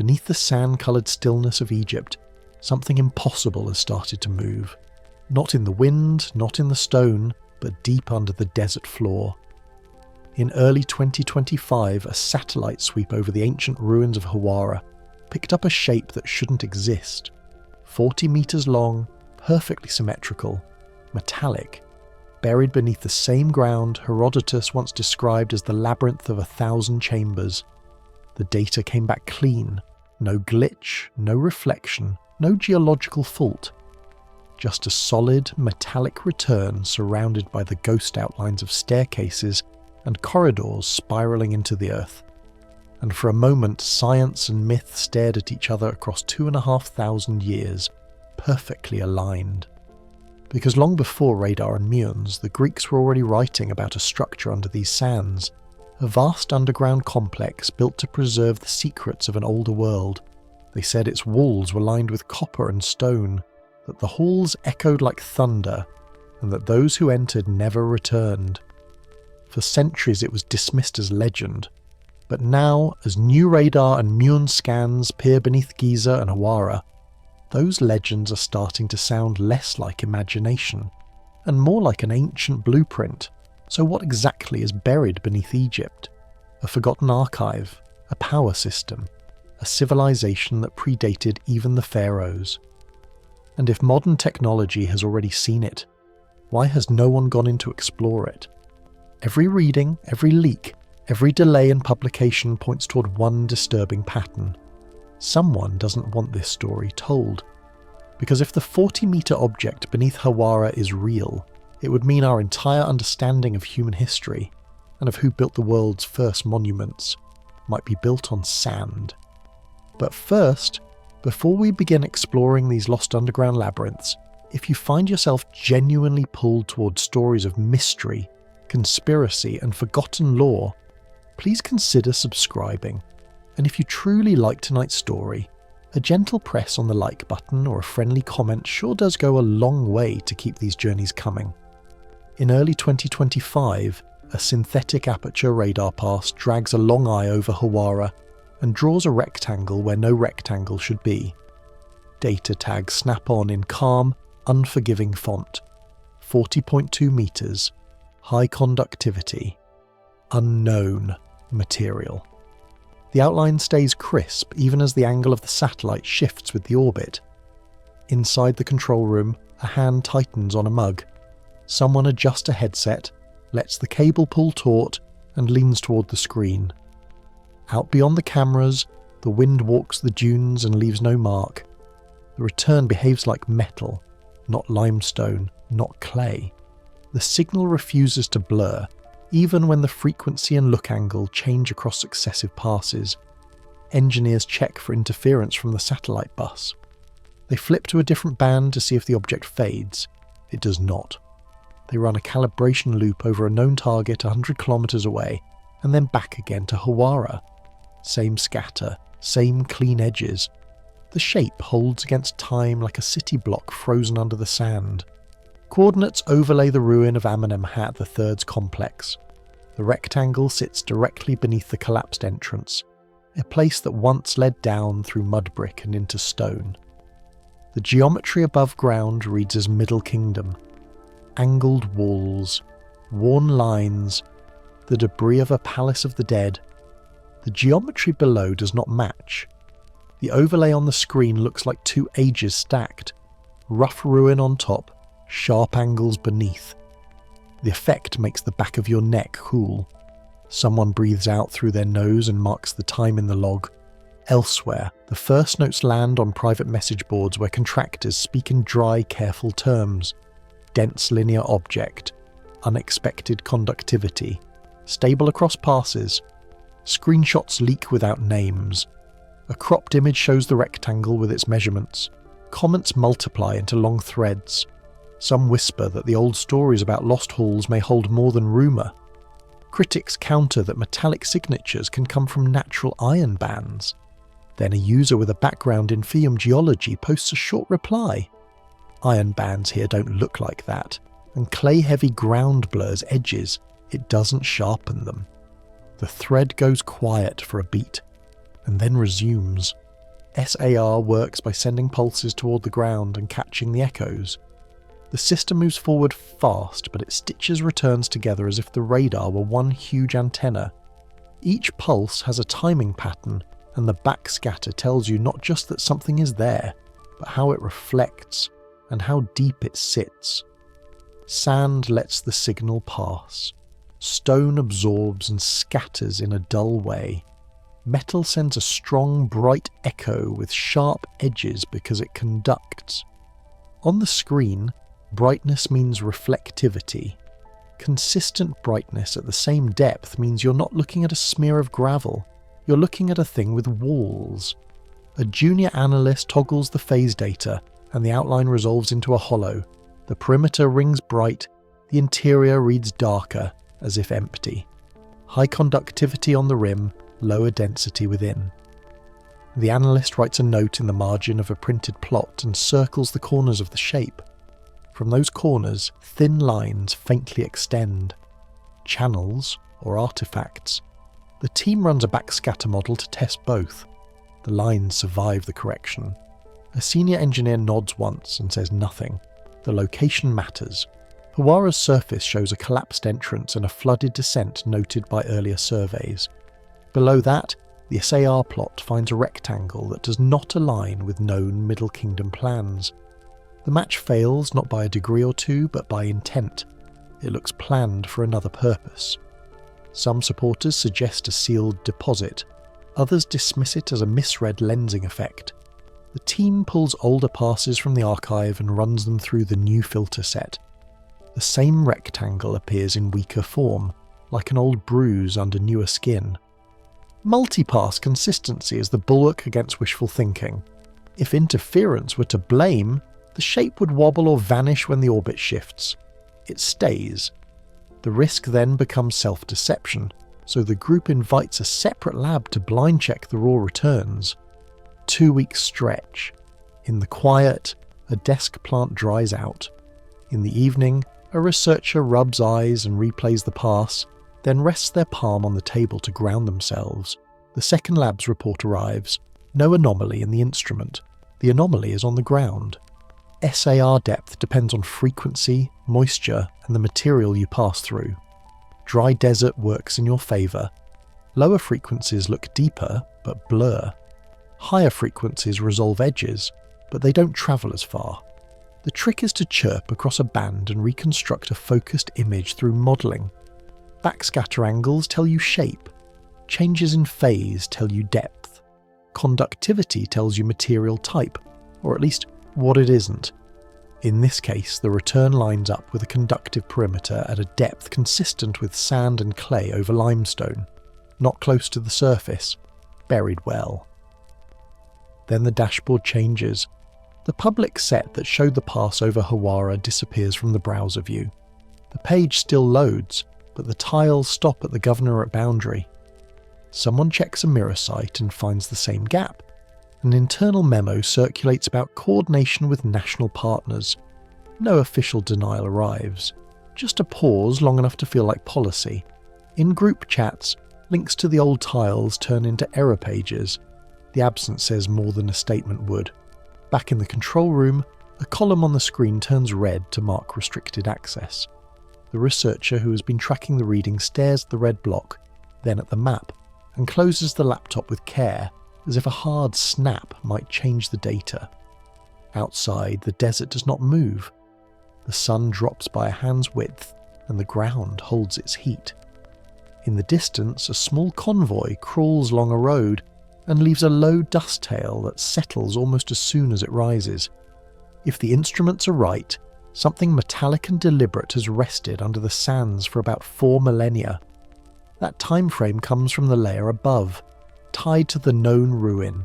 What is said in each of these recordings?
beneath the sand-coloured stillness of Egypt, something impossible has started to move. Not in the wind, not in the stone, but deep under the desert floor. In early 2025, a satellite sweep over the ancient ruins of Hawara picked up a shape that shouldn't exist. 40 metres long, perfectly symmetrical, metallic, buried beneath the same ground Herodotus once described as the Labyrinth of 1,000 chambers. The data came back clean, no glitch, no reflection, no geological fault. Just a solid, metallic return surrounded by the ghost outlines of staircases and corridors spiralling into the earth. And for a moment, science and myth stared at each other across 2,500 years, perfectly aligned. Because long before radar and muons, the Greeks were already writing about a structure under these sands, a vast underground complex built to preserve the secrets of an older world. They said its walls were lined with copper and stone, that the halls echoed like thunder, and that those who entered never returned. For centuries it was dismissed as legend, but now, as new radar and muon scans peer beneath Giza and Hawara, those legends are starting to sound less like imagination, and more like an ancient blueprint. So what exactly is buried beneath Egypt? A forgotten archive, a power system, a civilization that predated even the pharaohs. And if modern technology has already seen it, why has no one gone in to explore it? Every reading, every leak, every delay in publication points toward one disturbing pattern. Someone doesn't want this story told. Because if the 40-metre object beneath Hawara is real, it would mean our entire understanding of human history, and of who built the world's first monuments, might be built on sand. But first, before we begin exploring these lost underground labyrinths, if you find yourself genuinely pulled towards stories of mystery, conspiracy and forgotten lore, please consider subscribing. And if you truly like tonight's story, a gentle press on the like button or a friendly comment sure does go a long way to keep these journeys coming. In early 2025, a synthetic aperture radar pass drags a long eye over Hawara and draws a rectangle where no rectangle should be. Data tags snap on in calm, unforgiving font. 40.2 metres. High conductivity. Unknown material. The outline stays crisp even as the angle of the satellite shifts with the orbit. Inside the control room, a hand tightens on a mug. Someone adjusts a headset, lets the cable pull taut, and leans toward the screen. Out beyond the cameras, the wind walks the dunes and leaves no mark. The return behaves like metal, not limestone, not clay. The signal refuses to blur, even when the frequency and look angle change across successive passes. Engineers check for interference from the satellite bus. They flip to a different band to see if the object fades. It does not. They run a calibration loop over a known target 100 kilometers away, and then back again to Hawara. Same scatter, same clean edges. The shape holds against time like a city block frozen under the sand. Coordinates overlay the ruin of Amenemhat III's complex. The rectangle sits directly beneath the collapsed entrance, a place that once led down through mud brick and into stone. The geometry above ground reads as Middle Kingdom. Angled walls, worn lines, the debris of a palace of the dead. The geometry below does not match. The overlay on the screen looks like two ages stacked. Rough ruin on top, sharp angles beneath. The effect makes the back of your neck cool. Someone breathes out through their nose and marks the time in the log. Elsewhere, the first notes land on private message boards where contractors speak in dry, careful terms. Dense linear object, unexpected conductivity, stable across passes. Screenshots leak without names. A cropped image shows the rectangle with its measurements. Comments multiply into long threads. Some whisper that the old stories about lost halls may hold more than rumour. Critics counter that metallic signatures can come from natural iron bands. Then a user with a background in Fium geology posts a short reply. Iron bands here don't look like that, and clay-heavy ground blurs edges. It doesn't sharpen them. The thread goes quiet for a beat, and then resumes. SAR works by sending pulses toward the ground and catching the echoes. The system moves forward fast, but it stitches returns together as if the radar were one huge antenna. Each pulse has a timing pattern, and the backscatter tells you not just that something is there, but how it reflects and how deep it sits. Sand lets the signal pass. Stone absorbs and scatters in a dull way. Metal sends a strong, bright echo with sharp edges because it conducts. On the screen, brightness means reflectivity. Consistent brightness at the same depth means you're not looking at a smear of gravel, you're looking at a thing with walls. A junior analyst toggles the phase data, and the outline resolves into a hollow. The perimeter rings bright, the interior reads darker, as if empty. High conductivity on the rim, lower density within. The analyst writes a note in the margin of a printed plot and circles the corners of the shape. From those corners, thin lines faintly extend. Channels, or artifacts. The team runs a backscatter model to test both. The lines survive the correction. A senior engineer nods once and says nothing. The location matters. Hawara's surface shows a collapsed entrance and a flooded descent noted by earlier surveys. Below that, the SAR plot finds a rectangle that does not align with known Middle Kingdom plans. The match fails not by a degree or two, but by intent. It looks planned for another purpose. Some supporters suggest a sealed deposit. Others dismiss it as a misread lensing effect. The team pulls older passes from the archive and runs them through the new filter set. The same rectangle appears in weaker form, like an old bruise under newer skin. Multipass consistency is the bulwark against wishful thinking. If interference were to blame, the shape would wobble or vanish when the orbit shifts. It stays. The risk then becomes self-deception, so the group invites a separate lab to blind check the raw returns. 2-week stretch. In the quiet, a desk plant dries out. In the evening, a researcher rubs eyes and replays the pass, then rests their palm on the table to ground themselves. The second lab's report arrives. No anomaly in the instrument. The anomaly is on the ground. SAR depth depends on frequency, moisture, and the material you pass through. Dry desert works in your favour. Lower frequencies look deeper, but blur. Higher frequencies resolve edges, but they don't travel as far. The trick is to chirp across a band and reconstruct a focused image through modelling. Backscatter angles tell you shape. Changes in phase tell you depth. Conductivity tells you material type, or at least what it isn't. In this case, the return lines up with a conductive perimeter at a depth consistent with sand and clay over limestone, not close to the surface, buried well. Then the dashboard changes. The public set that showed the pass over Hawara disappears from the browser view. The page still loads, but the tiles stop at the governorate boundary. Someone checks a mirror site and finds the same gap. An internal memo circulates about coordination with national partners. No official denial arrives. Just a pause long enough to feel like policy. In group chats, links to the old tiles turn into error pages. The absence says more than a statement would. Back in the control room, a column on the screen turns red to mark restricted access. The researcher who has been tracking the reading stares at the red block, then at the map, and closes the laptop with care, as if a hard snap might change the data. Outside, the desert does not move. The sun drops by a hand's width, and the ground holds its heat. In the distance, a small convoy crawls along a road and leaves a low dust tail that settles almost as soon as it rises. If the instruments are right, something metallic and deliberate has rested under the sands for about 4 millennia. That time frame comes from the layer above, tied to the known ruin.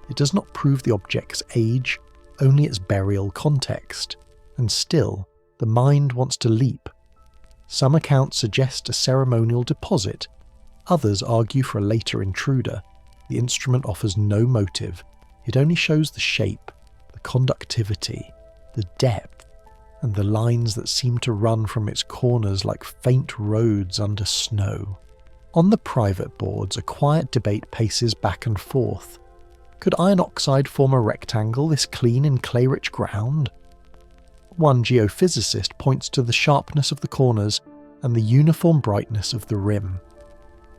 It does not prove the object's age, only its burial context. And still, the mind wants to leap. Some accounts suggest a ceremonial deposit. Others argue for a later intruder. The instrument offers no motive. It only shows the shape, the conductivity, the depth, and the lines that seem to run from its corners like faint roads under snow. On the private boards, a quiet debate paces back and forth. Could iron oxide form a rectangle this clean in clay-rich ground? One geophysicist points to the sharpness of the corners and the uniform brightness of the rim.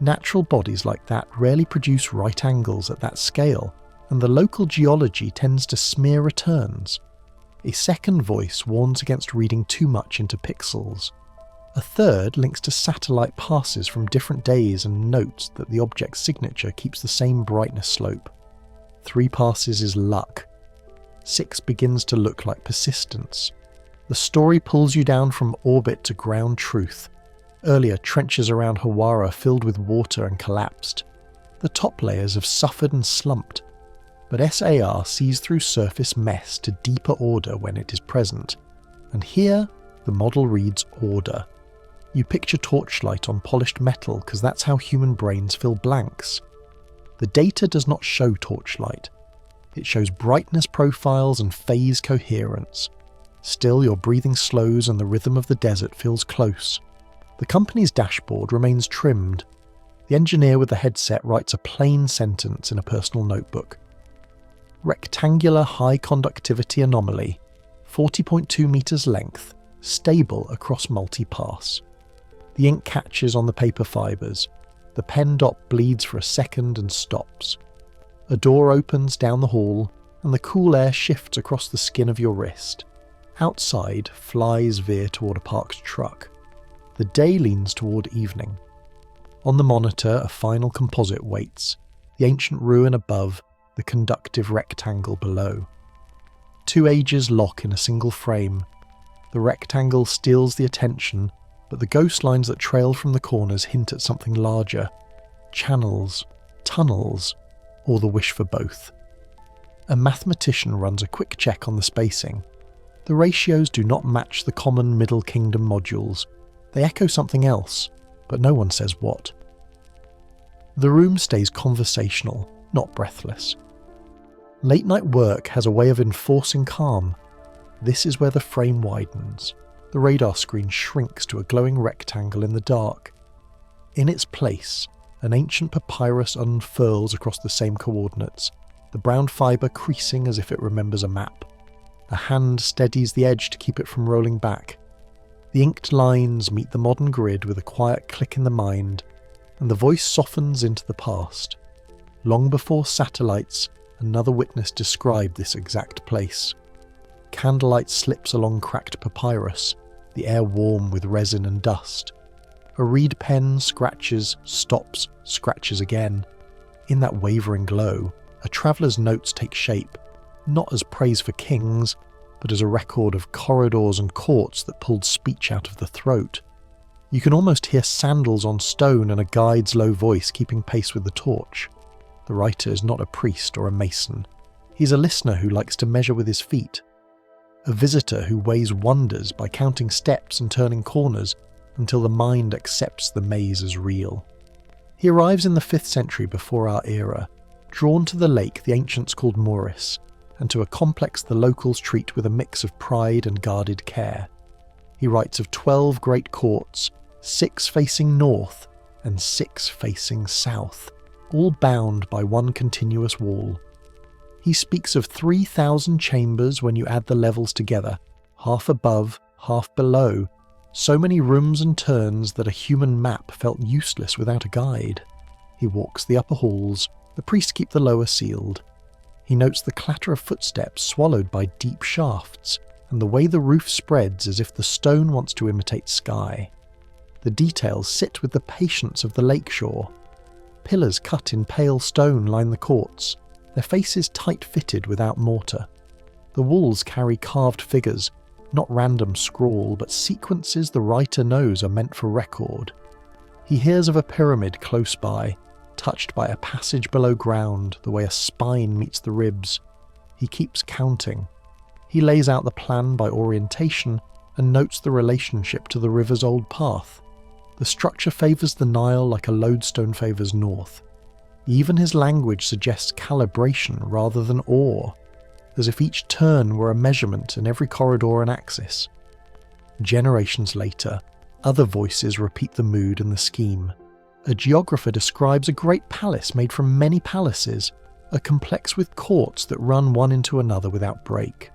Natural bodies like that rarely produce right angles at that scale, and the local geology tends to smear returns. A second voice warns against reading too much into pixels. A third links to satellite passes from different days and notes that the object's signature keeps the same brightness slope. 3 passes is luck. 6 begins to look like persistence. The story pulls you down from orbit to ground truth. Earlier, trenches around Hawara filled with water and collapsed. The top layers have suffered and slumped, but SAR sees through surface mess to deeper order when it is present. And here, the model reads order. You picture torchlight on polished metal because that's how human brains fill blanks. The data does not show torchlight. It shows brightness profiles and phase coherence. Still, your breathing slows and the rhythm of the desert feels close. The company's dashboard remains trimmed. The engineer with the headset writes a plain sentence in a personal notebook. Rectangular high conductivity anomaly, 40.2 meters length, stable across multi-pass. The ink catches on the paper fibers. The pen dot bleeds for a second and stops. A door opens down the hall, and the cool air shifts across the skin of your wrist. Outside, flies veer toward a parked truck. The day leans toward evening. On the monitor, a final composite waits, the ancient ruin above, the conductive rectangle below. 2 ages lock in a single frame. The rectangle steals the attention, but the ghost lines that trail from the corners hint at something larger. Channels, tunnels, or the wish for both. A mathematician runs a quick check on the spacing. The ratios do not match the common Middle Kingdom modules. They echo something else, but no one says what. The room stays conversational, not breathless. Late-night work has a way of enforcing calm. This is where the frame widens. The radar screen shrinks to a glowing rectangle in the dark. In its place, an ancient papyrus unfurls across the same coordinates, the brown fibre creasing as if it remembers a map. A hand steadies the edge to keep it from rolling back. The inked lines meet the modern grid with a quiet click in the mind, and the voice softens into the past. Long before satellites, another witness described this exact place. Candlelight slips along cracked papyrus, the air warm with resin and dust. A reed pen scratches, stops, scratches again. In that wavering glow, a traveller's notes take shape, not as praise for kings, but as a record of corridors and courts that pulled speech out of the throat. You can almost hear sandals on stone and a guide's low voice keeping pace with the torch. The writer is not a priest or a mason. He's a listener who likes to measure with his feet. A visitor who weighs wonders by counting steps and turning corners until the mind accepts the maze as real. He arrives in the 5th century before our era, drawn to the lake the ancients called Moris, and to a complex the locals treat with a mix of pride and guarded care. He writes of 12 great courts, 6 facing north and 6 facing south, all bound by one continuous wall. He speaks of 3,000 chambers when you add the levels together, half above, half below, so many rooms and turns that a human map felt useless without a guide. He walks the upper halls, the priests keep the lower sealed. He notes the clatter of footsteps swallowed by deep shafts, and the way the roof spreads as if the stone wants to imitate sky. The details sit with the patience of the lakeshore. Pillars cut in pale stone line the courts, their faces tight-fitted without mortar. The walls carry carved figures, not random scrawl, but sequences the writer knows are meant for record. He hears of a pyramid close by, touched by a passage below ground, the way a spine meets the ribs. He keeps counting. He lays out the plan by orientation and notes the relationship to the river's old path. The structure favours the Nile like a lodestone favours north. Even his language suggests calibration rather than awe, as if each turn were a measurement and every corridor an axis. Generations later, other voices repeat the mood and the scheme. A geographer describes a great palace made from many palaces, are complex with courts that run one into another without break.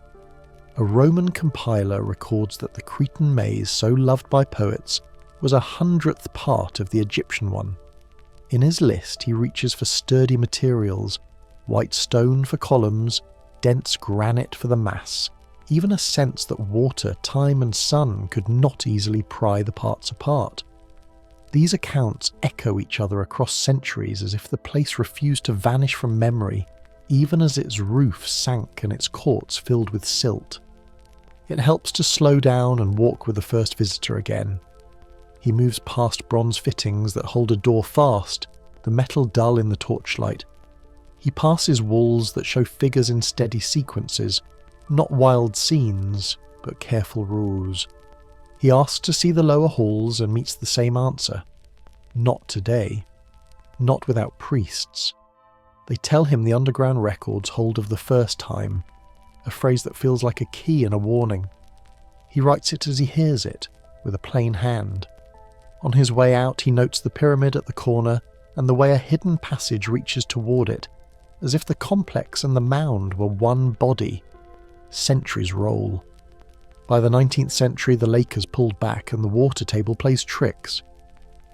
A Roman compiler records that the Cretan maze so loved by poets was 100th part of the Egyptian one. In his list he reaches for sturdy materials, white stone for columns, dense granite for the mass, even a sense that water, time and sun could not easily pry the parts apart. These accounts echo each other across centuries as if the place refused to vanish from memory, even as its roof sank and its courts filled with silt. It helps to slow down and walk with the first visitor again. He moves past bronze fittings that hold a door fast, the metal dull in the torchlight. He passes walls that show figures in steady sequences, not wild scenes, but careful rules. He asks to see the lower halls and meets the same answer. Not today. Not without priests. They tell him the underground records hold of the first time, a phrase that feels like a key and a warning. He writes it as he hears it, with a plain hand. On his way out he notes the pyramid at the corner and the way a hidden passage reaches toward it, as if the complex and the mound were one body. Centuries roll. By the 19th century the lake has pulled back and the water table plays tricks.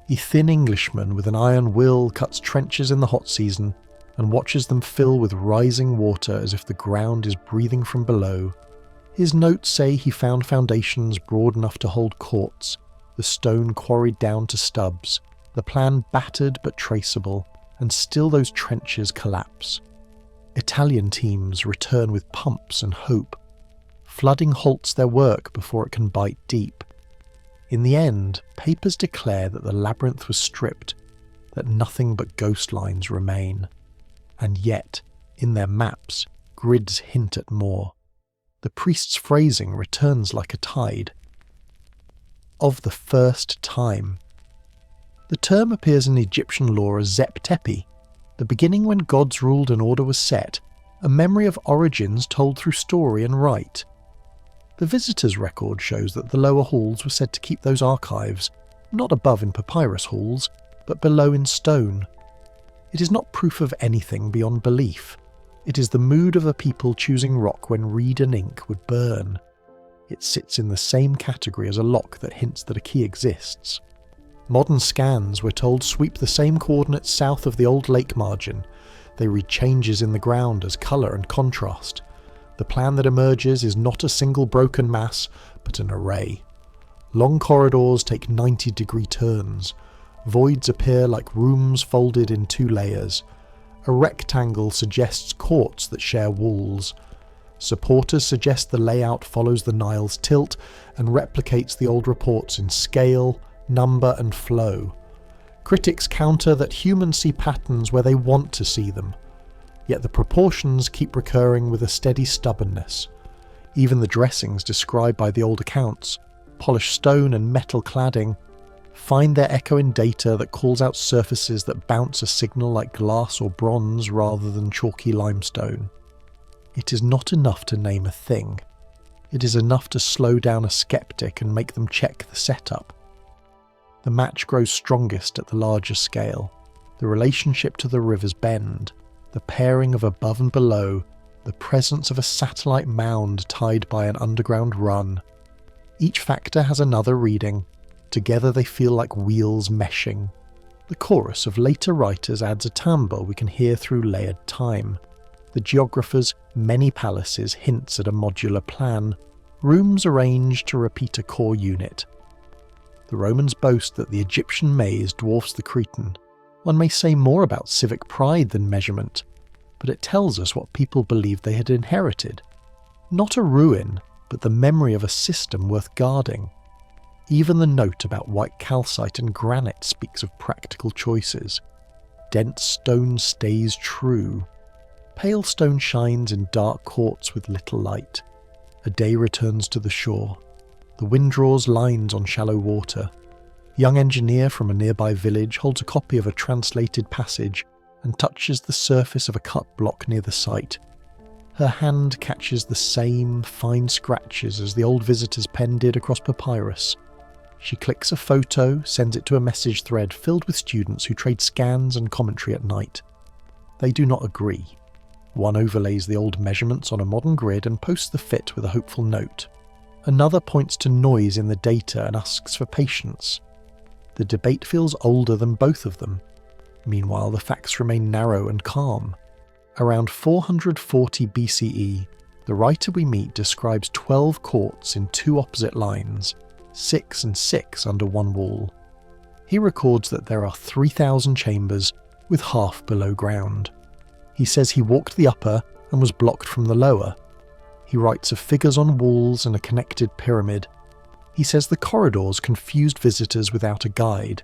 A thin Englishman with an iron will cuts trenches in the hot season and watches them fill with rising water as if the ground is breathing from below. His notes say he found foundations broad enough to hold courts, the stone quarried down to stubs, the plan battered but traceable, and still those trenches collapse. Italian teams return with pumps and hope. Flooding halts their work before it can bite deep. In the end, papers declare that the labyrinth was stripped, that nothing but ghost lines remain. And yet, in their maps, grids hint at more. The priest's phrasing returns like a tide. Of the first time. The term appears in Egyptian lore as Zep Tepi, the beginning when gods ruled and order was set, a memory of origins told through story and rite. The visitor's record shows that the lower halls were said to keep those archives, not above in papyrus halls, but below in stone. It is not proof of anything beyond belief. It is the mood of a people choosing rock when reed and ink would burn. It sits in the same category as a lock that hints that a key exists. Modern scans, we're told, sweep the same coordinates south of the old lake margin. They read changes in the ground as colour and contrast. The plan that emerges is not a single broken mass, but an array. Long corridors take 90-degree turns. Voids appear like rooms folded in 2 layers. A rectangle suggests courts that share walls. Supporters suggest the layout follows the Nile's tilt and replicates the old reports in scale, number and flow. Critics counter that humans see patterns where they want to see them. Yet the proportions keep recurring with a steady stubbornness. Even the dressings described by the old accounts, polished stone and metal cladding, find their echo in data that calls out surfaces that bounce a signal like glass or bronze rather than chalky limestone. It is not enough to name a thing. It is enough to slow down a skeptic and make them check the setup. The match grows strongest at the larger scale. The relationship to the river's bend, the pairing of above and below, the presence of a satellite mound tied by an underground run. Each factor has another reading. Together they feel like wheels meshing. The chorus of later writers adds a timbre we can hear through layered time. The geographer's many palaces hints at a modular plan, rooms arranged to repeat a core unit. The Romans boast that the Egyptian maze dwarfs the Cretan. One may say more about civic pride than measurement, but it tells us what people believed they had inherited. Not a ruin, but the memory of a system worth guarding. Even the note about white calcite and granite speaks of practical choices. Dense stone stays true. Pale stone shines in dark courts with little light. A day returns to the shore. The wind draws lines on shallow water. A young engineer from a nearby village holds a copy of a translated passage and touches the surface of a cut block near the site. Her hand catches the same fine scratches as the old visitor's pen did across papyrus. She clicks a photo, sends it to a message thread filled with students who trade scans and commentary at night. They do not agree. One overlays the old measurements on a modern grid and posts the fit with a hopeful note. Another points to noise in the data and asks for patience. The debate feels older than both of them. Meanwhile, the facts remain narrow and calm. Around 440 BCE, the writer we meet describes 12 courts in 2 opposite lines, 6 and 6 under one wall. He records that there are 3,000 chambers with half below ground. He says he walked the upper and was blocked from the lower. He writes of figures on walls and a connected pyramid. He says the corridors confused visitors without a guide.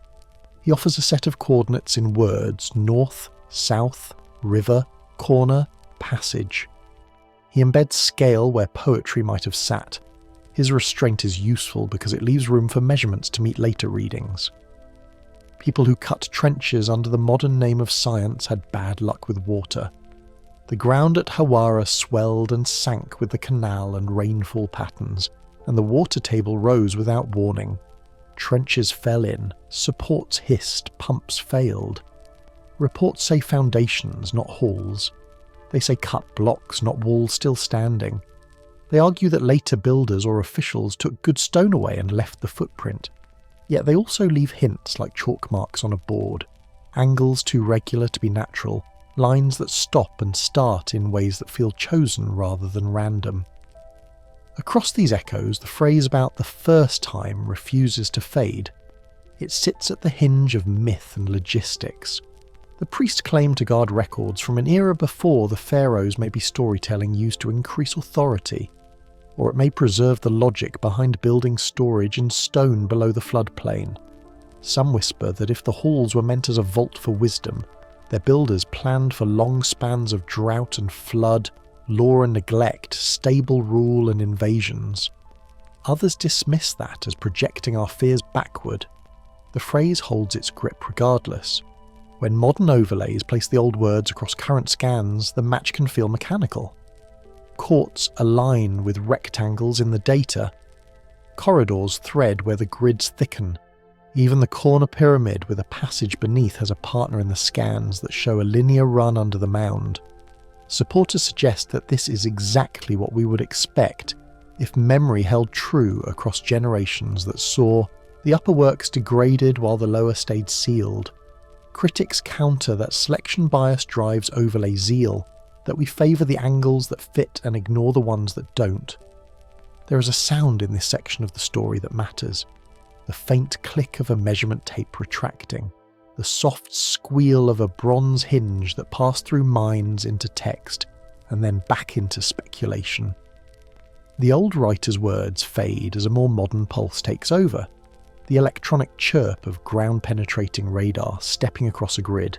He offers a set of coordinates in words: north, south, river, corner, passage. He embeds scale where poetry might have sat. His restraint is useful because it leaves room for measurements to meet later readings. People who cut trenches under the modern name of science had bad luck with water. The ground at Hawara swelled and sank with the canal and rainfall patterns, and the water table rose without warning. Trenches fell in, supports hissed, pumps failed. Reports say foundations, not halls. They say cut blocks, not walls still standing. They argue that later builders or officials took good stone away and left the footprint. Yet they also leave hints like chalk marks on a board, angles too regular to be natural, lines that stop and start in ways that feel chosen rather than random. Across these echoes, the phrase about the first time refuses to fade. It sits at the hinge of myth and logistics. The priest claimed to guard records from an era before the pharaohs may be storytelling used to increase authority, or it may preserve the logic behind building storage in stone below the floodplain. Some whisper that if the halls were meant as a vault for wisdom, their builders planned for long spans of drought and flood, law and neglect, stable rule and invasions. Others dismiss that as projecting our fears backward. The phrase holds its grip regardless. When modern overlays place the old words across current scans, the match can feel mechanical. Courts align with rectangles in the data. Corridors thread where the grids thicken. Even the corner pyramid with a passage beneath has a partner in the scans that show a linear run under the mound. Supporters suggest that this is exactly what we would expect if memory held true across generations that saw the upper works degraded while the lower stayed sealed. Critics counter that selection bias drives overlay zeal, that we favour the angles that fit and ignore the ones that don't. There is a sound in this section of the story that matters. The faint click of a measurement tape retracting. The soft squeal of a bronze hinge that passed through minds into text, and then back into speculation. The old writer's words fade as a more modern pulse takes over. The electronic chirp of ground-penetrating radar stepping across a grid.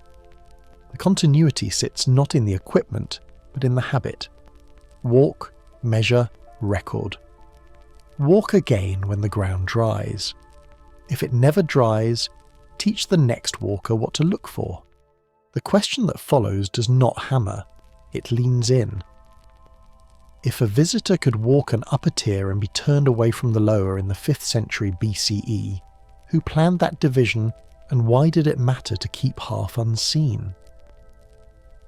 The continuity sits not in the equipment, but in the habit. Walk, measure, record. Walk again when the ground dries. If it never dries, teach the next walker what to look for. The question that follows does not hammer, it leans in. If a visitor could walk an upper tier and be turned away from the lower in the 5th century BCE, who planned that division and why did it matter to keep half unseen?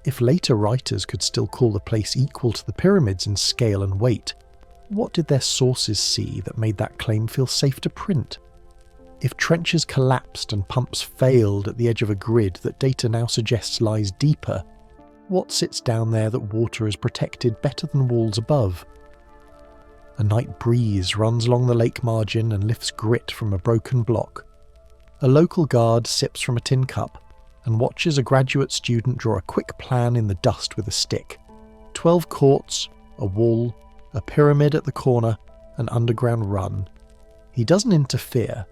If later writers could still call the place equal to the pyramids in scale and weight, what did their sources see that made that claim feel safe to print? If trenches collapsed and pumps failed at the edge of a grid that data now suggests lies deeper, what sits down there that water is protected better than walls above? A night breeze runs along the lake margin and lifts grit from a broken block. A local guard sips from a tin cup and watches a graduate student draw a quick plan in the dust with a stick. 12 courts, a wall, a pyramid at the corner, an underground run. He doesn't interfere.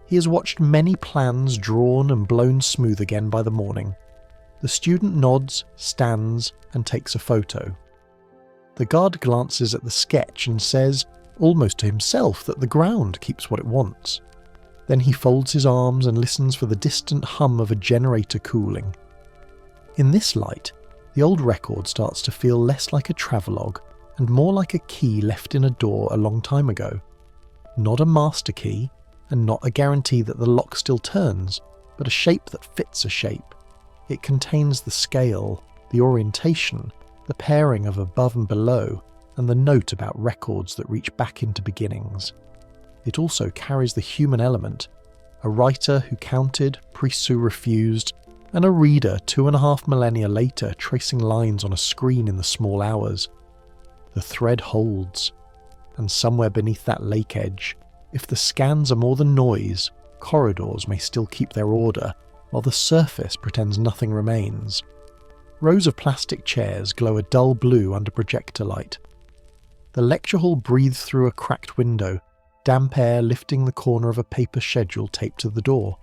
He has watched many plans drawn and blown smooth again by the morning. The student nods, stands, and takes a photo. The guard glances at the sketch and says, almost to himself, that the ground keeps what it wants. Then he folds his arms and listens for the distant hum of a generator cooling. In this light, the old record starts to feel less like a travelogue and more like a key left in a door a long time ago. Not a master key, and not a guarantee that the lock still turns, but a shape that fits a shape. It contains the scale, the orientation, the pairing of above and below, and the note about records that reach back into beginnings. It also carries the human element, a writer who counted, priests who refused, and a reader 2.5 millennia later tracing lines on a screen in the small hours. The thread holds, and somewhere beneath that lake edge, if the scans are more than noise, corridors may still keep their order, while the surface pretends nothing remains. Rows of plastic chairs glow a dull blue under projector light. The lecture hall breathes through a cracked window, damp air lifting the corner of a paper schedule taped to the door.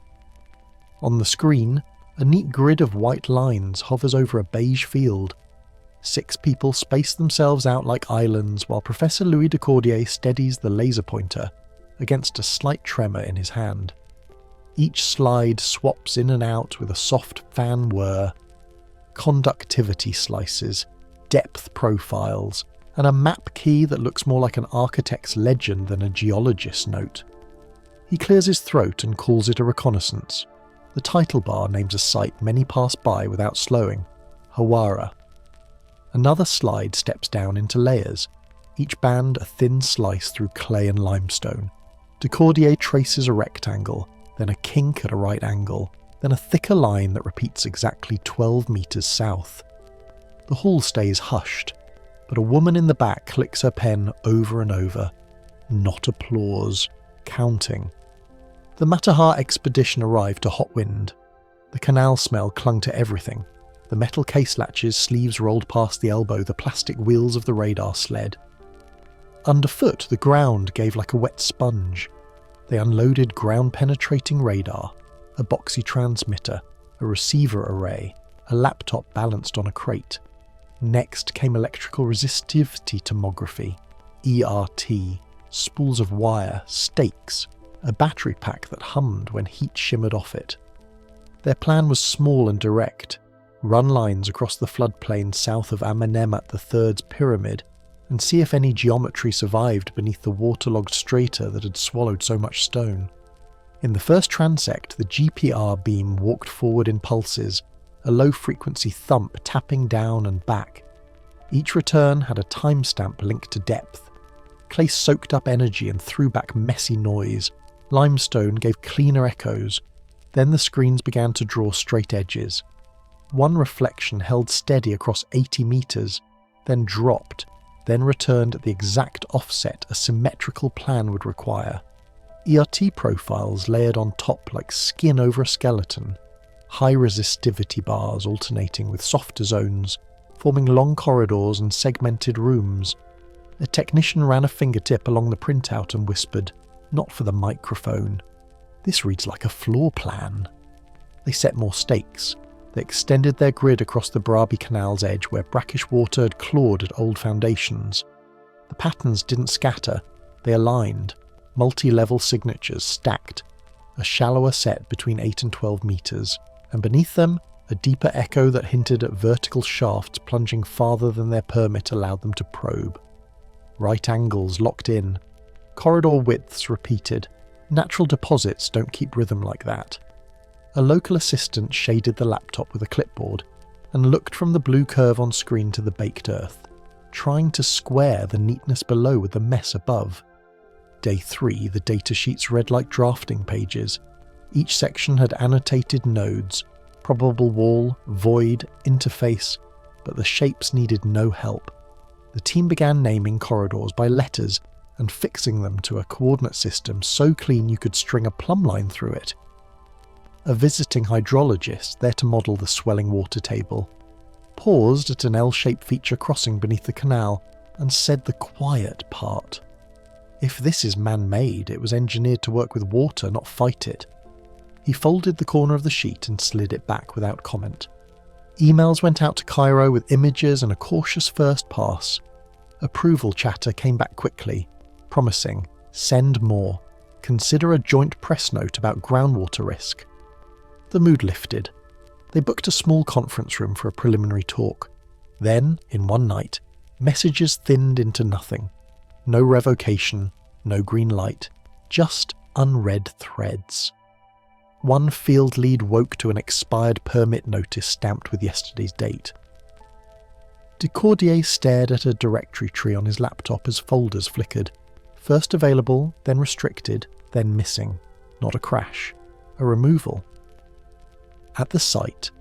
On the screen, a neat grid of white lines hovers over a beige field. 6 people space themselves out like islands while Professor Louis de Cordier steadies the laser pointer against a slight tremor in his hand. Each slide swaps in and out with a soft fan whir. Conductivity slices, depth profiles, and a map key that looks more like an architect's legend than a geologist's note. He clears his throat and calls it a reconnaissance. The title bar names a site many pass by without slowing, Hawara. Another slide steps down into layers, each band a thin slice through clay and limestone. De Cordier traces a rectangle, then a kink at a right angle, then a thicker line that repeats exactly 12 meters south. The hall stays hushed, but a woman in the back clicks her pen over and over. Not applause, counting. The Matterhorn expedition arrived to hot wind. The canal smell clung to everything. The metal case latches, sleeves rolled past the elbow, the plastic wheels of the radar sled. Underfoot, the ground gave like a wet sponge. They unloaded ground-penetrating radar, a boxy transmitter, a receiver array, a laptop balanced on a crate. Next came electrical resistivity tomography, ERT, spools of wire, stakes, a battery pack that hummed when heat shimmered off it. Their plan was small and direct. Run lines across the floodplain south of Amenemhat III's pyramid and see if any geometry survived beneath the waterlogged strata that had swallowed so much stone. In the first transect, the GPR beam walked forward in pulses, a low-frequency thump tapping down and back. Each return had a timestamp linked to depth. Clay soaked up energy and threw back messy noise. Limestone gave cleaner echoes. Then the screens began to draw straight edges. One reflection held steady across 80 meters, then dropped, then returned at the exact offset a symmetrical plan would require. ERT profiles layered on top like skin over a skeleton, high resistivity bars alternating with softer zones, forming long corridors and segmented rooms. A technician ran a fingertip along the printout and whispered, "Not for the microphone. This reads like a floor plan." They set more stakes. They extended their grid across the Brabi Canal's edge where brackish water had clawed at old foundations. The patterns didn't scatter, they aligned, multi-level signatures stacked, a shallower set between 8 and 12 meters, and beneath them, a deeper echo that hinted at vertical shafts plunging farther than their permit allowed them to probe. Right angles locked in, corridor widths repeated. Natural deposits don't keep rhythm like that. A local assistant shaded the laptop with a clipboard and looked from the blue curve on screen to the baked earth, trying to square the neatness below with the mess above. Day 3, the datasheets read like drafting pages. Each section had annotated nodes, probable wall, void, interface, but the shapes needed no help. The team began naming corridors by letters and fixing them to a coordinate system so clean you could string a plumb line through it. A visiting hydrologist, there to model the swelling water table, paused at an L-shaped feature crossing beneath the canal and said the quiet part. If this is man-made, it was engineered to work with water, not fight it. He folded the corner of the sheet and slid it back without comment. Emails went out to Cairo with images and a cautious first pass. Approval chatter came back quickly, promising, send more. Consider a joint press note about groundwater risk. The mood lifted. They booked a small conference room for a preliminary talk. Then, in one night, messages thinned into nothing. No revocation, no green light, just unread threads. One field lead woke to an expired permit notice stamped with yesterday's date. Decordier stared at a directory tree on his laptop as folders flickered. First available, then restricted, then missing. Not a crash. A removal. At the site,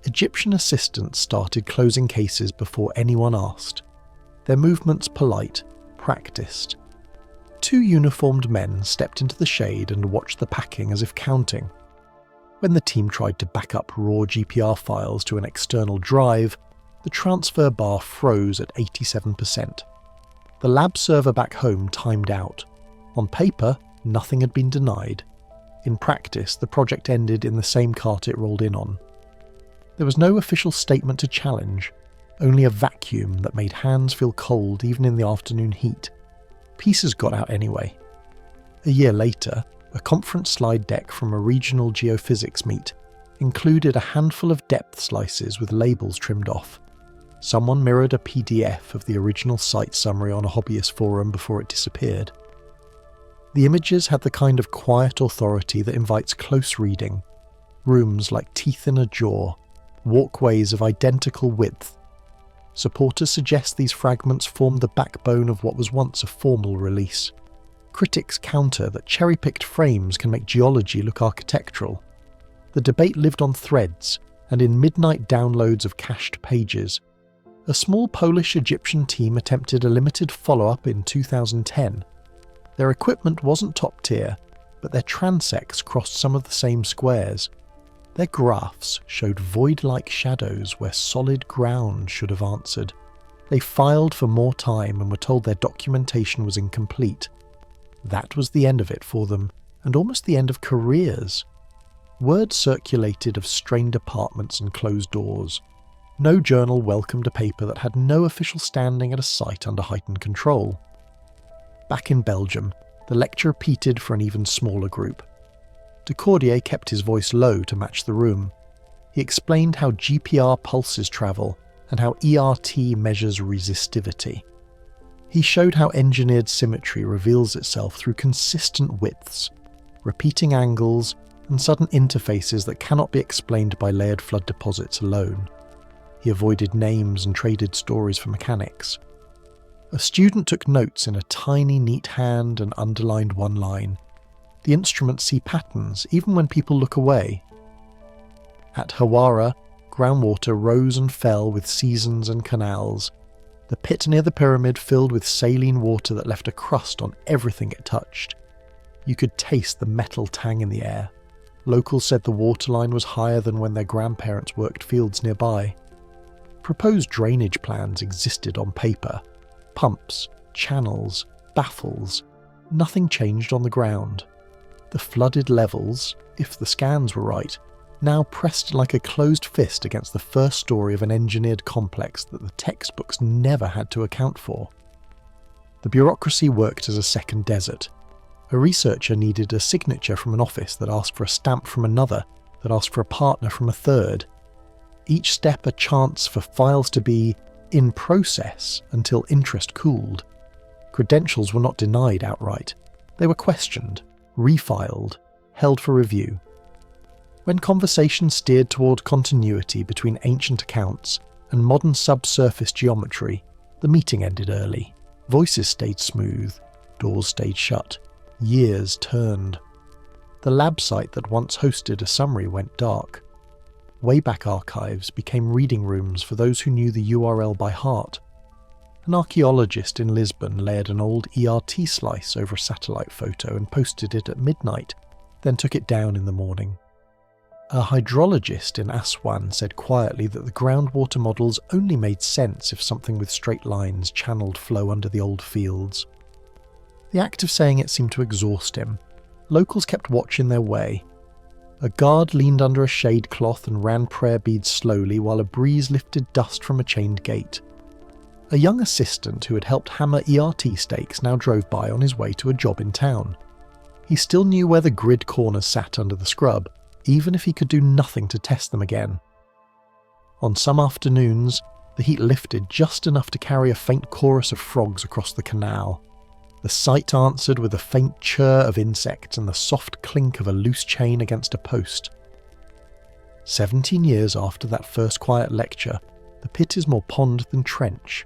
Egyptian assistants started closing cases before anyone asked. Their movements polite, practiced. 2 uniformed men stepped into the shade and watched the packing as if counting. When the team tried to back up raw GPR files to an external drive, the transfer bar froze at 87%. The lab server back home timed out. On paper, nothing had been denied. In practice, the project ended in the same cart it rolled in on. There was no official statement to challenge, only a vacuum that made hands feel cold even in the afternoon heat. Pieces got out anyway. A year later, a conference slide deck from a regional geophysics meet included a handful of depth slices with labels trimmed off. Someone mirrored a PDF of the original site summary on a hobbyist forum before it disappeared. The images had the kind of quiet authority that invites close reading. Rooms like teeth in a jaw, walkways of identical width. Supporters suggest these fragments formed the backbone of what was once a formal release. Critics counter that cherry-picked frames can make geology look architectural. The debate lived on threads and in midnight downloads of cached pages. A small Polish-Egyptian team attempted a limited follow-up in 2010. Their equipment wasn't top tier, but their transects crossed some of the same squares. Their graphs showed void-like shadows where solid ground should have answered. They filed for more time and were told their documentation was incomplete. That was the end of it for them, and almost the end of careers. Word circulated of strained apartments and closed doors. No journal welcomed a paper that had no official standing at a site under heightened control. Back in Belgium, the lecture repeated for an even smaller group. Decordier kept his voice low to match the room. He explained how GPR pulses travel and how ERT measures resistivity. He showed how engineered symmetry reveals itself through consistent widths, repeating angles, and sudden interfaces that cannot be explained by layered flood deposits alone. He avoided names and traded stories for mechanics. A student took notes in a tiny, neat hand and underlined one line. The instruments see patterns even when people look away. At Hawara, groundwater rose and fell with seasons and canals. The pit near the pyramid filled with saline water that left a crust on everything it touched. You could taste the metal tang in the air. Locals said the waterline was higher than when their grandparents worked fields nearby. Proposed drainage plans existed on paper. Pumps, channels, baffles. Nothing changed on the ground. The flooded levels, if the scans were right, now pressed like a closed fist against the first story of an engineered complex that the textbooks never had to account for. The bureaucracy worked as a second desert. A researcher needed a signature from an office that asked for a stamp from another, that asked for a partner from a third. Each step a chance for files to be in process until interest cooled. Credentials were not denied outright. They were questioned, refiled, held for review. When conversation steered toward continuity between ancient accounts and modern subsurface geometry, the meeting ended early. Voices stayed smooth, doors stayed shut, years turned. The lab site that once hosted a summary went dark. Wayback Archives became reading rooms for those who knew the URL by heart. An archaeologist in Lisbon layered an old ERT slice over a satellite photo and posted it at midnight, then took it down in the morning. A hydrologist in Aswan said quietly that the groundwater models only made sense if something with straight lines channeled flow under the old fields. The act of saying it seemed to exhaust him. Locals kept watch in their way. A guard leaned under a shade cloth and ran prayer beads slowly while a breeze lifted dust from a chained gate. A young assistant who had helped hammer ERT stakes now drove by on his way to a job in town. He still knew where the grid corners sat under the scrub, even if he could do nothing to test them again. On some afternoons, the heat lifted just enough to carry a faint chorus of frogs across the canal. The site answered with a faint chirr of insects and the soft clink of a loose chain against a post. 17 years after that first quiet lecture, The pit is more pond than trench.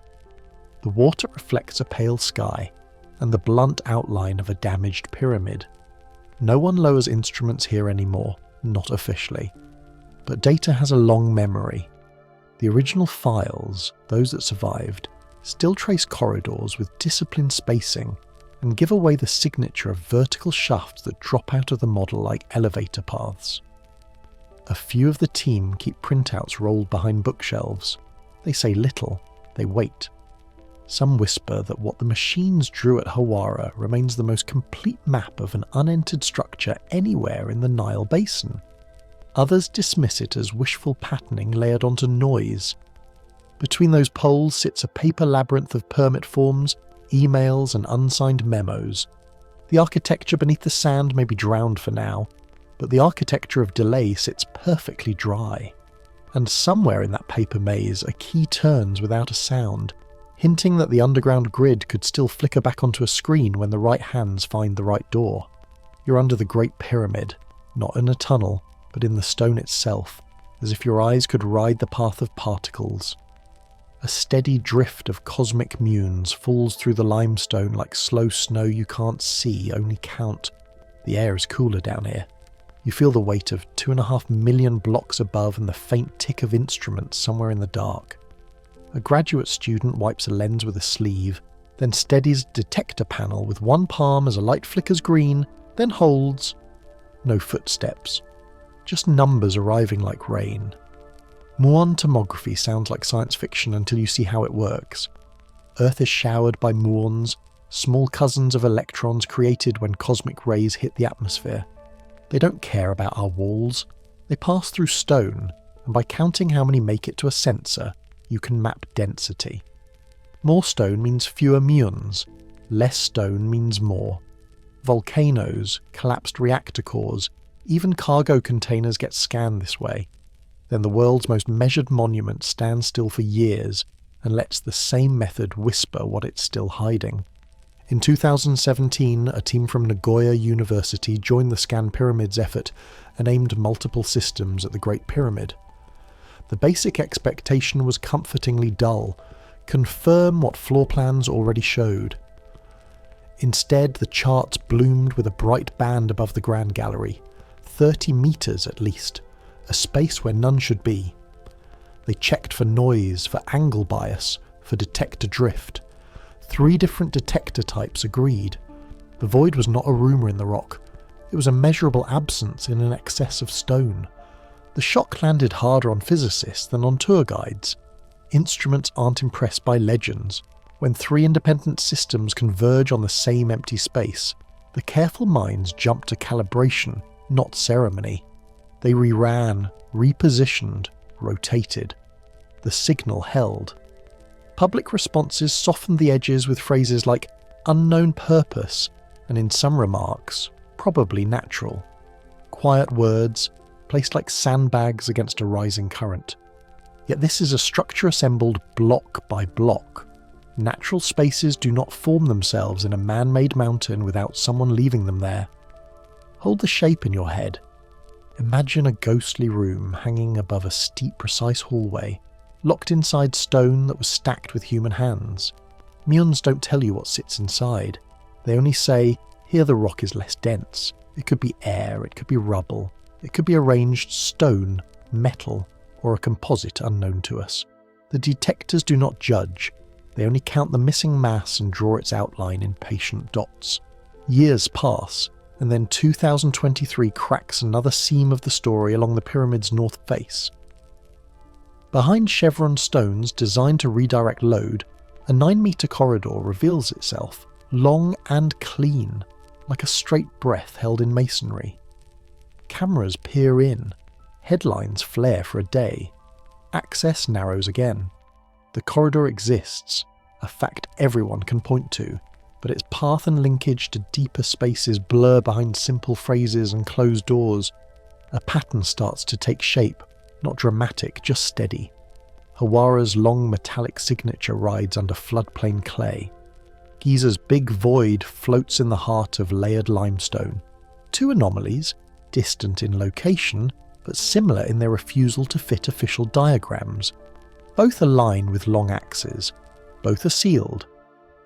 The water reflects a pale sky and the blunt outline of a damaged pyramid. No one lowers instruments here anymore, not officially. But data has a long memory. The original files, those that survived, still trace corridors with disciplined spacing and give away the signature of vertical shafts that drop out of the model like elevator paths. A few of the team keep printouts rolled behind bookshelves. They say little, they wait. Some whisper that what the machines drew at Hawara remains the most complete map of an unentered structure anywhere in the Nile basin. Others dismiss it as wishful patterning layered onto noise. Between those poles sits a paper labyrinth of permit forms, emails and unsigned memos. The architecture beneath the sand may be drowned for now, but the architecture of delay sits perfectly dry. And somewhere in that paper maze a key turns without a sound, hinting that the underground grid could still flicker back onto a screen when the right hands find the right door. You're under the Great Pyramid, not in a tunnel, but in the stone itself, as if your eyes could ride the path of particles. A steady drift of cosmic muons falls through the limestone like slow snow you can't see, only count. The air is cooler down here. You feel the weight of 2.5 million blocks above and the faint tick of instruments somewhere in the dark. A graduate student wipes a lens with a sleeve, then steadies detector panel with one palm as a light flickers green, then holds. No footsteps. Just numbers arriving like rain. Muon tomography sounds like science fiction until you see how it works. Earth is showered by muons, small cousins of electrons created when cosmic rays hit the atmosphere. They don't care about our walls. They pass through stone, and by counting how many make it to a sensor, you can map density. More stone means fewer muons. Less stone means more. Volcanoes, collapsed reactor cores, even cargo containers get scanned this way. Then the world's most measured monument stands still for years and lets the same method whisper what it's still hiding. In 2017, a team from Nagoya University joined the Scan Pyramids effort and aimed multiple systems at the Great Pyramid. The basic expectation was comfortingly dull: confirm what floor plans already showed. Instead, the charts bloomed with a bright band above the Grand Gallery, 30 metres at least, a space where none should be. They checked for noise, for angle bias, for detector drift. 3 different detector types agreed. The void was not a rumour in the rock. It was a measurable absence in an excess of stone. The shock landed harder on physicists than on tour guides. Instruments aren't impressed by legends. When 3 independent systems converge on the same empty space, the careful minds jump to calibration, not ceremony. They reran, repositioned, rotated. The signal held. Public responses softened the edges with phrases like unknown purpose, and in some remarks, probably natural. Quiet words, placed like sandbags against a rising current. Yet this is a structure assembled block by block. Natural spaces do not form themselves in a man-made mountain without someone leaving them there. Hold the shape in your head. Imagine a ghostly room hanging above a steep, precise hallway, locked inside stone that was stacked with human hands. Muons don't tell you what sits inside. They only say, here the rock is less dense. It could be air, it could be rubble, it could be arranged stone, metal, or a composite unknown to us. The detectors do not judge. They only count the missing mass and draw its outline in patient dots. Years pass, and then 2023 cracks another seam of the story along the pyramid's north face. Behind chevron stones designed to redirect load, a 9-metre corridor reveals itself, long and clean, like a straight breath held in masonry. Cameras peer in, headlines flare for a day. Access narrows again. The corridor exists, a fact everyone can point to, but its path and linkage to deeper spaces blur behind simple phrases and closed doors. A pattern starts to take shape, not dramatic, just steady. Hawara's long metallic signature rides under floodplain clay. Giza's big void floats in the heart of layered limestone. 2 anomalies, distant in location, but similar in their refusal to fit official diagrams. Both align with long axes. Both are sealed.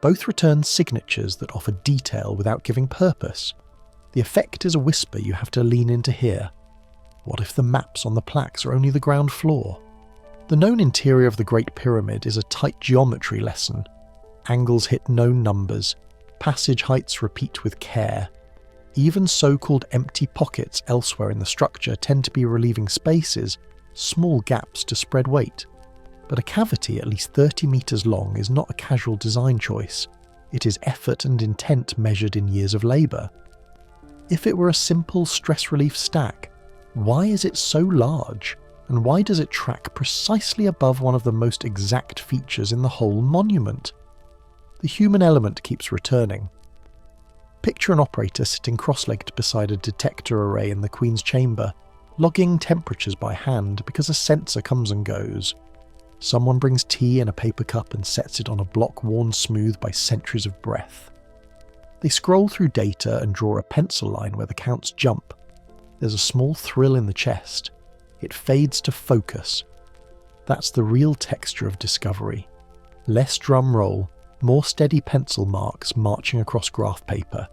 Both return signatures that offer detail without giving purpose. The effect is a whisper you have to lean in to hear. What if the maps on the plaques are only the ground floor? The known interior of the Great Pyramid is a tight geometry lesson. Angles hit known numbers. Passage heights repeat with care. Even so-called empty pockets elsewhere in the structure tend to be relieving spaces, small gaps to spread weight. But a cavity at least 30 metres long is not a casual design choice. It is effort and intent measured in years of labour. If it were a simple stress relief stack, why is it so large? And why does it track precisely above one of the most exact features in the whole monument? The human element keeps returning. Picture an operator sitting cross-legged beside a detector array in the Queen's chamber, logging temperatures by hand because a sensor comes and goes. Someone brings tea in a paper cup and sets it on a block worn smooth by centuries of breath. They scroll through data and draw a pencil line where the counts jump. There's a small thrill in the chest. It fades to focus. That's the real texture of discovery. Less drum roll, more steady pencil marks marching across graph paper.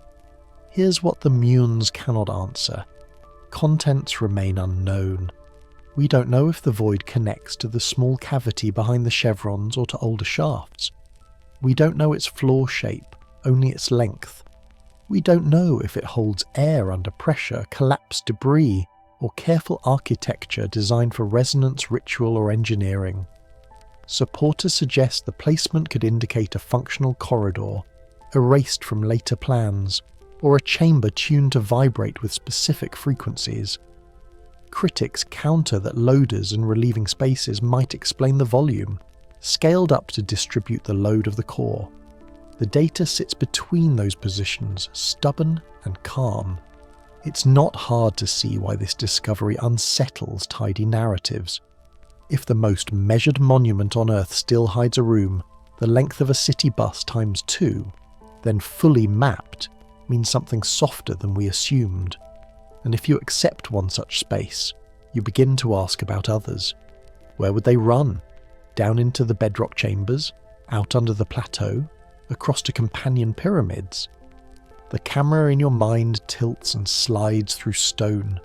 Here's what the muons cannot answer. Contents remain unknown. We don't know if the void connects to the small cavity behind the chevrons or to older shafts. We don't know its floor shape, only its length. We don't know if it holds air under pressure, collapsed debris, or careful architecture designed for resonance, ritual, or engineering. Supporters suggest the placement could indicate a functional corridor, erased from later plans, or a chamber tuned to vibrate with specific frequencies. Critics counter that loaders and relieving spaces might explain the volume, scaled up to distribute the load of the core. The data sits between those positions, stubborn and calm. It's not hard to see why this discovery unsettles tidy narratives. If the most measured monument on Earth still hides a room, the length of a city bus times 2, then fully mapped, means something softer than we assumed. And if you accept one such space, you begin to ask about others. Where would they run? Down into the bedrock chambers? Out under the plateau? Across to companion pyramids? The camera in your mind tilts and slides through stone.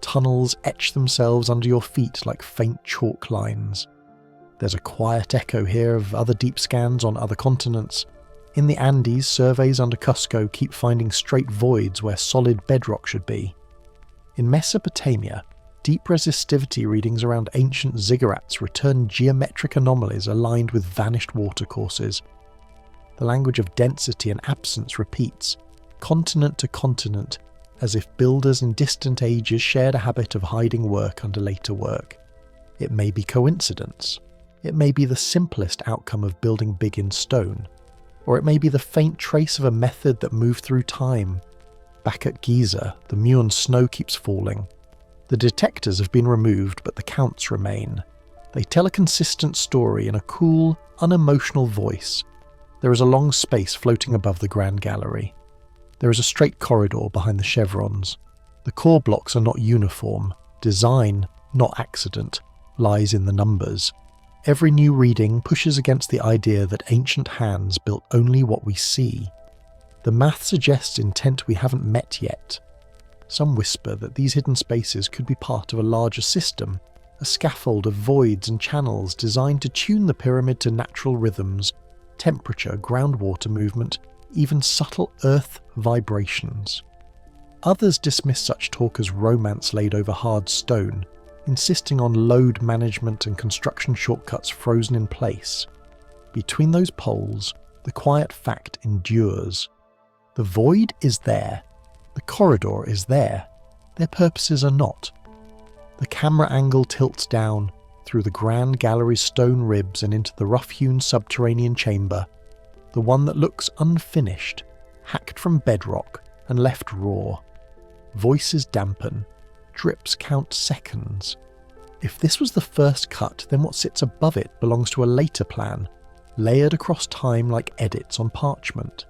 Tunnels etch themselves under your feet like faint chalk lines. There's a quiet echo here of other deep scans on other continents. In the Andes, surveys under Cusco keep finding straight voids where solid bedrock should be. In Mesopotamia, deep resistivity readings around ancient ziggurats return geometric anomalies aligned with vanished watercourses. The language of density and absence repeats, continent to continent, as if builders in distant ages shared a habit of hiding work under later work. It may be coincidence. It may be the simplest outcome of building big in stone. Or it may be the faint trace of a method that moved through time. Back at Giza, the muon snow keeps falling. The detectors have been removed, but the counts remain. They tell a consistent story in a cool, unemotional voice. There is a long space floating above the Grand Gallery. There is a straight corridor behind the chevrons. The core blocks are not uniform. Design, not accident, lies in the numbers. Every new reading pushes against the idea that ancient hands built only what we see. The math suggests intent we haven't met yet. Some whisper that these hidden spaces could be part of a larger system, a scaffold of voids and channels designed to tune the pyramid to natural rhythms, temperature, groundwater movement, even subtle earth vibrations. Others dismiss such talk as romance laid over hard stone, insisting on load management and construction shortcuts frozen in place. Between those poles, the quiet fact endures. The void is there. The corridor is there. Their purposes are not. The camera angle tilts down through the Grand Gallery's stone ribs and into the rough-hewn subterranean chamber, the one that looks unfinished, hacked from bedrock and left raw. Voices dampen. Drips count seconds. If this was the first cut, then what sits above it belongs to a later plan, layered across time like edits on parchment.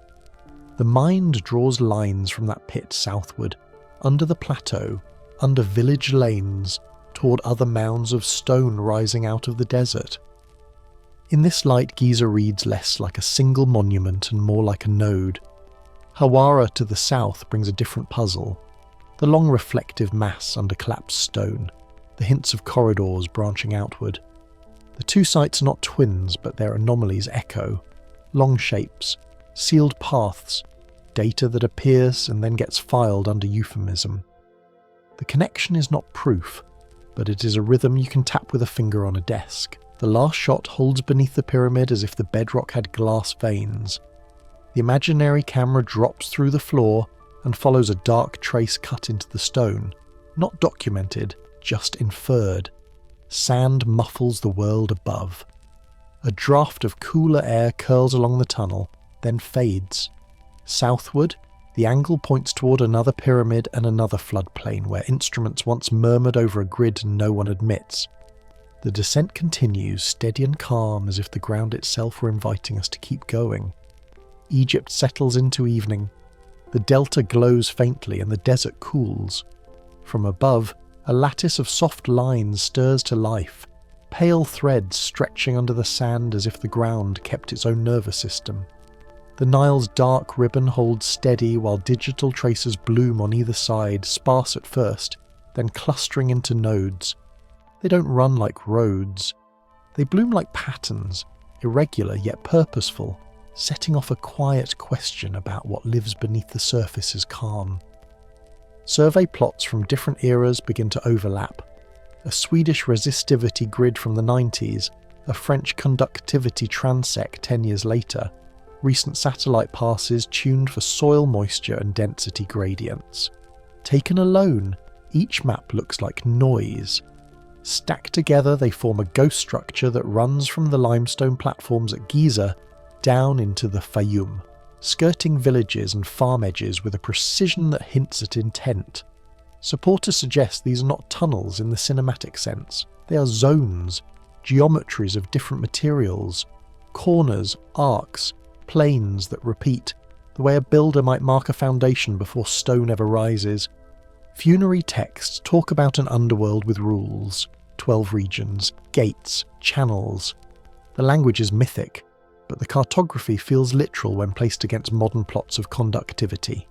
The mind draws lines from that pit southward, under the plateau, under village lanes, toward other mounds of stone rising out of the desert. In this light, Giza reads less like a single monument and more like a node. Hawara to the south brings a different puzzle. The long reflective mass under collapsed stone, the hints of corridors branching outward. The two sites are not twins, but their anomalies echo. Long shapes, sealed paths, data that appears and then gets filed under euphemism. The connection is not proof, but it is a rhythm you can tap with a finger on a desk. The last shot holds beneath the pyramid as if the bedrock had glass veins. The imaginary camera drops through the floor and follows a dark trace cut into the stone, not documented, just inferred. Sand muffles the world above. A draft of cooler air curls along the tunnel, then fades. Southward, the angle points toward another pyramid and another floodplain where instruments once murmured over a grid no one admits. The descent continues, steady and calm, as if the ground itself were inviting us to keep going. Egypt settles into evening. The delta glows faintly and the desert cools. From above, a lattice of soft lines stirs to life, pale threads stretching under the sand as if the ground kept its own nervous system. The Nile's dark ribbon holds steady while digital traces bloom on either side, sparse at first, then clustering into nodes. They don't run like roads. They bloom like patterns, irregular yet purposeful, setting off a quiet question about what lives beneath the surface is calm. Survey plots from different eras begin to overlap. A Swedish resistivity grid from the 90s, a French conductivity transect 10 years later, recent satellite passes tuned for soil moisture and density gradients. Taken alone, each map looks like noise. Stacked together, they form a ghost structure that runs from the limestone platforms at Giza down into the Fayum, skirting villages and farm edges with a precision that hints at intent. Supporters suggest these are not tunnels in the cinematic sense. They are zones, geometries of different materials, corners, arcs, planes that repeat, the way a builder might mark a foundation before stone ever rises. Funerary texts talk about an underworld with rules, 12 regions, gates, channels. The language is mythic, but the cartography feels literal when placed against modern plots of conductivity.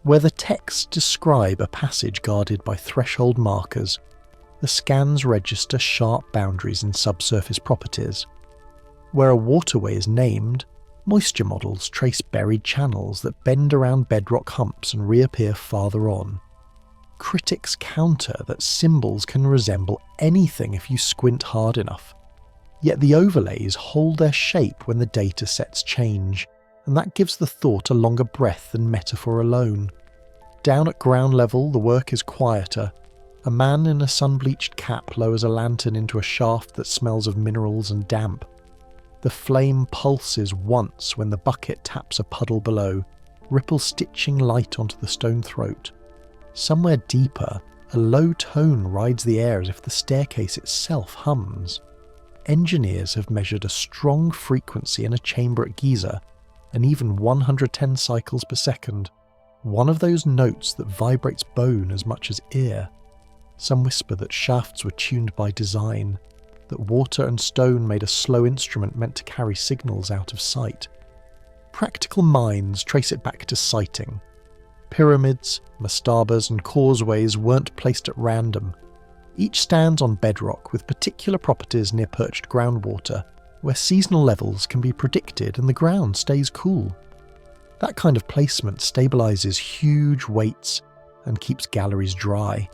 Where the texts describe a passage guarded by threshold markers, the scans register sharp boundaries in subsurface properties. Where a waterway is named, moisture models trace buried channels that bend around bedrock humps and reappear farther on. Critics counter that symbols can resemble anything if you squint hard enough. Yet the overlays hold their shape when the data sets change, and that gives the thought a longer breath than metaphor alone. Down at ground level, the work is quieter. A man in a sun-bleached cap lowers a lantern into a shaft that smells of minerals and damp. The flame pulses once when the bucket taps a puddle below, ripples stitching light onto the stone throat. Somewhere deeper, a low tone rides the air as if the staircase itself hums. Engineers have measured a strong frequency in a chamber at Giza, and even 110 cycles per second, one of those notes that vibrates bone as much as ear. Some whisper that shafts were tuned by design, that water and stone made a slow instrument meant to carry signals out of sight. Practical minds trace it back to sighting. Pyramids, mastabas and causeways weren't placed at random. Each stands on bedrock with particular properties near perched groundwater, where seasonal levels can be predicted and the ground stays cool. That kind of placement stabilises huge weights and keeps galleries dry.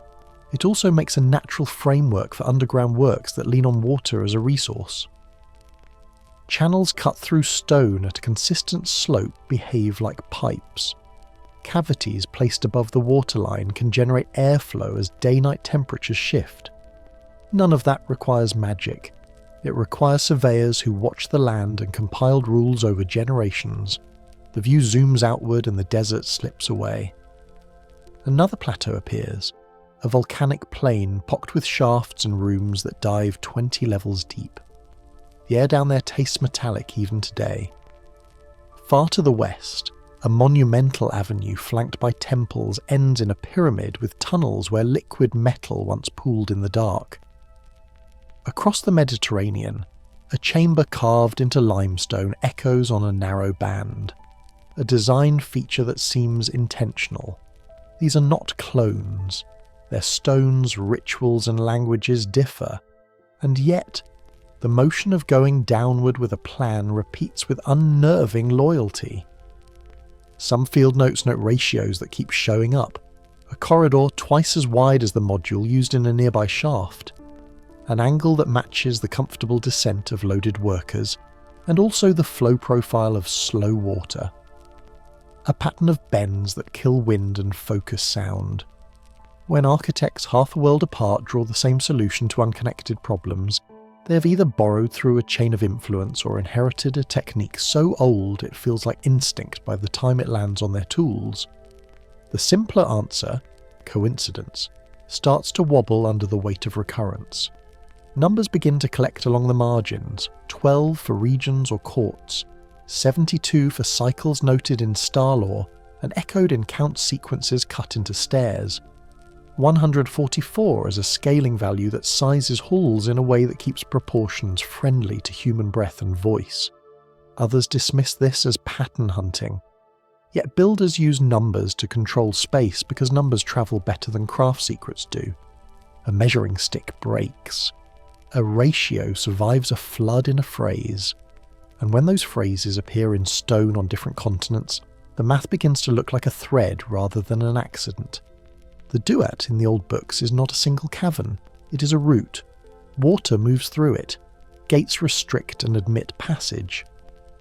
It also makes a natural framework for underground works that lean on water as a resource. Channels cut through stone at a consistent slope behave like pipes. Cavities placed above the waterline can generate airflow as day-night temperatures shift. None of that requires magic. It requires surveyors who watch the land and compiled rules over generations. The view zooms outward and the desert slips away. Another plateau appears, a volcanic plain pocked with shafts and rooms that dive 20 levels deep. The air down there tastes metallic even today. Far to the west, a monumental avenue flanked by temples ends in a pyramid with tunnels where liquid metal once pooled in the dark. Across the Mediterranean, A chamber carved into limestone echoes on a narrow band, a design feature that seems intentional. These are not clones. Their stones, rituals and languages differ, and yet the motion of going downward with a plan repeats with unnerving loyalty. Some field notes note ratios that keep showing up, a corridor twice as wide as the module used in a nearby shaft, an angle that matches the comfortable descent of loaded workers, and also the flow profile of slow water. A pattern of bends that kill wind and focus sound. When architects half a world apart draw the same solution to unconnected problems, they have either borrowed through a chain of influence or inherited a technique so old it feels like instinct by the time it lands on their tools. The simpler answer, coincidence, starts to wobble under the weight of recurrence. Numbers begin to collect along the margins, 12 for regions or courts, 72 for cycles noted in star lore and echoed in count sequences cut into stairs, 144 as a scaling value that sizes halls in a way that keeps proportions friendly to human breath and voice. Others dismiss this as pattern hunting. Yet builders use numbers to control space because numbers travel better than craft secrets do. A measuring stick breaks. A ratio survives a flood in a phrase. And when those phrases appear in stone on different continents, the math begins to look like a thread rather than an accident. The duat in the old books is not a single cavern, it is a route. Water moves through it. Gates restrict and admit passage.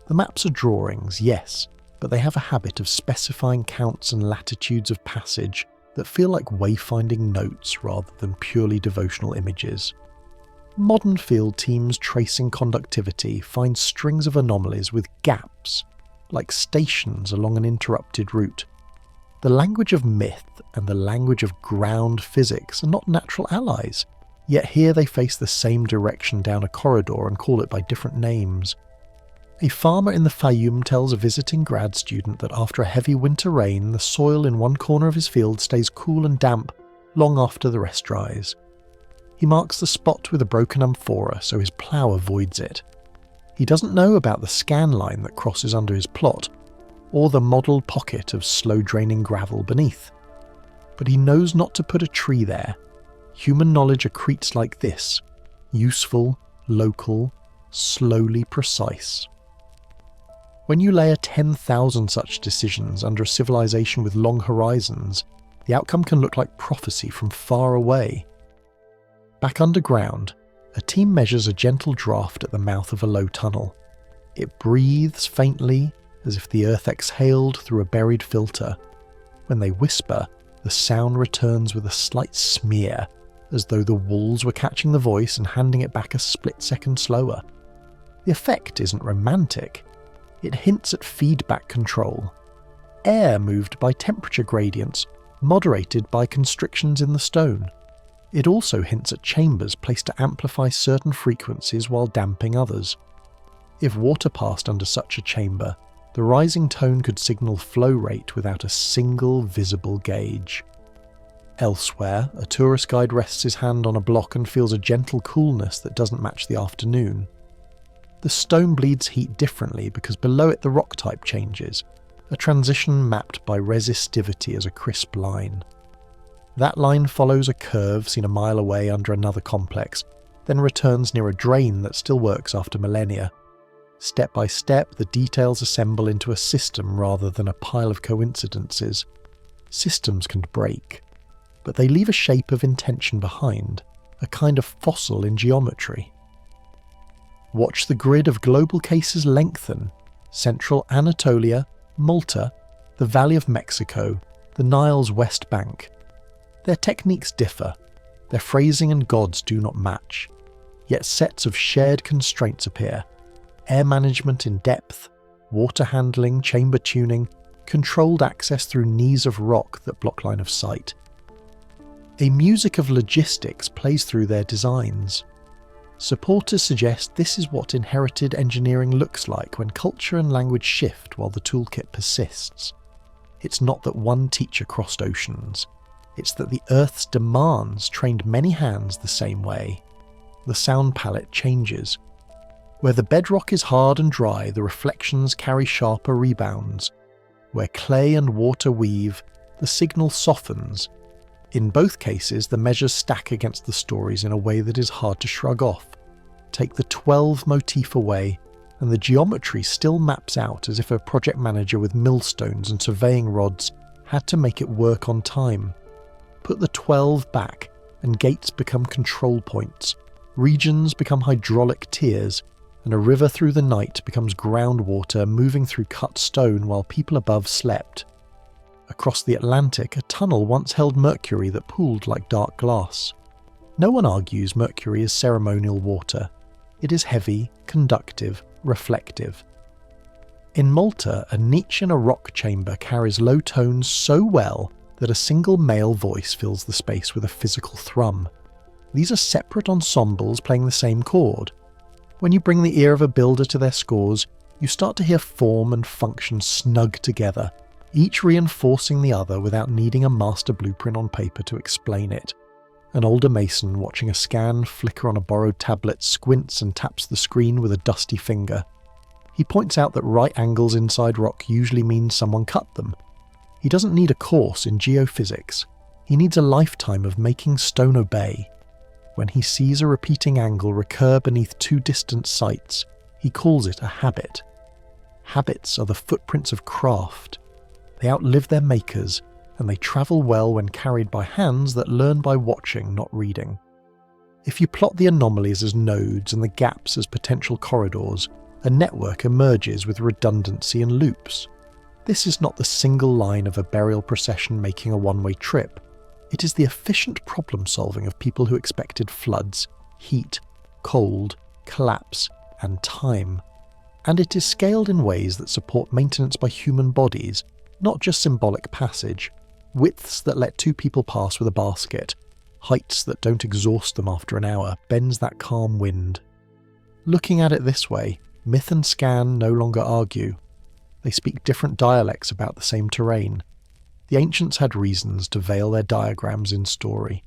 The maps are drawings, yes, but they have a habit of specifying counts and latitudes of passage that feel like wayfinding notes rather than purely devotional images. Modern field teams tracing conductivity find strings of anomalies with gaps, like stations along an interrupted route. The language of myth and the language of ground physics are not natural allies, yet here they face the same direction down a corridor and call it by different names. A farmer in the Fayum tells a visiting grad student that after a heavy winter rain, the soil in one corner of his field stays cool and damp long after the rest dries. He marks the spot with a broken amphora so his plough avoids it. He doesn't know about the scan line that crosses under his plot, or the modelled pocket of slow-draining gravel beneath. But he knows not to put a tree there. Human knowledge accretes like this, useful, local, slowly precise. When you layer 10,000 such decisions under a civilization with long horizons, the outcome can look like prophecy from far away. Back underground, a team measures a gentle draft at the mouth of a low tunnel. It breathes faintly, as if the earth exhaled through a buried filter. When they whisper, the sound returns with a slight smear, as though the walls were catching the voice and handing it back a split second slower. The effect isn't romantic. It hints at feedback control. Air moved by temperature gradients, moderated by constrictions in the stone. It also hints at chambers placed to amplify certain frequencies while damping others. If water passed under such a chamber, the rising tone could signal flow rate without a single visible gauge. Elsewhere, a tourist guide rests his hand on a block and feels a gentle coolness that doesn't match the afternoon. The stone bleeds heat differently because below it the rock type changes, a transition mapped by resistivity as a crisp line. That line follows a curve seen a mile away under another complex, then returns near a drain that still works after millennia. Step by step, the details assemble into a system rather than a pile of coincidences. Systems can break, but they leave a shape of intention behind, a kind of fossil in geometry. Watch the grid of global cases lengthen. Central Anatolia, Malta, the Valley of Mexico, the Nile's west bank. Their techniques differ, their phrasing and gods do not match, yet sets of shared constraints appear. Air management in depth, water handling, chamber tuning, controlled access through knees of rock that block line of sight. A music of logistics plays through their designs. Supporters suggest this is what inherited engineering looks like when culture and language shift while the toolkit persists. It's not that one teacher crossed oceans. It's that the Earth's demands trained many hands the same way. The sound palette changes. Where the bedrock is hard and dry, the reflections carry sharper rebounds. Where clay and water weave, the signal softens. In both cases, the measures stack against the stories in a way that is hard to shrug off. Take the 12 motif away, and the geometry still maps out as if a project manager with millstones and surveying rods had to make it work on time. Put the 12 back, and gates become control points, regions become hydraulic tiers, and a river through the night becomes groundwater moving through cut stone while people above slept. Across the Atlantic, a tunnel once held mercury that pooled like dark glass. No one argues mercury is ceremonial water. It is heavy, conductive, reflective. In Malta, a niche in a rock chamber carries low tones so well that a single male voice fills the space with a physical thrum. These are separate ensembles playing the same chord. When you bring the ear of a builder to their scores, you start to hear form and function snug together, each reinforcing the other without needing a master blueprint on paper to explain it. An older mason watching a scan flicker on a borrowed tablet squints and taps the screen with a dusty finger. He points out that right angles inside rock usually mean someone cut them. He doesn't need a course in geophysics. He needs a lifetime of making stone obey. When he sees a repeating angle recur beneath two distant sites, he calls it a habit. Habits are the footprints of craft. They outlive their makers, and they travel well when carried by hands that learn by watching, not reading. If you plot the anomalies as nodes and the gaps as potential corridors, a network emerges with redundancy and loops. This is not the single line of a burial procession making a one-way trip. It is the efficient problem-solving of people who expected floods, heat, cold, collapse, and time. And it is scaled in ways that support maintenance by human bodies, not just symbolic passage, widths that let two people pass with a basket, heights that don't exhaust them after an hour, bends that calm wind. Looking at it this way, myth and scan no longer argue. They speak different dialects about the same terrain. The ancients had reasons to veil their diagrams in story.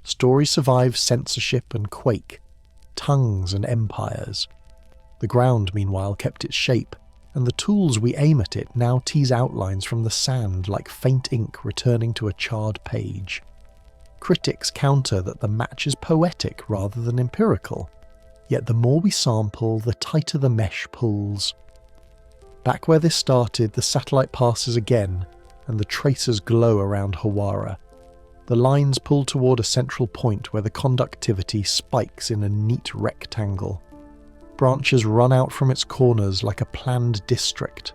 Story survives censorship and quake, tongues and empires. The ground, meanwhile, kept its shape, and the tools we aim at it now tease outlines from the sand like faint ink returning to a charred page. Critics counter that the match is poetic rather than empirical, yet the more we sample, the tighter the mesh pulls. Back where this started, the satellite passes again, and the tracers glow around Hawara. The lines pull toward a central point where the conductivity spikes in a neat rectangle. Branches run out from its corners like a planned district.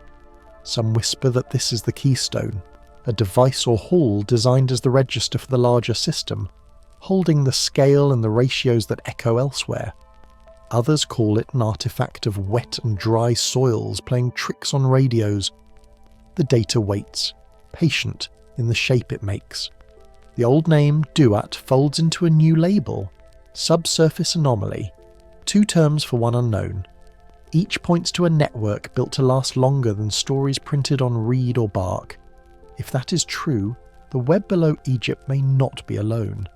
Some whisper that this is the keystone, a device or hall designed as the register for the larger system, holding the scale and the ratios that echo elsewhere. Others call it an artifact of wet and dry soils playing tricks on radios. The data waits, patient in the shape it makes. The old name, Duat, folds into a new label, subsurface anomaly, two terms for one unknown. Each points to a network built to last longer than stories printed on reed or bark. If that is true, the web below Egypt may not be alone.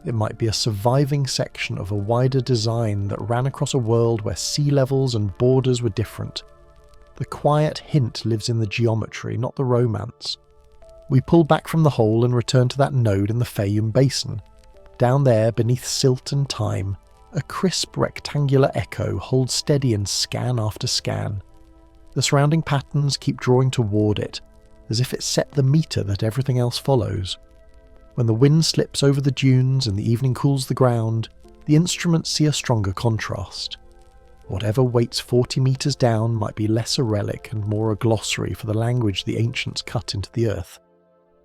It might be a surviving section of a wider design that ran across a world where sea levels and borders were different. The quiet hint lives in the geometry, not the romance. We pull back from the hole and return to that node in the Fayum Basin. Down there, beneath silt and time, a crisp rectangular echo holds steady in scan after scan. The surrounding patterns keep drawing toward it, as if it set the meter that everything else follows. When the wind slips over the dunes and the evening cools the ground, the instruments see a stronger contrast. Whatever waits 40 meters down might be less a relic and more a glossary for the language the ancients cut into the earth.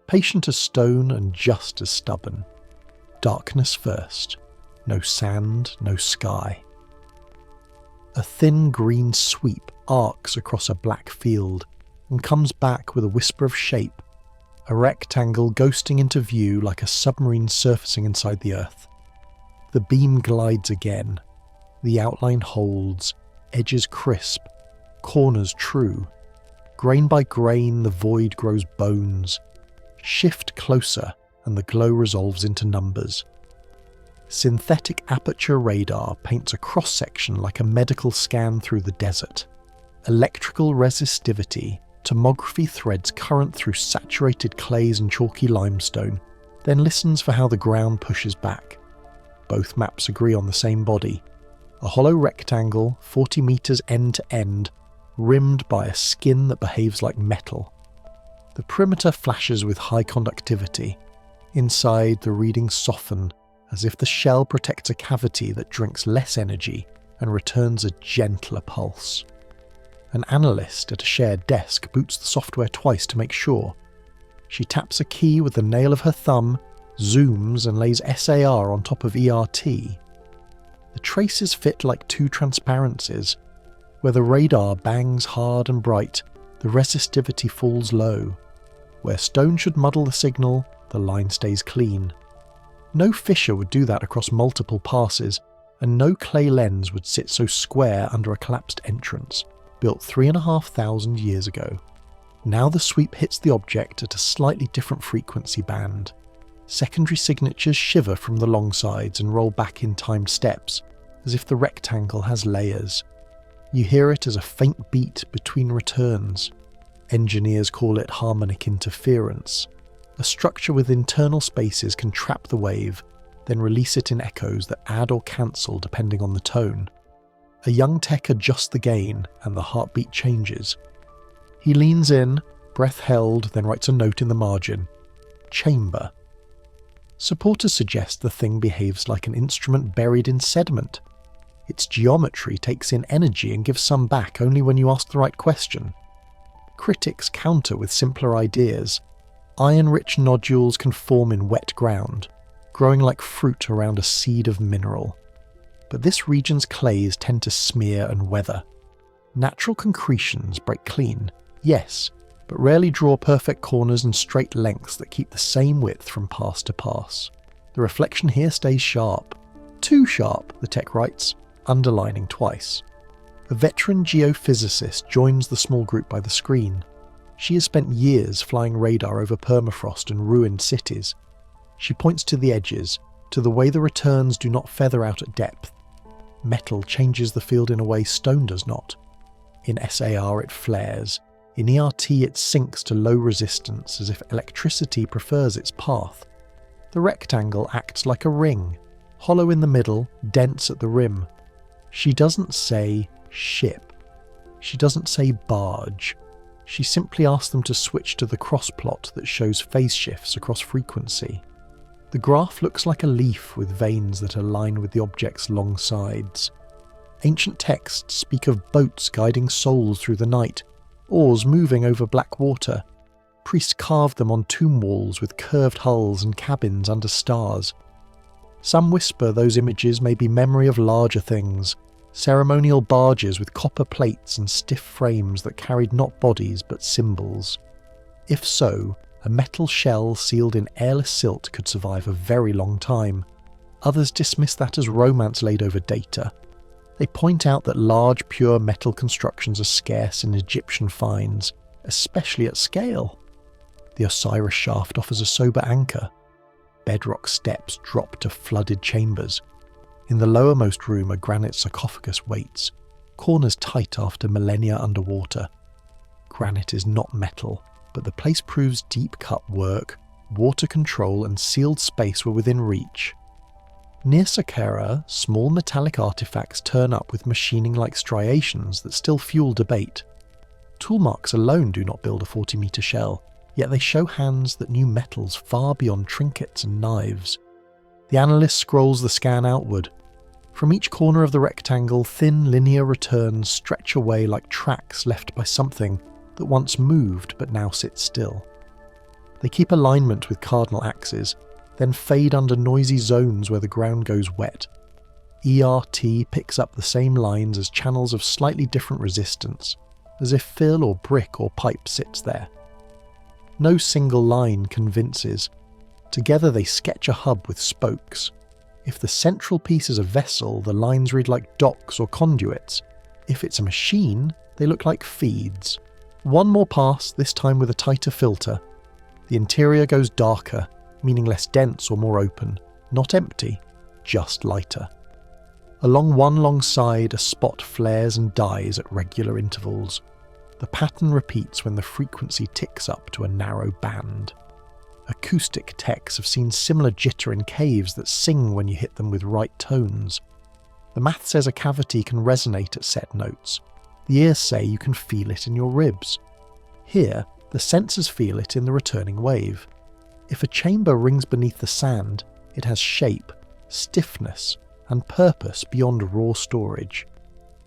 Patient as stone and just as stubborn. Darkness first. No sand, no sky. A thin green sweep arcs across a black field and comes back with a whisper of shape, a rectangle ghosting into view like a submarine surfacing inside the earth. The beam glides again. The outline holds, edges crisp, corners true. Grain by grain, the void grows bones. Shift closer, and the glow resolves into numbers. Synthetic aperture radar paints a cross-section like a medical scan through the desert. Electrical resistivity, tomography threads current through saturated clays and chalky limestone, then listens for how the ground pushes back. Both maps agree on the same body. A hollow rectangle, 40 metres end to end, rimmed by a skin that behaves like metal. The perimeter flashes with high conductivity. Inside, the readings soften, as if the shell protects a cavity that drinks less energy and returns a gentler pulse. An analyst at a shared desk boots the software twice to make sure. She taps a key with the nail of her thumb, zooms and lays SAR on top of ERT. The traces fit like two transparencies. Where the radar bangs hard and bright, the resistivity falls low. Where stone should muddle the signal, the line stays clean. No fissure would do that across multiple passes, and no clay lens would sit so square under a collapsed entrance, built 3,500 years ago. Now the sweep hits the object at a slightly different frequency band. Secondary signatures shiver from the long sides and roll back in timed steps, as if the rectangle has layers. You hear it as a faint beat between returns. Engineers call it harmonic interference. A structure with internal spaces can trap the wave, then release it in echoes that add or cancel depending on the tone. A young tech adjusts the gain, and the heartbeat changes. He leans in, breath held, then writes a note in the margin. Chamber. Supporters suggest the thing behaves like an instrument buried in sediment. Its geometry takes in energy and gives some back only when you ask the right question. Critics counter with simpler ideas. Iron-rich nodules can form in wet ground, growing like fruit around a seed of mineral. But this region's clays tend to smear and weather. Natural concretions break clean, yes, but rarely draw perfect corners and straight lengths that keep the same width from pass to pass. The reflection here stays sharp. Too sharp, the tech writes, underlining twice. A veteran geophysicist joins the small group by the screen. She has spent years flying radar over permafrost and ruined cities. She points to the edges, to the way the returns do not feather out at depth. Metal changes the field in a way stone does not. In SAR it flares. In ERT it sinks to low resistance as if electricity prefers its path. The rectangle acts like a ring, hollow in the middle, dense at the rim. She doesn't say ship. She doesn't say barge. She simply asks them to switch to the crossplot that shows phase shifts across frequency. The graph looks like a leaf with veins that align with the object's long sides. Ancient texts speak of boats guiding souls through the night, oars moving over black water. Priests carved them on tomb walls with curved hulls and cabins under stars. Some whisper those images may be memory of larger things, ceremonial barges with copper plates and stiff frames that carried not bodies but symbols. If so, a metal shell sealed in airless silt could survive a very long time. Others dismiss that as romance laid over data. They point out that large pure metal constructions are scarce in Egyptian finds, especially at scale. The Osiris shaft offers a sober anchor. Bedrock steps drop to flooded chambers. In the lowermost room a granite sarcophagus waits, corners tight after millennia underwater. Granite is not metal, but the place proves deep-cut work, water control and sealed space were within reach. Near Saqqara, small metallic artifacts turn up with machining-like striations that still fuel debate. Tool marks alone do not build a 40-metre shell, yet they show hands that knew metals far beyond trinkets and knives. The analyst scrolls the scan outward. From each corner of the rectangle, thin linear returns stretch away like tracks left by something that once moved but now sits still. They keep alignment with cardinal axes, then fade under noisy zones where the ground goes wet. ERT picks up the same lines as channels of slightly different resistance, as if fill or brick or pipe sits there. No single line convinces. Together they sketch a hub with spokes. If the central piece is a vessel, the lines read like docks or conduits. If it's a machine, they look like feeds. One more pass, this time with a tighter filter. The interior goes darker, meaning less dense or more open, not empty. just lighter. Along one long side, a spot flares and dies at regular intervals. The pattern repeats when the frequency ticks up to a narrow band. Acoustic techs have seen similar jitter in caves that sing when you hit them with right tones. The math says a cavity can resonate at set notes. The ears say you can feel it in your ribs. Here, the sensors feel it in the returning wave. If a chamber rings beneath the sand, it has shape, stiffness, and purpose beyond raw storage.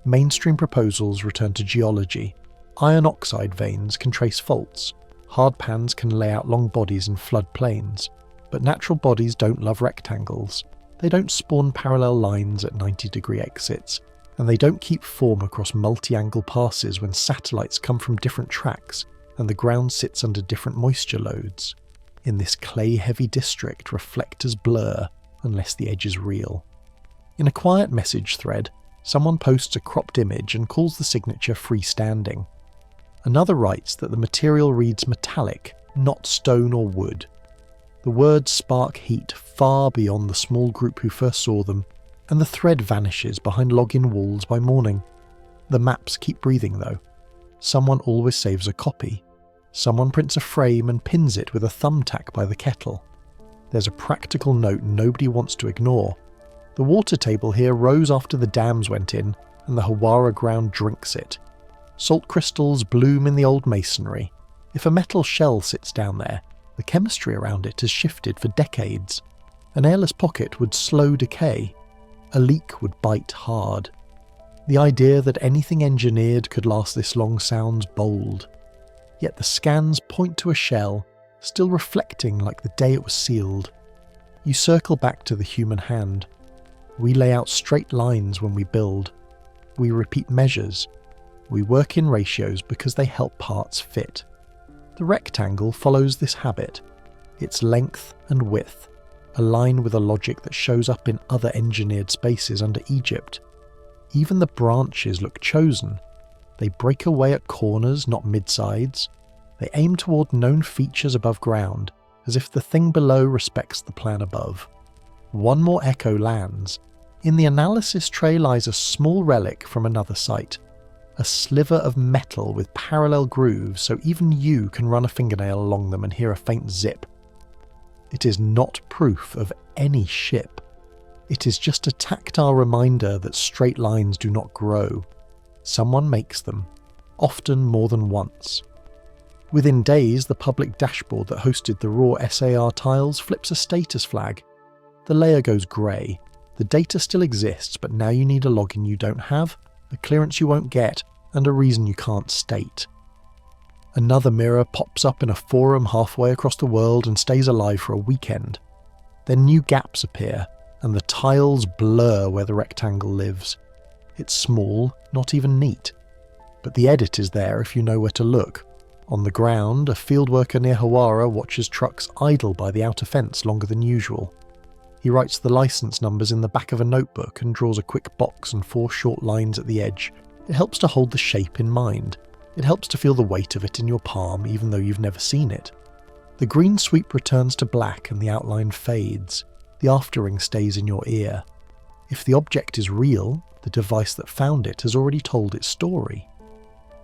Mainstream proposals return to geology. Iron oxide veins can trace faults. Hard pans can lay out long bodies in flood plains. But natural bodies don't love rectangles. They don't spawn parallel lines at 90-degree exits, and they don't keep form across multi-angle passes when satellites come from different tracks and the ground sits under different moisture loads. In this clay-heavy district, reflectors blur unless the edge is real. In a quiet message thread, someone posts a cropped image and calls the signature freestanding. Another writes that the material reads metallic, not stone or wood. The words spark heat far beyond the small group who first saw them, and the thread vanishes behind login walls by morning. The maps keep breathing though. Someone always saves a copy. Someone prints a frame and pins it with a thumbtack by the kettle. There's a practical note nobody wants to ignore. The water table here rose after the dams went in, and the Hawara ground drinks it. Salt crystals bloom in the old masonry. If a metal shell sits down there, the chemistry around it has shifted for decades. An airless pocket would slow decay. A leak would bite hard. The idea that anything engineered could last this long sounds bold. Yet the scans point to a shell, still reflecting like the day it was sealed. You circle back to the human hand. We lay out straight lines when we build. We repeat measures. We work in ratios because they help parts fit. The rectangle follows this habit. Its length and width align with a logic that shows up in other engineered spaces under Egypt. Even the branches look chosen. They break away at corners, not mid-sides. They aim toward known features above ground, as if the thing below respects the plan above. One more echo lands. In the analysis tray lies a small relic from another site. A sliver of metal with parallel grooves so even you can run a fingernail along them and hear a faint zip. It is not proof of any ship. It is just a tactile reminder that straight lines do not grow. Someone makes them, often more than once. Within days, the public dashboard that hosted the raw SAR tiles flips a status flag. The layer goes grey. The data still exists, but now you need a login you don't have, a clearance you won't get, and a reason you can't state. Another mirror pops up in a forum halfway across the world and stays alive for a weekend. Then new gaps appear, and the tiles blur where the rectangle lives. It's small, not even neat. But the edit is there if you know where to look. On the ground, a fieldworker near Hawara watches trucks idle by the outer fence longer than usual. He writes the license numbers in the back of a notebook and draws a quick box and 4 short lines at the edge. It helps to hold the shape in mind. It helps to feel the weight of it in your palm even though you've never seen it. The green sweep returns to black and the outline fades. The aftering stays in your ear. If the object is real, the device that found it has already told its story.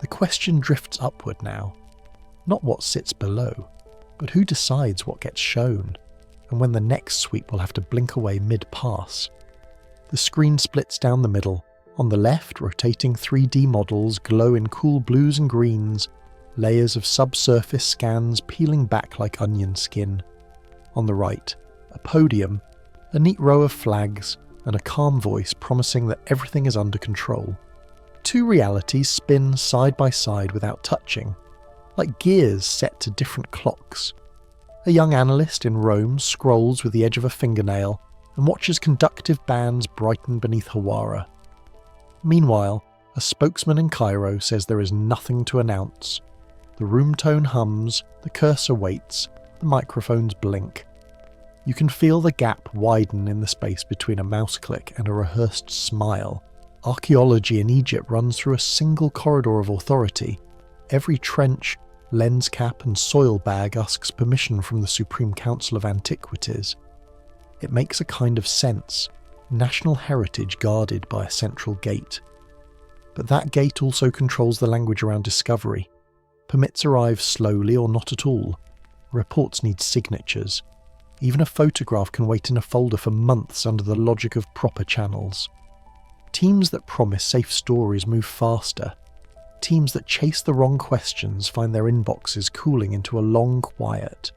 The question drifts upward now. Not what sits below, but who decides what gets shown, and when the next sweep will have to blink away mid-pass. The screen splits down the middle. On the left, rotating 3D models glow in cool blues and greens, layers of subsurface scans peeling back like onion skin. On the right, a podium, a neat row of flags, and a calm voice promising that everything is under control. 2 realities spin side by side without touching, like gears set to different clocks. A young analyst in Rome scrolls with the edge of a fingernail and watches conductive bands brighten beneath Hawara. Meanwhile, a spokesman in Cairo says there is nothing to announce. The room tone hums, the cursor waits, the microphones blink. You can feel the gap widen in the space between a mouse click and a rehearsed smile. Archaeology in Egypt runs through a single corridor of authority. Every trench, lens cap and soil bag asks permission from the Supreme Council of Antiquities. It makes a kind of sense. national heritage guarded by a central gate. But that gate also controls the language around discovery. Permits arrive slowly or not at all. Reports need signatures. Even a photograph can wait in a folder for months under the logic of proper channels. Teams that promise safe stories move faster. Teams that chase the wrong questions find their inboxes cooling into a long quiet.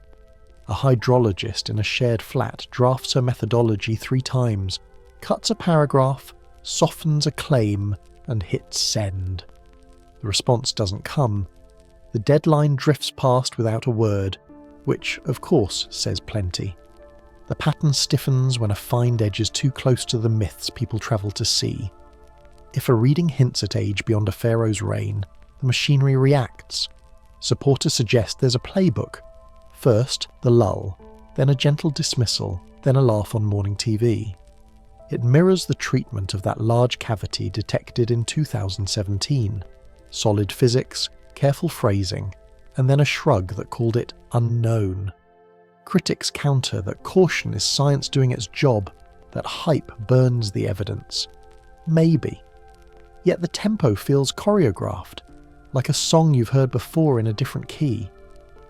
A hydrologist in a shared flat drafts her methodology 3 times, cuts a paragraph, softens a claim, and hits send. The response doesn't come. The deadline drifts past without a word, which, of course, says plenty. The pattern stiffens when a find edges too close to the myths people travel to see. If a reading hints at age beyond a pharaoh's reign, the machinery reacts. Supporters suggest there's a playbook. First, the lull, then a gentle dismissal, then a laugh on morning TV. It mirrors the treatment of that large cavity detected in 2017. Solid physics, careful phrasing, and then a shrug that called it unknown. Critics counter that caution is science doing its job, that hype burns the evidence. Maybe. Yet the tempo feels choreographed, like a song you've heard before in a different key.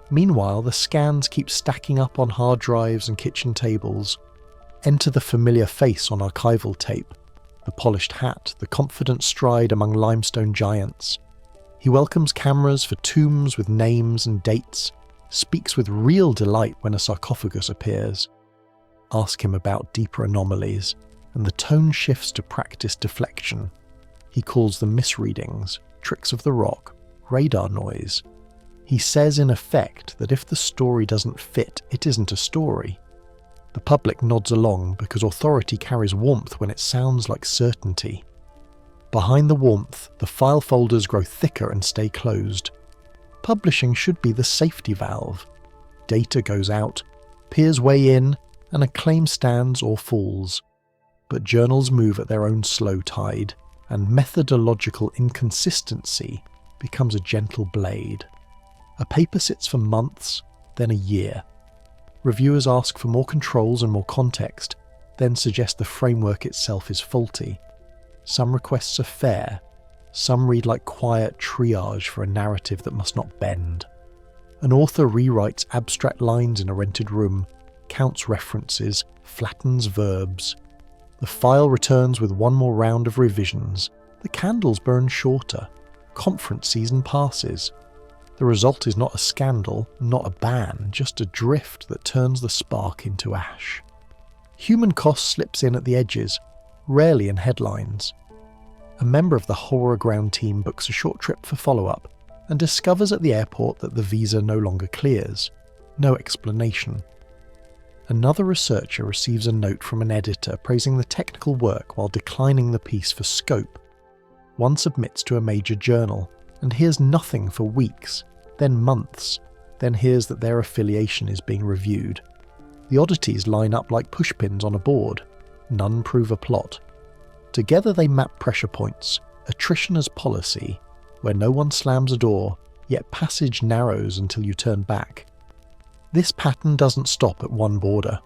Meanwhile, the scans keep stacking up on hard drives and kitchen tables. Enter the familiar face on archival tape, the polished hat, the confident stride among limestone giants. He welcomes cameras for tombs with names and dates, speaks with real delight when a sarcophagus appears. Ask him about deeper anomalies, and the tone shifts to practice deflection. He calls them misreadings, tricks of the rock, radar noise. He says in effect that if the story doesn't fit, it isn't a story. The public nods along because authority carries warmth when it sounds like certainty. Behind the warmth, the file folders grow thicker and stay closed. Publishing should be the safety valve. Data goes out, peers weigh in, and a claim stands or falls. But journals move at their own slow tide, and methodological inconsistency becomes a gentle blade. A paper sits for months, then a year. Reviewers ask for more controls and more context, then suggest the framework itself is faulty. Some requests are fair, some read like quiet triage for a narrative that must not bend. An author rewrites abstract lines in a rented room, counts references, flattens verbs. The file returns with one more round of revisions. The candles burn shorter. Conference season passes. The result is not a scandal, not a ban, just a drift that turns the spark into ash. Human cost slips in at the edges, rarely in headlines. A member of the Hawara ground team books a short trip for follow-up and discovers at the airport that the visa no longer clears. No explanation. Another researcher receives a note from an editor praising the technical work while declining the piece for scope. One submits to a major journal and hears nothing for weeks, then months, then hears that their affiliation is being reviewed. The oddities line up like pushpins on a board. None prove a plot. Together they map pressure points, attrition as policy, where no one slams a door, yet passage narrows until you turn back. This pattern doesn't stop at one border.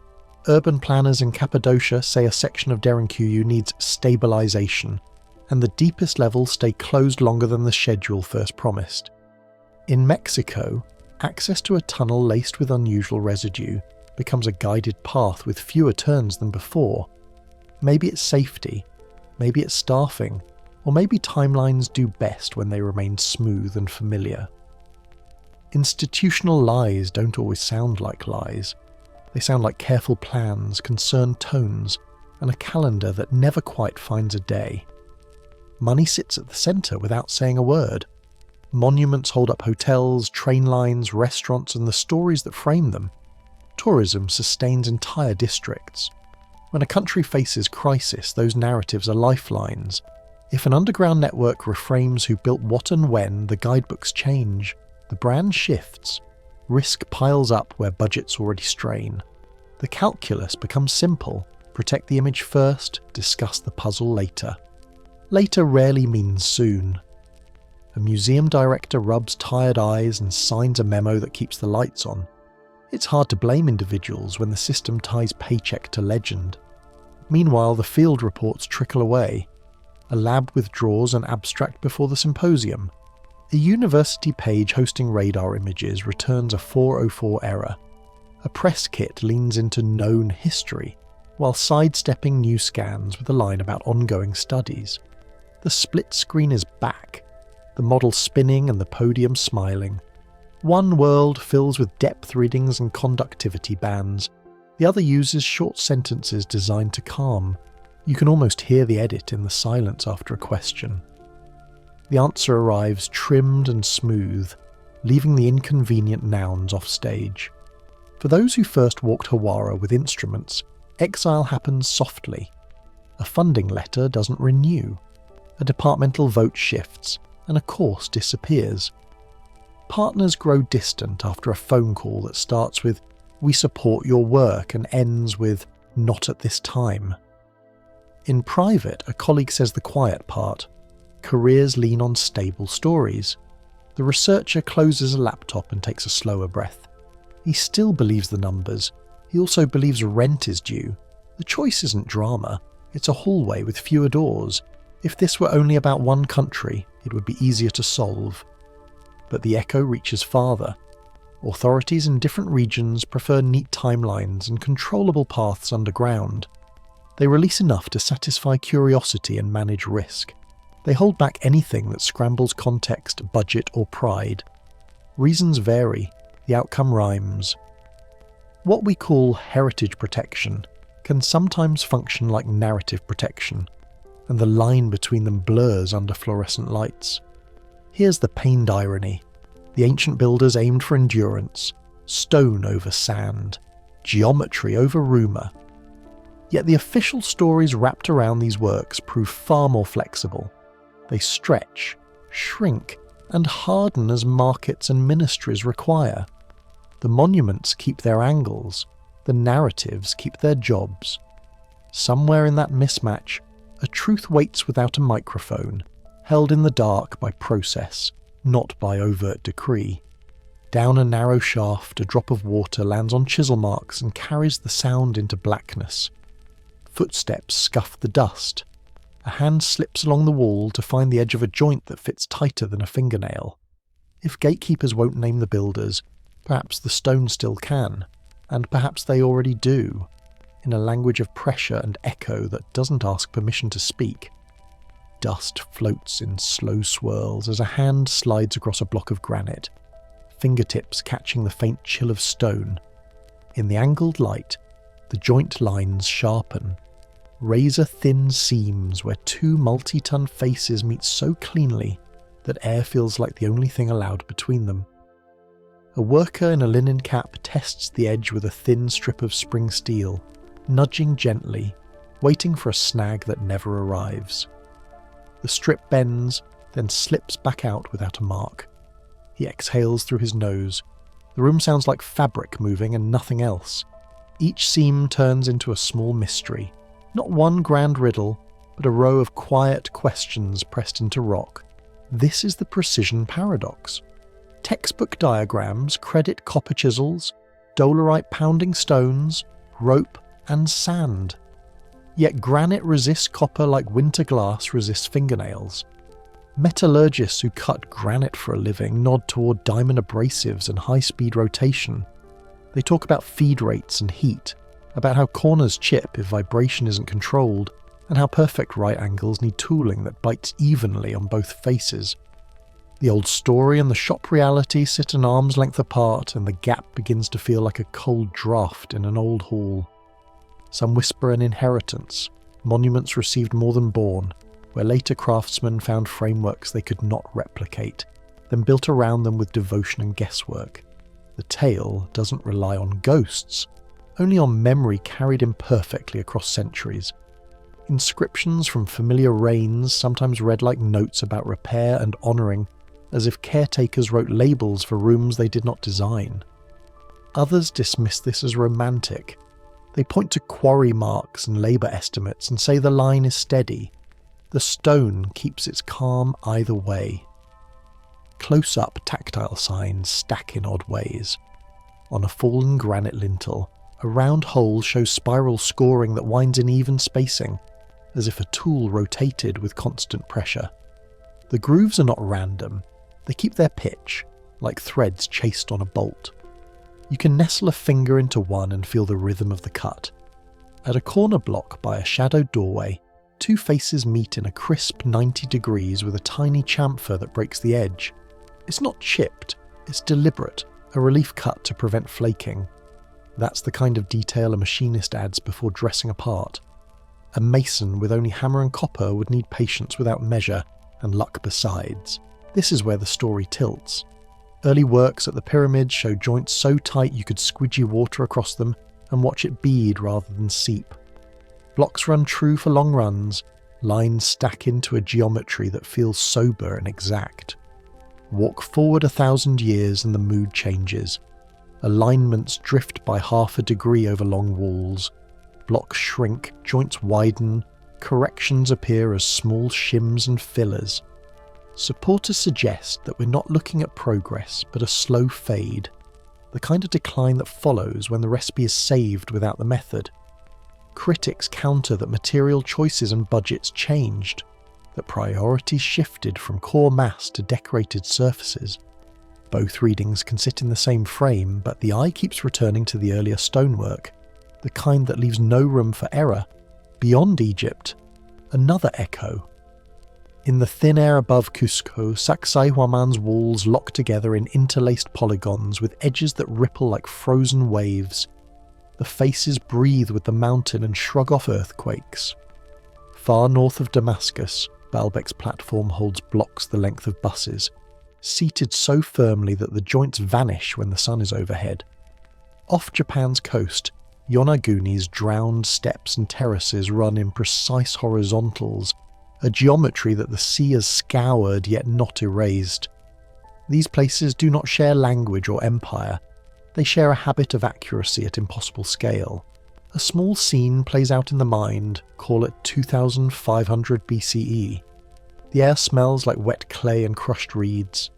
Urban planners in Cappadocia say a section of Derinkuyu needs stabilisation, and the deepest levels stay closed longer than the schedule first promised. In Mexico, access to a tunnel laced with unusual residue becomes a guided path with fewer turns than before. Maybe it's safety, maybe it's staffing, or maybe timelines do best when they remain smooth and familiar. Institutional lies don't always sound like lies. They sound like careful plans, concerned tones, and a calendar that never quite finds a day. Money sits at the centre without saying a word. Monuments hold up hotels, train lines, restaurants, and the stories that frame them. Tourism sustains entire districts. When a country faces crisis, those narratives are lifelines. If an underground network reframes who built what and when, the guidebooks change. The brand shifts. Risk piles up where budgets already strain. The calculus becomes simple. Protect the image first, discuss the puzzle later. Later rarely means soon. A museum director rubs tired eyes and signs a memo that keeps the lights on. It's hard to blame individuals when the system ties paycheck to legend. Meanwhile, the field reports trickle away. A lab withdraws an abstract before the symposium. A university page hosting radar images returns a 404 error. A press kit leans into known history, while sidestepping new scans with a line about ongoing studies. The split screen is back, the model spinning and the podium smiling. One world fills with depth readings and conductivity bands. The other uses short sentences designed to calm. You can almost hear the edit in the silence after a question. The answer arrives trimmed and smooth, leaving the inconvenient nouns off stage. For those who first walked Hawara with instruments, exile happens softly. A funding letter doesn't renew. A departmental vote shifts, and a course disappears. Partners grow distant after a phone call that starts with, "We support your work," and ends with, "Not at this time." In private, a colleague says the quiet part. Careers lean on stable stories. The researcher closes a laptop and takes a slower breath. He still believes the numbers. He also believes rent is due. The choice isn't drama. It's a hallway with fewer doors. If this were only about one country, it would be easier to solve. But the echo reaches farther. Authorities in different regions prefer neat timelines and controllable paths underground. They release enough to satisfy curiosity and manage risk. They hold back anything that scrambles context, budget, or pride. Reasons vary. The outcome rhymes. What we call heritage protection can sometimes function like narrative protection, and the line between them blurs under fluorescent lights. Here's the pained irony. The ancient builders aimed for endurance, stone over sand, geometry over rumour. Yet the official stories wrapped around these works prove far more flexible. They stretch, shrink, and harden as markets and ministries require. The monuments keep their angles, the narratives keep their jobs. Somewhere in that mismatch, a truth waits without a microphone, held in the dark by process, not by overt decree. Down a narrow shaft, a drop of water lands on chisel marks and carries the sound into blackness. Footsteps scuff the dust. A hand slips along the wall to find the edge of a joint that fits tighter than a fingernail. If gatekeepers won't name the builders, perhaps the stone still can, and perhaps they already do, in a language of pressure and echo that doesn't ask permission to speak. Dust floats in slow swirls as a hand slides across a block of granite, fingertips catching the faint chill of stone. In the angled light, the joint lines sharpen. Razor-thin seams where two multi-ton faces meet so cleanly that air feels like the only thing allowed between them. A worker in a linen cap tests the edge with a thin strip of spring steel, nudging gently, waiting for a snag that never arrives. The strip bends, then slips back out without a mark. He exhales through his nose. The room sounds like fabric moving and nothing else. Each seam turns into a small mystery. Not one grand riddle, but a row of quiet questions pressed into rock. This is the precision paradox. Textbook diagrams credit copper chisels, dolerite pounding stones, rope, and sand. Yet granite resists copper like winter glass resists fingernails. Metallurgists who cut granite for a living nod toward diamond abrasives and high-speed rotation. They talk about feed rates and heat, about how corners chip if vibration isn't controlled, and how perfect right angles need tooling that bites evenly on both faces. The old story and the shop reality sit an arm's length apart, and the gap begins to feel like a cold draft in an old hall. Some whisper an inheritance, monuments received more than born, where later craftsmen found frameworks they could not replicate, then built around them with devotion and guesswork. The tale doesn't rely on ghosts, only on memory carried imperfectly across centuries. Inscriptions from familiar reigns sometimes read like notes about repair and honouring, as if caretakers wrote labels for rooms they did not design. Others dismiss this as romantic. They point to quarry marks and labour estimates and say the line is steady. The stone keeps its calm either way. Close-up tactile signs stack in odd ways. On a fallen granite lintel, A round hole shows spiral scoring that winds in even spacing, as if a tool rotated with constant pressure. The grooves are not random, they keep their pitch, like threads chased on a bolt. You can nestle a finger into one and feel the rhythm of the cut. At a corner block by a shadowed doorway, two faces meet in a crisp 90 degrees with a tiny chamfer that breaks the edge. It's not chipped, it's deliberate, a relief cut to prevent flaking. That's the kind of detail a machinist adds before dressing a part. A mason with only hammer and copper would need patience without measure, and luck besides. This is where the story tilts. Early works at the pyramid show joints so tight you could squidgy water across them and watch it bead rather than seep. Blocks run true for long runs, lines stack into a geometry that feels sober and exact. Walk forward 1,000 years and the mood changes. Alignments drift by half a degree over long walls. Blocks shrink, joints widen, corrections appear as small shims and fillers. Supporters suggest that we're not looking at progress, but a slow fade, the kind of decline that follows when the recipe is saved without the method. Critics counter that material choices and budgets changed, that priorities shifted from core mass to decorated surfaces. Both readings can sit in the same frame, but the eye keeps returning to the earlier stonework, the kind that leaves no room for error. Beyond Egypt, another echo. In the thin air above Cusco, Sacsayhuaman's walls lock together in interlaced polygons with edges that ripple like frozen waves. The faces breathe with the mountain and shrug off earthquakes. Far north of Damascus, Baalbek's platform holds blocks the length of buses, seated so firmly that the joints vanish when the sun is overhead. Off Japan's coast, Yonaguni's drowned steps and terraces run in precise horizontals, a geometry that the sea has scoured yet not erased. These places do not share language or empire, they share a habit of accuracy at impossible scale. A small scene plays out in the mind, call it 2500 BCE. The air smells like wet clay and crushed reeds.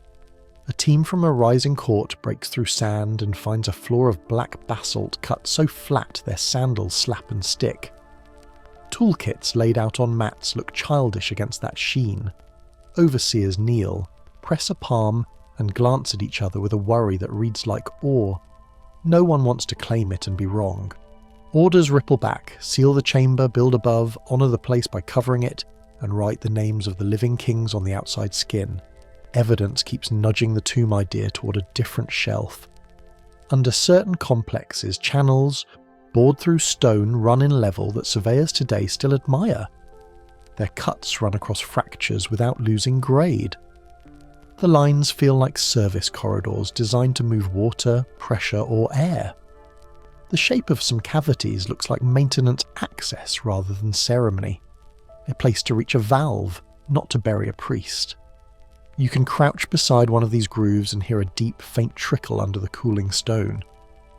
A team from a rising court breaks through sand and finds a floor of black basalt cut so flat their sandals slap and stick. Toolkits laid out on mats look childish against that sheen. Overseers kneel, press a palm, and glance at each other with a worry that reads like awe. No one wants to claim it and be wrong. Orders ripple back, seal the chamber, build above, honour the place by covering it, and write the names of the living kings on the outside skin. Evidence keeps nudging the tomb idea toward a different shelf. Under certain complexes, channels, bored through stone, run in level that surveyors today still admire. Their cuts run across fractures without losing grade. The lines feel like service corridors designed to move water, pressure, or air. The shape of some cavities looks like maintenance access rather than ceremony. A place to reach a valve, not to bury a priest. You can crouch beside one of these grooves and hear a deep, faint trickle under the cooling stone.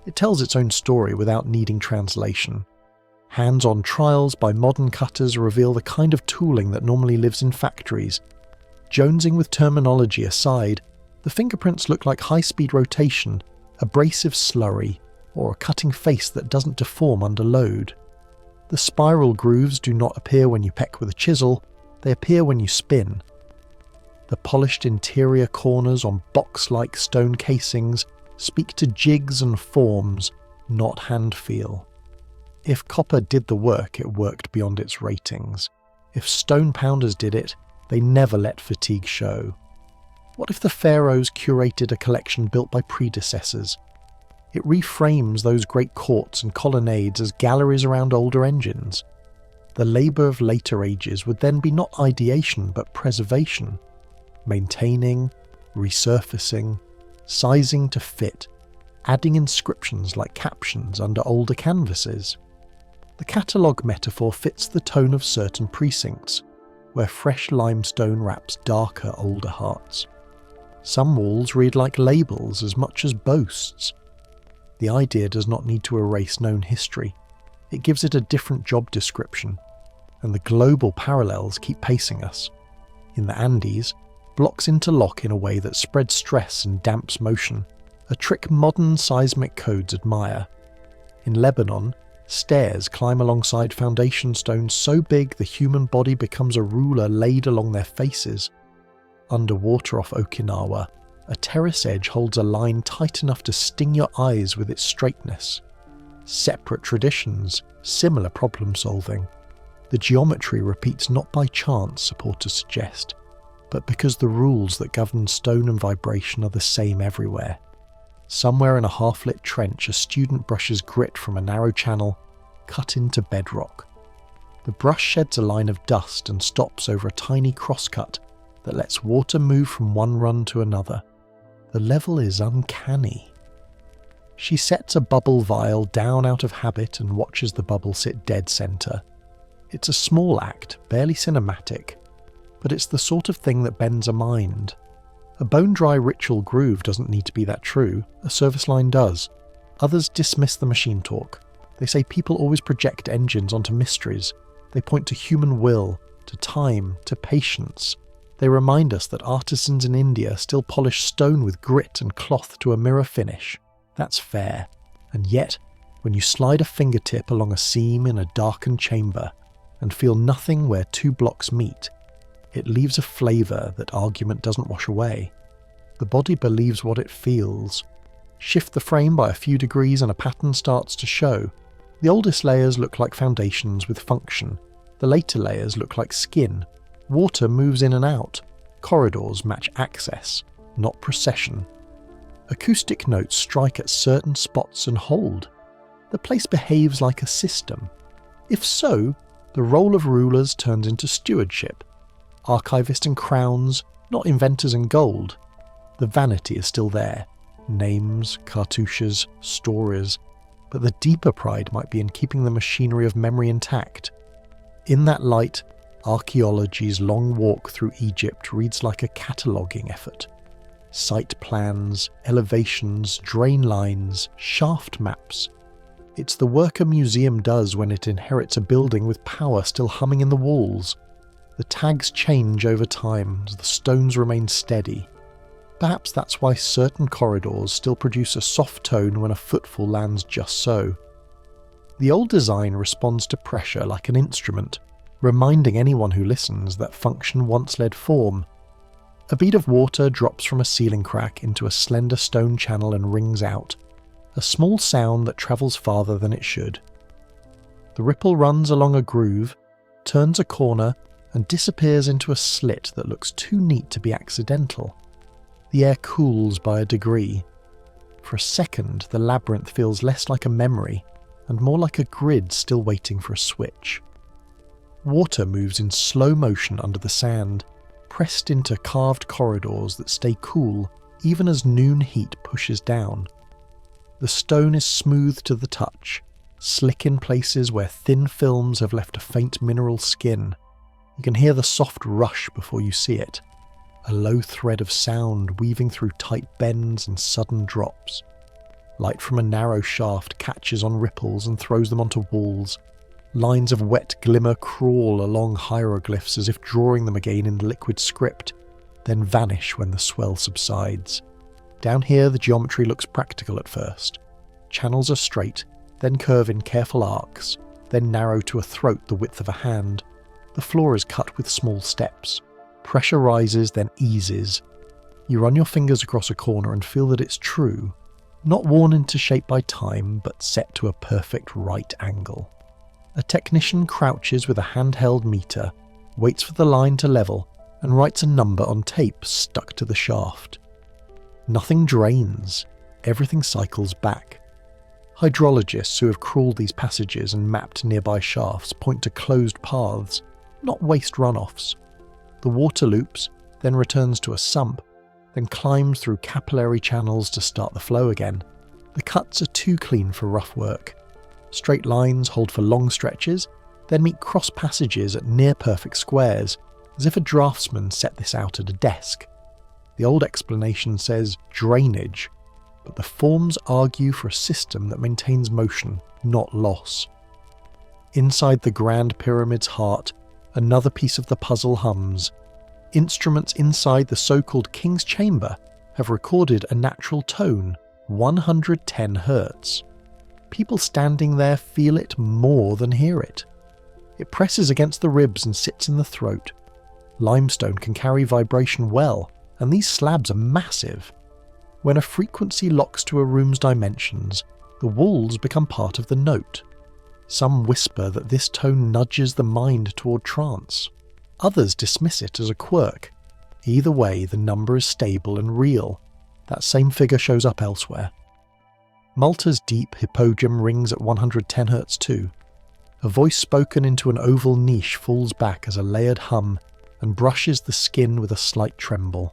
It tells its own story without needing translation. Hands-on trials by modern cutters reveal the kind of tooling that normally lives in factories. Jonesing with terminology aside, the fingerprints look like high-speed rotation, abrasive slurry, or a cutting face that doesn't deform under load. The spiral grooves do not appear when you peck with a chisel, they appear when you spin. The polished interior corners on box-like stone casings speak to jigs and forms, not hand feel. If copper did the work, it worked beyond its ratings. If stone pounders did it, they never let fatigue show. What if the pharaohs curated a collection built by predecessors? It reframes those great courts and colonnades as galleries around older engines. The labour of later ages would then be not ideation but preservation. Maintaining, resurfacing, sizing to fit, adding inscriptions like captions under older canvases. The catalogue metaphor fits the tone of certain precincts, where fresh limestone wraps darker older hearts. Some walls read like labels as much as boasts. The idea does not need to erase known history, it gives it a different job description, and the global parallels keep pacing us. In the Andes, blocks interlock in a way that spreads stress and damps motion, a trick modern seismic codes admire. In Lebanon, stairs climb alongside foundation stones so big the human body becomes a ruler laid along their faces. Underwater off Okinawa, a terrace edge holds a line tight enough to sting your eyes with its straightness. Separate traditions, similar problem solving. The geometry repeats not by chance, supporters suggest, but because the rules that govern stone and vibration are the same everywhere. Somewhere in a half-lit trench, a student brushes grit from a narrow channel cut into bedrock. The brush sheds a line of dust and stops over a tiny crosscut that lets water move from one run to another. The level is uncanny. She sets a bubble vial down out of habit and watches the bubble sit dead center. It's a small act, barely cinematic, but it's the sort of thing that bends a mind. A bone-dry ritual groove doesn't need to be that true, a service line does. Others dismiss the machine talk. They say people always project engines onto mysteries. They point to human will, to time, to patience. They remind us that artisans in India still polish stone with grit and cloth to a mirror finish. That's fair. And yet, when you slide a fingertip along a seam in a darkened chamber and feel nothing where two blocks meet, it leaves a flavour that argument doesn't wash away. The body believes what it feels. Shift the frame by a few degrees and a pattern starts to show. The oldest layers look like foundations with function. The later layers look like skin. Water moves in and out. Corridors match access, not procession. Acoustic notes strike at certain spots and hold. The place behaves like a system. If so, the role of rulers turns into stewardship. Archivists and crowns, not inventors and gold. The vanity is still there. Names, cartouches, stories. But the deeper pride might be in keeping the machinery of memory intact. In that light, archaeology's long walk through Egypt reads like a cataloguing effort. Site plans, elevations, drain lines, shaft maps. It's the work a museum does when it inherits a building with power still humming in the walls. The tags change over time as the stones remain steady. Perhaps that's why certain corridors still produce a soft tone when a footfall lands just so. The old design responds to pressure like an instrument, reminding anyone who listens that function once led form. A bead of water drops from a ceiling crack into a slender stone channel and rings out, a small sound that travels farther than it should. The ripple runs along a groove, turns a corner, and disappears into a slit that looks too neat to be accidental. The air cools by a degree. For a second, the labyrinth feels less like a memory and more like a grid still waiting for a switch. Water moves in slow motion under the sand, pressed into carved corridors that stay cool even as noon heat pushes down. The stone is smooth to the touch, slick in places where thin films have left a faint mineral skin. You can hear the soft rush before you see it, a low thread of sound weaving through tight bends and sudden drops. Light from a narrow shaft catches on ripples and throws them onto walls. Lines of wet glimmer crawl along hieroglyphs as if drawing them again in liquid script, then vanish when the swell subsides. Down here the geometry looks practical at first. Channels are straight, then curve in careful arcs, then narrow to a throat the width of a hand. The floor is cut with small steps. Pressure rises, then eases. You run your fingers across a corner and feel that it's true, not worn into shape by time, but set to a perfect right angle. A technician crouches with a handheld meter, waits for the line to level, and writes a number on tape stuck to the shaft. Nothing drains. Everything cycles back. Hydrologists who have crawled these passages and mapped nearby shafts point to closed paths, not waste runoffs. The water loops, then returns to a sump, then climbs through capillary channels to start the flow again. The cuts are too clean for rough work. Straight lines hold for long stretches, then meet cross passages at near-perfect squares, as if a draftsman set this out at a desk. The old explanation says drainage, but the forms argue for a system that maintains motion, not loss. Inside the Grand Pyramid's heart, another piece of the puzzle hums. Instruments inside the so-called King's Chamber have recorded a natural tone, 110 Hz. people standing there feel it more than hear it. It presses against the ribs and sits in the throat. Limestone can carry vibration well, and these slabs are massive. When a frequency locks to a room's dimensions, the walls become part of the note. Some whisper that this tone nudges the mind toward trance. Others dismiss it as a quirk. Either way, the number is stable and real. That same figure shows up elsewhere. Malta's deep hypogem rings at 110 Hz too. A voice spoken into an oval niche falls back as a layered hum and brushes the skin with a slight tremble.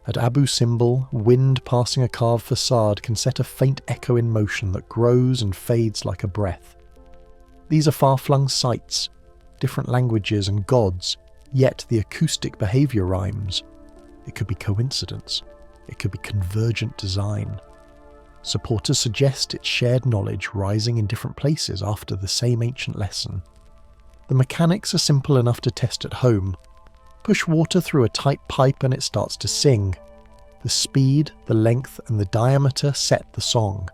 At Abu Simbel, wind passing a carved facade can set a faint echo in motion that grows and fades like a breath. These are far-flung sites, different languages and gods, yet the acoustic behaviour rhymes. It could be coincidence. It could be convergent design. Supporters suggest it's shared knowledge rising in different places after the same ancient lesson. The mechanics are simple enough to test at home. Push water through a tight pipe and it starts to sing. The speed, the length and the diameter set the song.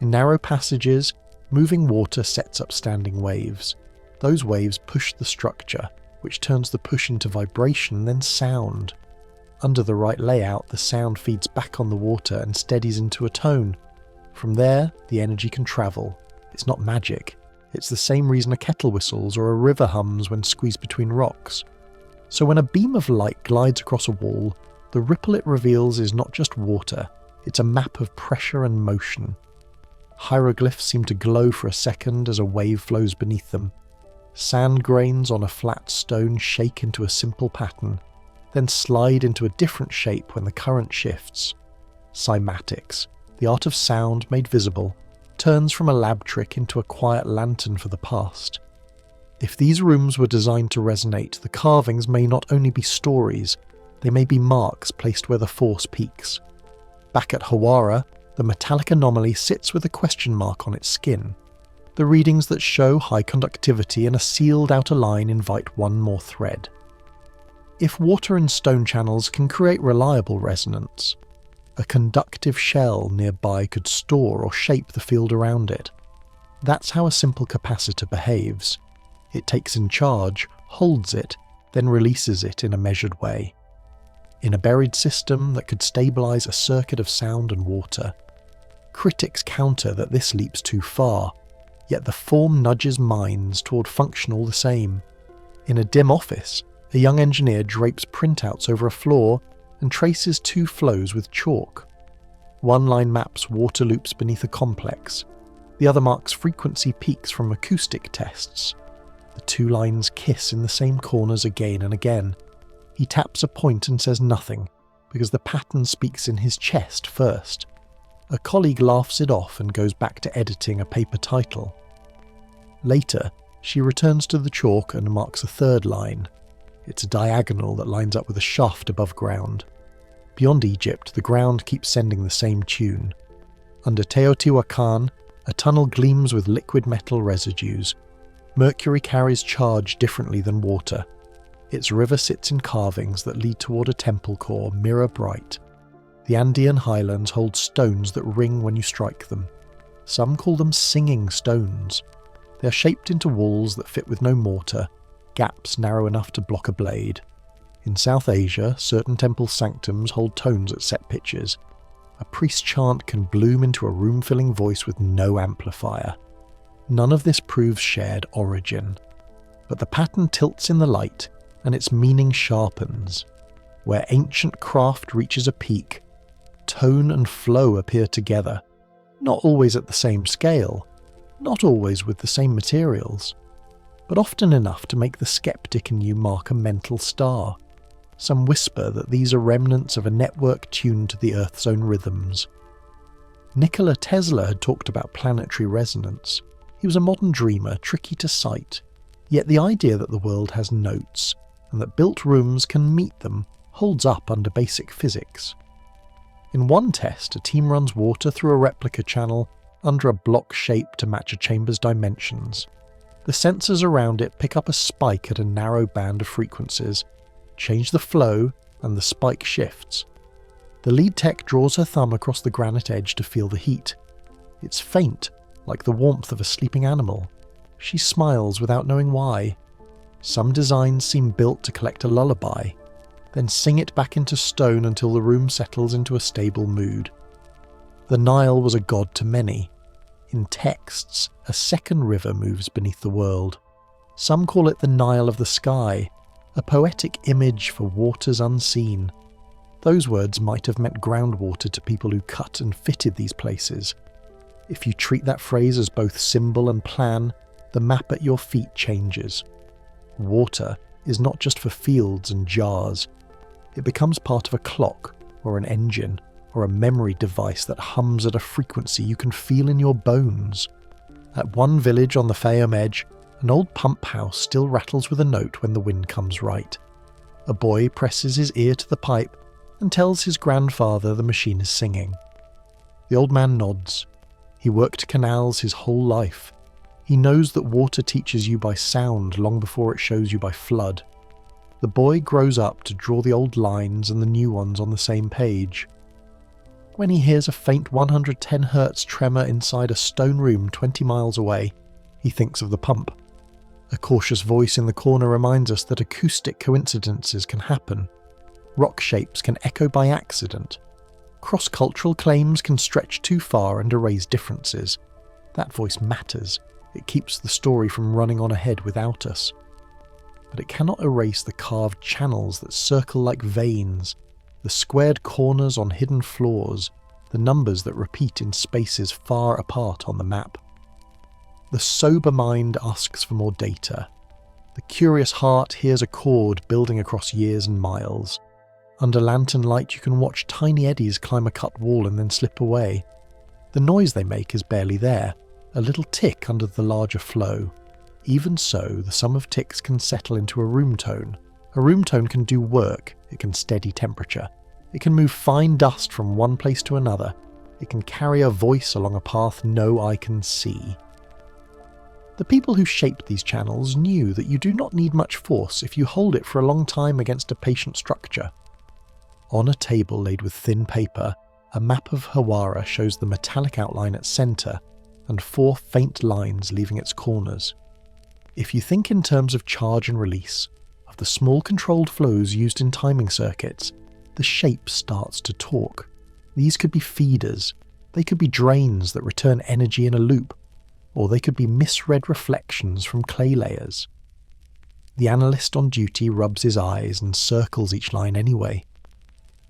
In narrow passages, moving water sets up standing waves. Those waves push the structure, which turns the push into vibration, then sound. Under the right layout, the sound feeds back on the water and steadies into a tone. From there, the energy can travel. It's not magic. It's the same reason a kettle whistles or a river hums when squeezed between rocks. So when a beam of light glides across a wall, the ripple it reveals is not just water, it's a map of pressure and motion. Hieroglyphs seem to glow for a second as a wave flows beneath them. Sand grains on a flat stone shake into a simple pattern, then slide into a different shape when the current shifts. Cymatics, the art of sound made visible, turns from a lab trick into a quiet lantern for the past. If these rooms were designed to resonate, the carvings may not only be stories, they may be marks placed where the force peaks. Back at Hawara, the metallic anomaly sits with a question mark on its skin. The readings that show high conductivity and a sealed outer line invite one more thread. If water and stone channels can create reliable resonance, a conductive shell nearby could store or shape the field around it. That's how a simple capacitor behaves. It takes in charge, holds it, then releases it in a measured way. In a buried system that could stabilize a circuit of sound and water. Critics counter that this leaps too far, yet the form nudges minds toward function all the same. In a dim office, a young engineer drapes printouts over a floor and traces two flows with chalk. One line maps water loops beneath a complex, the other marks frequency peaks from acoustic tests. The two lines kiss in the same corners again and again. He taps a point and says nothing, because the pattern speaks in his chest first. A colleague laughs it off and goes back to editing a paper title. Later, she returns to the chalk and marks a third line. It's a diagonal that lines up with a shaft above ground. Beyond Egypt, the ground keeps sending the same tune. Under Teotihuacan, a tunnel gleams with liquid metal residues. Mercury carries charge differently than water. Its river sits in carvings that lead toward a temple core mirror bright. The Andean highlands hold stones that ring when you strike them. Some call them singing stones. They are shaped into walls that fit with no mortar, gaps narrow enough to block a blade. In South Asia, certain temple sanctums hold tones at set pitches. A priest's chant can bloom into a room-filling voice with no amplifier. None of this proves shared origin. But the pattern tilts in the light, and its meaning sharpens. Where ancient craft reaches a peak, tone and flow appear together, not always at the same scale, not always with the same materials, but often enough to make the skeptic in you mark a mental star. Some whisper that these are remnants of a network tuned to the Earth's own rhythms. Nikola Tesla had talked about planetary resonance. He was a modern dreamer, tricky to cite, yet the idea that the world has notes, and that built rooms can meet them, holds up under basic physics. In one test, a team runs water through a replica channel under a block shape to match a chamber's dimensions. The sensors around it pick up a spike at a narrow band of frequencies, change the flow, and the spike shifts. The lead tech draws her thumb across the granite edge to feel the heat. It's faint, like the warmth of a sleeping animal. She smiles without knowing why. Some designs seem built to collect a lullaby, then sing it back into stone until the room settles into a stable mood. The Nile was a god to many. In texts, a second river moves beneath the world. Some call it the Nile of the sky, a poetic image for waters unseen. Those words might have meant groundwater to people who cut and fitted these places. If you treat that phrase as both symbol and plan, the map at your feet changes. Water is not just for fields and jars. It becomes part of a clock, or an engine, or a memory device that hums at a frequency you can feel in your bones. At one village on the Fayum edge, an old pump house still rattles with a note when the wind comes right. A boy presses his ear to the pipe and tells his grandfather the machine is singing. The old man nods. He worked canals his whole life. He knows that water teaches you by sound long before it shows you by flood. The boy grows up to draw the old lines and the new ones on the same page. When he hears a faint 110 Hz tremor inside a stone room 20 miles away, he thinks of the pump. A cautious voice in the corner reminds us that acoustic coincidences can happen. Rock shapes can echo by accident. Cross-cultural claims can stretch too far and erase differences. That voice matters. It keeps the story from running on ahead without us. But it cannot erase the carved channels that circle like veins, the squared corners on hidden floors, the numbers that repeat in spaces far apart on the map. The sober mind asks for more data. The curious heart hears a chord building across years and miles. Under lantern light you can watch tiny eddies climb a cut wall and then slip away. The noise they make is barely there, a little tick under the larger flow. Even so, the sum of ticks can settle into a room tone. A room tone can do work. It can steady temperature. It can move fine dust from one place to another. It can carry a voice along a path no eye can see. The people who shaped these channels knew that you do not need much force if you hold it for a long time against a patient structure. On a table laid with thin paper, a map of Hawara shows the metallic outline at centre and 4 faint lines leaving its corners. If you think in terms of charge and release, of the small controlled flows used in timing circuits, the shape starts to talk. These could be feeders, they could be drains that return energy in a loop, or they could be misread reflections from clay layers. The analyst on duty rubs his eyes and circles each line anyway.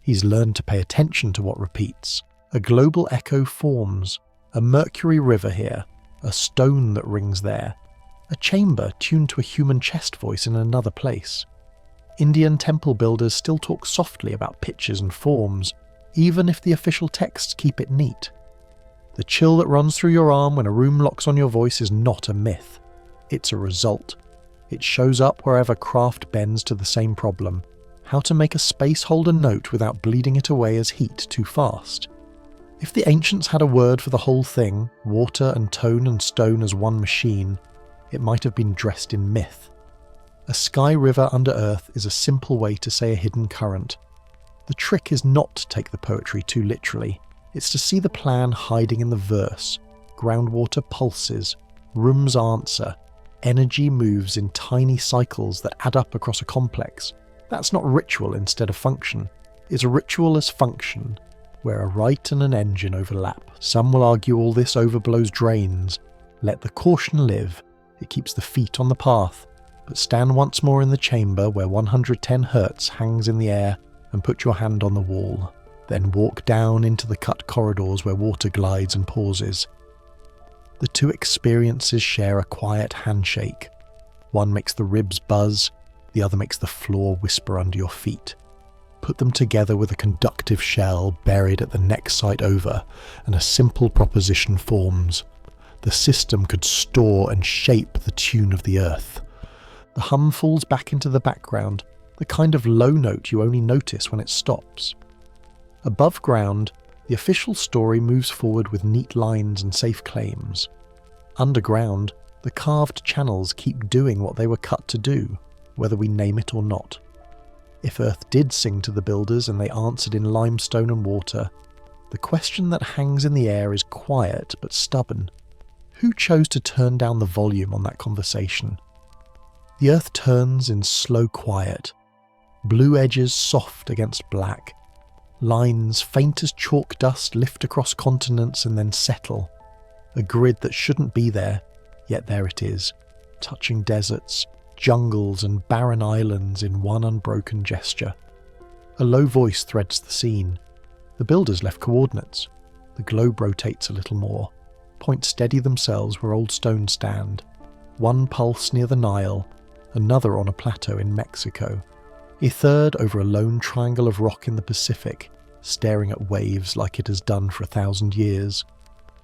He's learned to pay attention to what repeats. A global echo forms, a Mercury river here, a stone that rings there, a chamber tuned to a human chest voice in another place. Indian temple builders still talk softly about pitches and forms, even if the official texts keep it neat. The chill that runs through your arm when a room locks on your voice is not a myth. It's a result. It shows up wherever craft bends to the same problem: how to make a space hold a note without bleeding it away as heat too fast. If the ancients had a word for the whole thing, water and tone and stone as one machine, it might have been dressed in myth. A sky river under earth is a simple way to say a hidden current. The trick is not to take the poetry too literally. It's to see the plan hiding in the verse. Groundwater pulses, rooms answer, energy moves in tiny cycles that add up across a complex. That's not ritual instead of function. It's a ritual as function, where a rite and an engine overlap. Some will argue all this overblows drains. Let the caution live. It keeps the feet on the path. But stand once more in the chamber where 110 Hz hangs in the air and put your hand on the wall. Then walk down into the cut corridors where water glides and pauses. The two experiences share a quiet handshake. One makes the ribs buzz, the other makes the floor whisper under your feet. Put them together with a conductive shell buried at the next site over, and a simple proposition forms. The system could store and shape the tune of the earth. The hum falls back into the background, the kind of low note you only notice when it stops. Above ground, the official story moves forward with neat lines and safe claims. Underground, the carved channels keep doing what they were cut to do, whether we name it or not. If Earth did sing to the builders and they answered in limestone and water, the question that hangs in the air is quiet but stubborn. Who chose to turn down the volume on that conversation? The earth turns in slow quiet. Blue edges soft against black. Lines faint as chalk dust lift across continents and then settle. A grid that shouldn't be there, yet there it is, touching deserts, jungles and barren islands in one unbroken gesture. A low voice threads the scene. The builders left coordinates. The globe rotates a little more. Points steady themselves where old stones stand. One pulse near the Nile, another on a plateau in Mexico. A third over a lone triangle of rock in the Pacific, staring at waves like it has done for 1,000 years.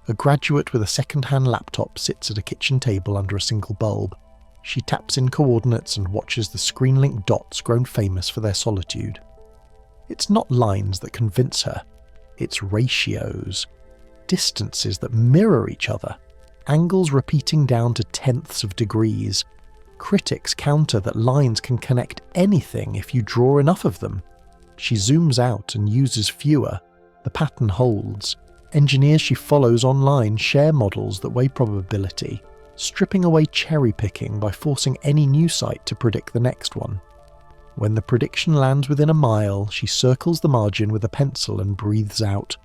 A graduate with a second-hand laptop sits at a kitchen table under a single bulb. She taps in coordinates and watches the screen-linked dots grown famous for their solitude. It's not lines that convince her, it's ratios. Distances that mirror each other, angles repeating down to tenths of degrees. Critics counter that lines can connect anything if you draw enough of them. She zooms out and uses fewer. The pattern holds. Engineers she follows online share models that weigh probability, stripping away cherry-picking by forcing any new site to predict the next one. When the prediction lands within a mile, she circles the margin with a pencil and breathes out.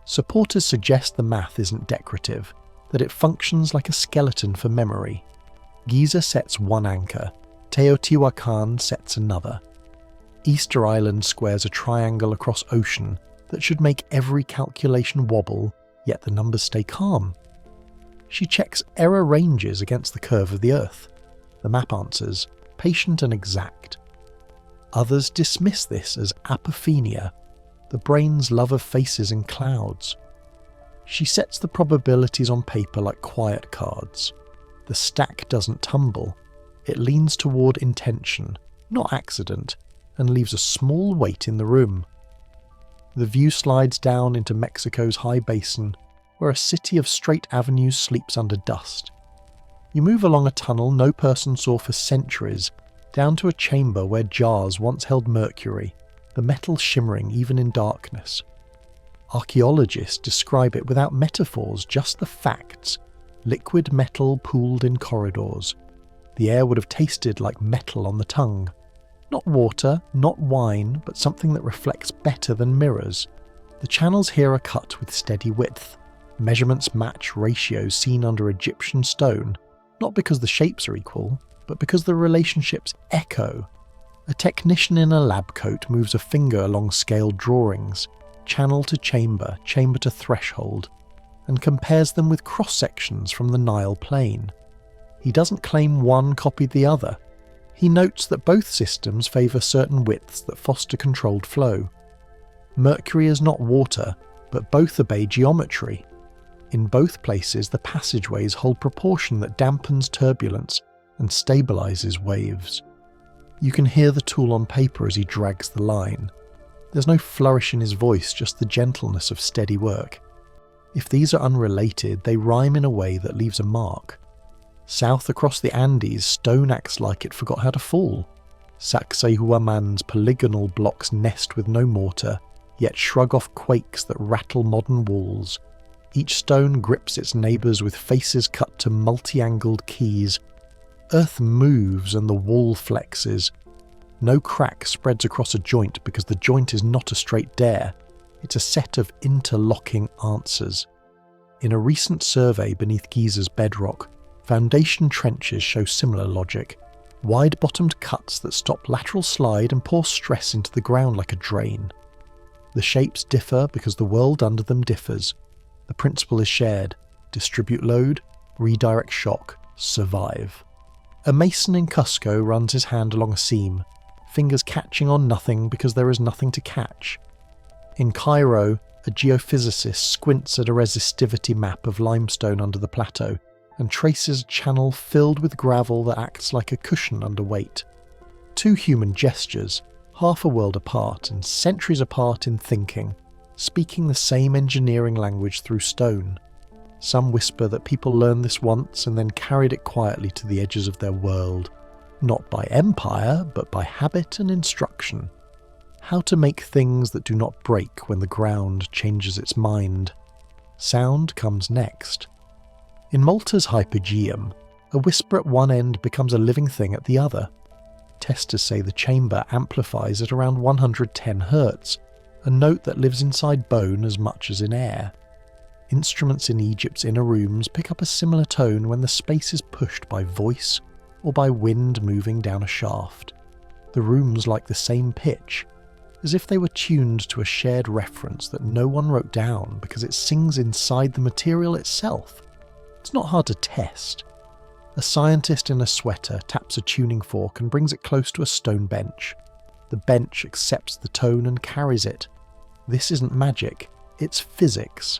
Supporters suggest the math isn't decorative, that it functions like a skeleton for memory. Giza sets one anchor, Teotihuacan sets another. Easter Island squares a triangle across ocean that should make every calculation wobble, yet the numbers stay calm. She checks error ranges against the curve of the Earth. The map answers, patient and exact. Others dismiss this as apophenia, the brain's love of faces and clouds. She sets the probabilities on paper like quiet cards. The stack doesn't tumble. It leans toward intention, not accident, and leaves a small weight in the room. The view slides down into Mexico's high basin, where a city of straight avenues sleeps under dust. You move along a tunnel no person saw for centuries, down to a chamber where jars once held mercury, the metal shimmering even in darkness. Archaeologists describe it without metaphors, just the facts. Liquid metal pooled in corridors. The air would have tasted like metal on the tongue. Not water, not wine, but something that reflects better than mirrors. The channels here are cut with steady width. Measurements match ratios seen under Egyptian stone, not because the shapes are equal, but because the relationships echo. A technician in a lab coat moves a finger along scaled drawings, channel to chamber, chamber to threshold, and compares them with cross-sections from the Nile plain. He doesn't claim one copied the other. He notes that both systems favour certain widths that foster controlled flow. Mercury is not water, but both obey geometry. In both places, the passageways hold proportion that dampens turbulence and stabilises waves. You can hear the tool on paper as he drags the line. There's no flourish in his voice, just the gentleness of steady work. If these are unrelated, they rhyme in a way that leaves a mark. South across the Andes, stone acts like it forgot how to fall. Sacsayhuaman's polygonal blocks nest with no mortar, yet shrug off quakes that rattle modern walls. Each stone grips its neighbours with faces cut to multi-angled keys. Earth moves and the wall flexes. No crack spreads across a joint because the joint is not a straight dare. It's a set of interlocking answers. In a recent survey beneath Giza's bedrock, foundation trenches show similar logic. Wide-bottomed cuts that stop lateral slide and pour stress into the ground like a drain. The shapes differ because the world under them differs. The principle is shared. Distribute load, redirect shock, survive. A mason in Cusco runs his hand along a seam, fingers catching on nothing because there is nothing to catch. In Cairo, a geophysicist squints at a resistivity map of limestone under the plateau and traces a channel filled with gravel that acts like a cushion under weight. Two human gestures, half a world apart and centuries apart in thinking, speaking the same engineering language through stone. Some whisper that people learned this once and then carried it quietly to the edges of their world, not by empire, but by habit and instruction. How to make things that do not break when the ground changes its mind. Sound comes next. In Malta's hypogeum, a whisper at one end becomes a living thing at the other. Testers say the chamber amplifies at around 110 Hz, a note that lives inside bone as much as in air. Instruments in Egypt's inner rooms pick up a similar tone when the space is pushed by voice or by wind moving down a shaft. The rooms like the same pitch, as if they were tuned to a shared reference that no one wrote down because it sings inside the material itself. It's not hard to test. A scientist in a sweater taps a tuning fork and brings it close to a stone bench. The bench accepts the tone and carries it. This isn't magic, it's physics.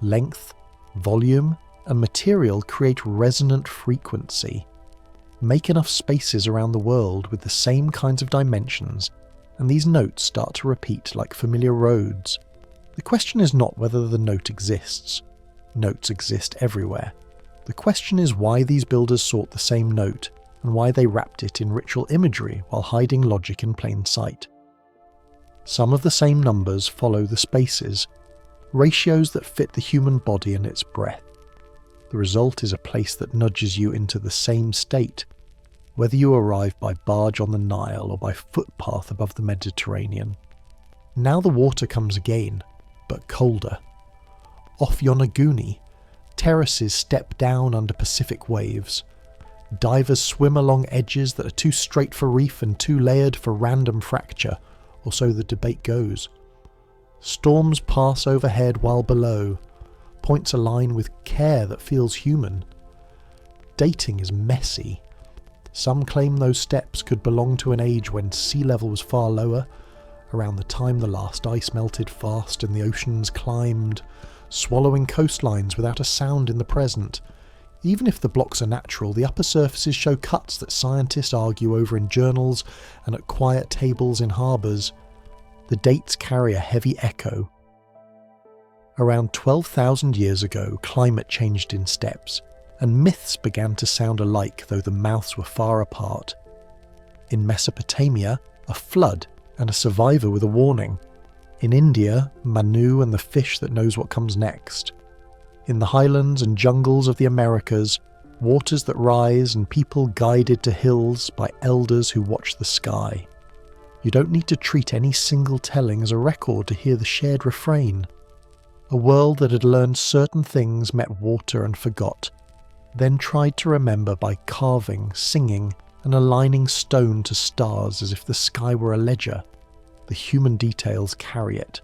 Length, volume, and material create resonant frequency. Make enough spaces around the world with the same kinds of dimensions, and these notes start to repeat like familiar roads. The question is not whether the note exists. Notes exist everywhere. The question is why these builders sought the same note, and why they wrapped it in ritual imagery while hiding logic in plain sight. Some of the same numbers follow the spaces, ratios that fit the human body and its breath. The result is a place that nudges you into the same state, whether you arrive by barge on the Nile or by footpath above the Mediterranean. Now the water comes again, but colder. Off Yonaguni, terraces step down under Pacific waves. Divers swim along edges that are too straight for reef and too layered for random fracture, or so the debate goes. Storms pass overhead while below, points align with care that feels human. Dating is messy. Some claim those steps could belong to an age when sea level was far lower, around the time the last ice melted fast and the oceans climbed, swallowing coastlines without a sound in the present. Even if the blocks are natural, the upper surfaces show cuts that scientists argue over in journals and at quiet tables in harbours. The dates carry a heavy echo. Around 12,000 years ago, climate changed in steps, and myths began to sound alike though the mouths were far apart. In Mesopotamia, a flood and a survivor with a warning. In India, Manu and the fish that knows what comes next. In the highlands and jungles of the Americas, waters that rise and people guided to hills by elders who watch the sky. You don't need to treat any single telling as a record to hear the shared refrain. A world that had learned certain things met water and forgot, then tried to remember by carving, singing, and aligning stone to stars as if the sky were a ledger. The human details carry it.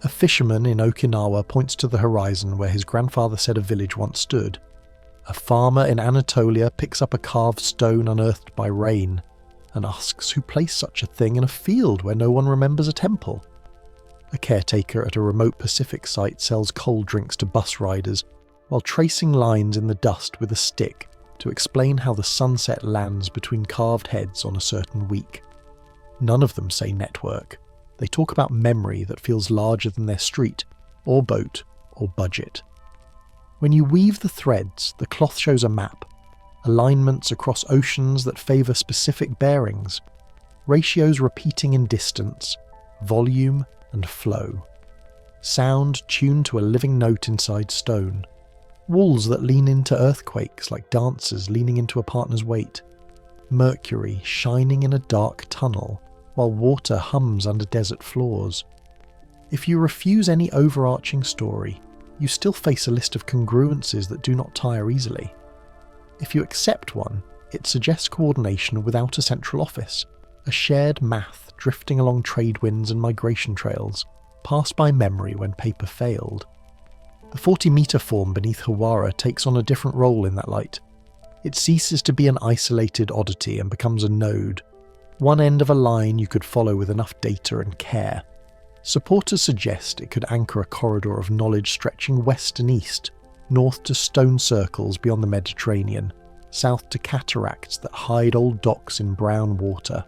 A fisherman in Okinawa points to the horizon where his grandfather said a village once stood. A farmer in Anatolia picks up a carved stone unearthed by rain and asks who placed such a thing in a field where no one remembers a temple. A caretaker at a remote Pacific site sells cold drinks to bus riders while tracing lines in the dust with a stick to explain how the sunset lands between carved heads on a certain week. None of them say network. They talk about memory that feels larger than their street, or boat, or budget. When you weave the threads, the cloth shows a map, alignments across oceans that favour specific bearings, ratios repeating in distance, volume and flow. Sound tuned to a living note inside stone. Walls that lean into earthquakes like dancers leaning into a partner's weight. Mercury shining in a dark tunnel, while water hums under desert floors. If you refuse any overarching story, you still face a list of congruences that do not tire easily. If you accept one, it suggests coordination without a central office, a shared math drifting along trade winds and migration trails, passed by memory when paper failed. The 40-metre form beneath Hawara takes on a different role in that light. It ceases to be an isolated oddity and becomes a node, one end of a line you could follow with enough data and care. Supporters suggest it could anchor a corridor of knowledge stretching west and east, north to stone circles beyond the Mediterranean, south to cataracts that hide old docks in brown water.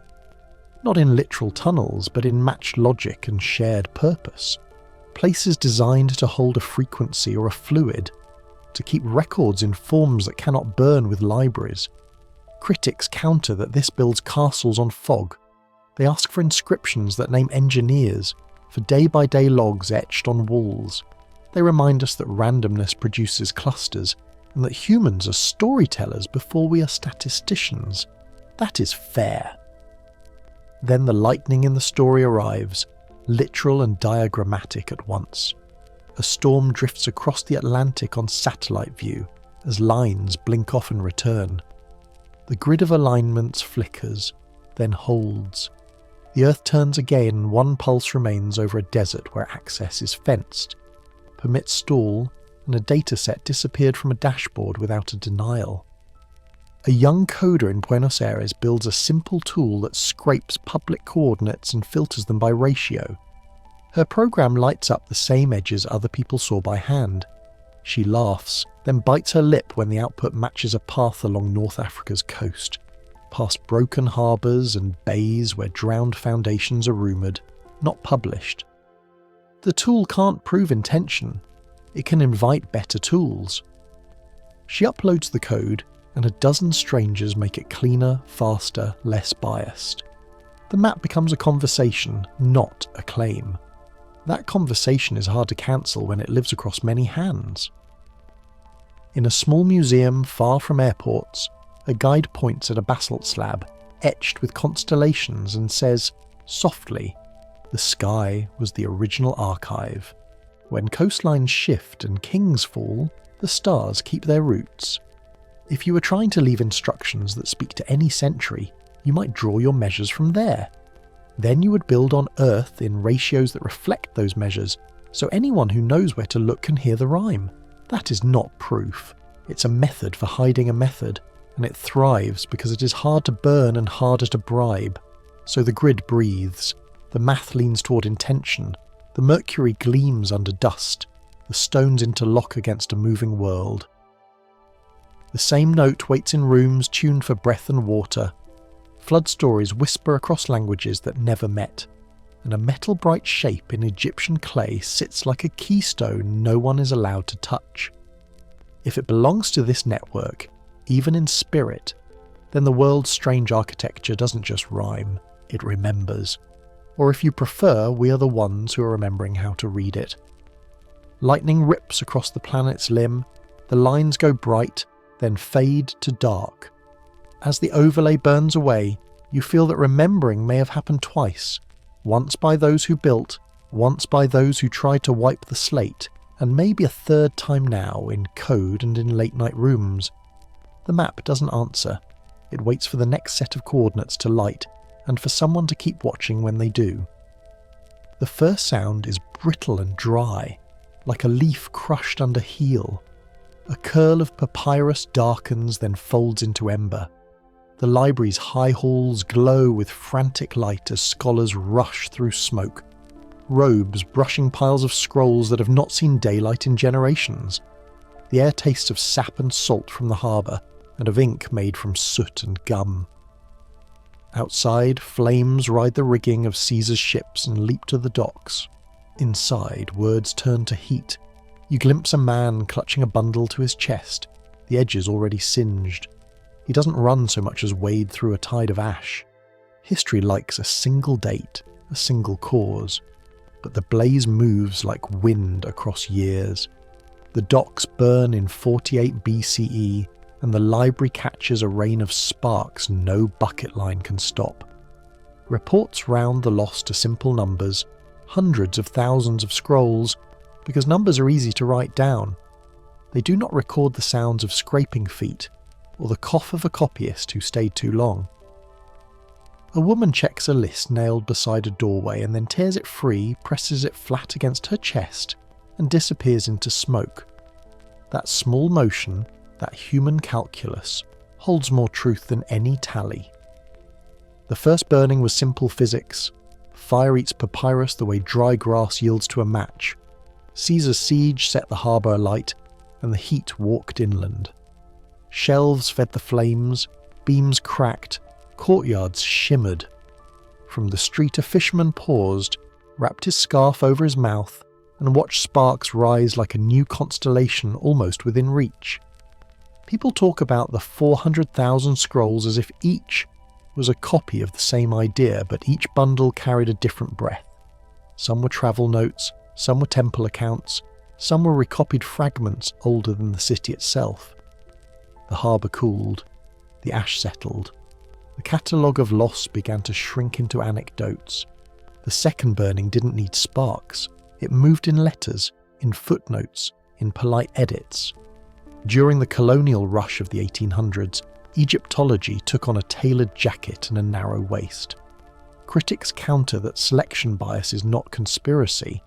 Not in literal tunnels, but in matched logic and shared purpose. Places designed to hold a frequency or a fluid, to keep records in forms that cannot burn with libraries. Critics counter that this builds castles on fog. They ask for inscriptions that name engineers, for day-by-day logs etched on walls. They remind us that randomness produces clusters, and that humans are storytellers before we are statisticians. That is fair. Then the lightning in the story arrives, literal and diagrammatic at once. A storm drifts across the Atlantic on satellite view as lines blink off and return. The grid of alignments flickers, then holds. The Earth turns again and one pulse remains over a desert where access is fenced. Permit stall, and a dataset disappeared from a dashboard without a denial. A young coder in Buenos Aires builds a simple tool that scrapes public coordinates and filters them by ratio. Her program lights up the same edges other people saw by hand. She laughs, then bites her lip when the output matches a path along North Africa's coast, past broken harbours and bays where drowned foundations are rumoured, not published. The tool can't prove intention. It can invite better tools. She uploads the code, and a dozen strangers make it cleaner, faster, less biased. The map becomes a conversation, not a claim. That conversation is hard to cancel when it lives across many hands. In a small museum far from airports, a guide points at a basalt slab, etched with constellations, and says, softly, "The sky was the original archive. When coastlines shift and kings fall, the stars keep their roots." If you were trying to leave instructions that speak to any century, you might draw your measures from there. Then you would build on Earth in ratios that reflect those measures, so anyone who knows where to look can hear the rhyme. That is not proof. It's a method for hiding a method, and it thrives because it is hard to burn and harder to bribe. So the grid breathes, the math leans toward intention, the mercury gleams under dust, the stones interlock against a moving world. The same note waits in rooms tuned for breath and water. Flood stories whisper across languages that never met, and a metal-bright shape in Egyptian clay sits like a keystone no one is allowed to touch. If it belongs to this network, even in spirit, then the world's strange architecture doesn't just rhyme, it remembers. Or if you prefer, we are the ones who are remembering how to read it. Lightning rips across the planet's limb, the lines go bright, then fade to dark. As the overlay burns away, you feel that remembering may have happened twice, once by those who built, once by those who tried to wipe the slate, and maybe a third time now in code and in late-night rooms. The map doesn't answer. It waits for the next set of coordinates to light, and for someone to keep watching when they do. The first sound is brittle and dry, like a leaf crushed under heel. A curl of papyrus darkens, then folds into ember. The library's high halls glow with frantic light as scholars rush through smoke, robes brushing piles of scrolls that have not seen daylight in generations. The air tastes of sap and salt from the harbour, and of ink made from soot and gum. Outside, flames ride the rigging of Caesar's ships and leap to the docks. Inside, words turn to heat. You glimpse a man clutching a bundle to his chest, the edges already singed. He doesn't run so much as wade through a tide of ash. History likes a single date, a single cause, but the blaze moves like wind across years. The docks burn in 48 BCE, and the library catches a rain of sparks no bucket line can stop. Reports round the loss to simple numbers, hundreds of thousands of scrolls, because numbers are easy to write down. They do not record the sounds of scraping feet, or the cough of a copyist who stayed too long. A woman checks a list nailed beside a doorway and then tears it free, presses it flat against her chest, and disappears into smoke. That small motion, that human calculus, holds more truth than any tally. The first burning was simple physics. Fire eats papyrus the way dry grass yields to a match. Caesar's siege set the harbour alight, and the heat walked inland. Shelves fed the flames, beams cracked, courtyards shimmered. From the street a fisherman paused, wrapped his scarf over his mouth, and watched sparks rise like a new constellation almost within reach. People talk about the 400,000 scrolls as if each was a copy of the same idea, but each bundle carried a different breath. Some were travel notes, some were temple accounts, some were recopied fragments older than the city itself. The harbour cooled. The ash settled. The catalogue of loss began to shrink into anecdotes. The second burning didn't need sparks. It moved in letters, in footnotes, in polite edits. During the colonial rush of the 1800s, Egyptology took on a tailored jacket and a narrow waist. Critics counter that selection bias is not conspiracy,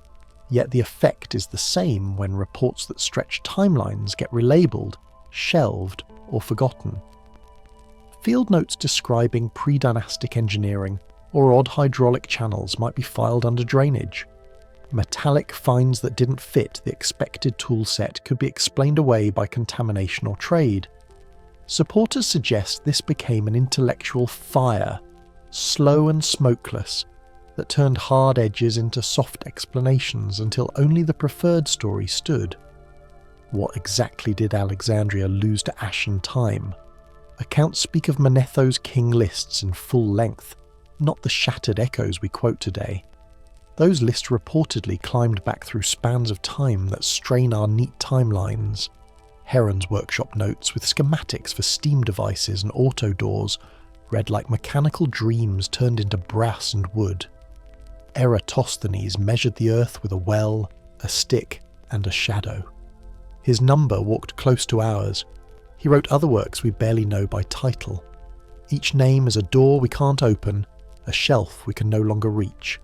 yet the effect is the same when reports that stretch timelines get relabeled, shelved, or forgotten. Field notes describing pre-dynastic engineering or odd hydraulic channels might be filed under drainage. Metallic finds that didn't fit the expected tool set could be explained away by contamination or trade. Supporters suggest this became an intellectual fire, slow and smokeless, that turned hard edges into soft explanations until only the preferred story stood. What exactly did Alexandria lose to ashen time? Accounts speak of Manetho's king lists in full length, not the shattered echoes we quote today. Those lists reportedly climbed back through spans of time that strain our neat timelines. Heron's workshop notes with schematics for steam devices and auto doors read like mechanical dreams turned into brass and wood. Eratosthenes measured the earth with a well, a stick, and a shadow. His number walked close to ours. He wrote other works we barely know by title. Each name is a door we can't open, a shelf we can no longer reach.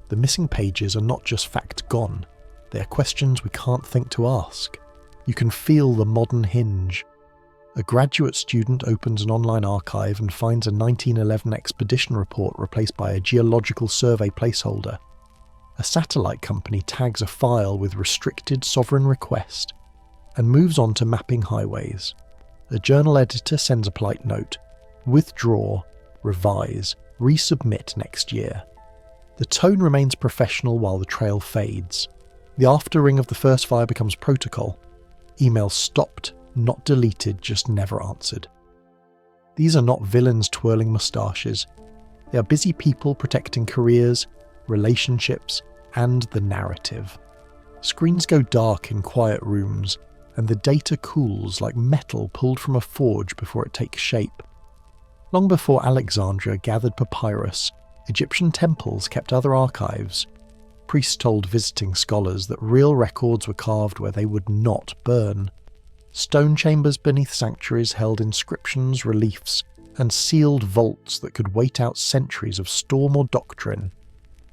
The missing pages are not just facts gone, they are questions we can't think to ask. You can feel the modern hinge. A graduate student opens an online archive and finds a 1911 expedition report replaced by a geological survey placeholder. A satellite company tags a file with restricted sovereign request and moves on to mapping highways. A journal editor sends a polite note: withdraw, revise, resubmit next year. The tone remains professional while the trail fades. The after ring of the first fire becomes protocol. Emails stopped, not deleted, just never answered. These are not villains twirling moustaches. They are busy people protecting careers, relationships, and the narrative. Screens go dark in quiet rooms, and the data cools like metal pulled from a forge before it takes shape. Long before Alexandria gathered papyrus, Egyptian temples kept other archives. Priests told visiting scholars that real records were carved where they would not burn. Stone chambers beneath sanctuaries held inscriptions, reliefs, and sealed vaults that could wait out centuries of storm or doctrine.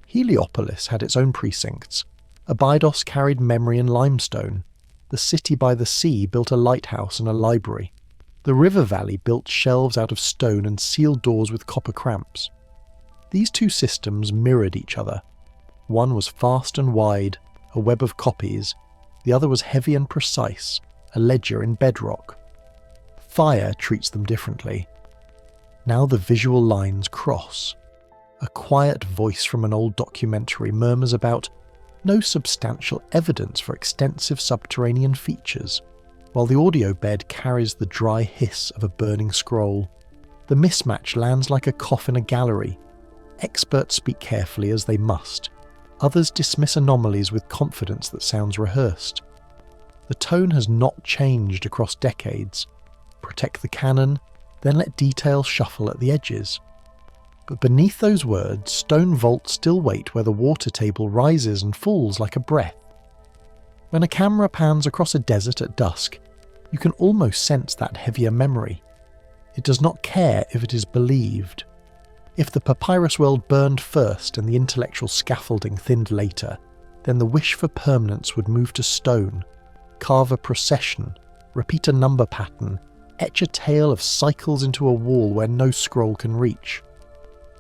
Heliopolis had its own precincts. Abydos carried memory in limestone. The city by the sea built a lighthouse and a library. The river valley built shelves out of stone and sealed doors with copper cramps. These two systems mirrored each other. One was fast and wide, a web of copies. The other was heavy and precise, a ledger in bedrock. Fire treats them differently. Now the visual lines cross. A quiet voice from an old documentary murmurs about no substantial evidence for extensive subterranean features, while the audio bed carries the dry hiss of a burning scroll. The mismatch lands like a cough in a gallery. Experts speak carefully as they must. Others dismiss anomalies with confidence that sounds rehearsed. The tone has not changed across decades. Protect the canon, then let detail shuffle at the edges. But beneath those words, stone vaults still wait where the water table rises and falls like a breath. When a camera pans across a desert at dusk, you can almost sense that heavier memory. It does not care if it is believed. If the papyrus world burned first and the intellectual scaffolding thinned later, then the wish for permanence would move to stone, carve a procession, repeat a number pattern, etch a tale of cycles into a wall where no scroll can reach.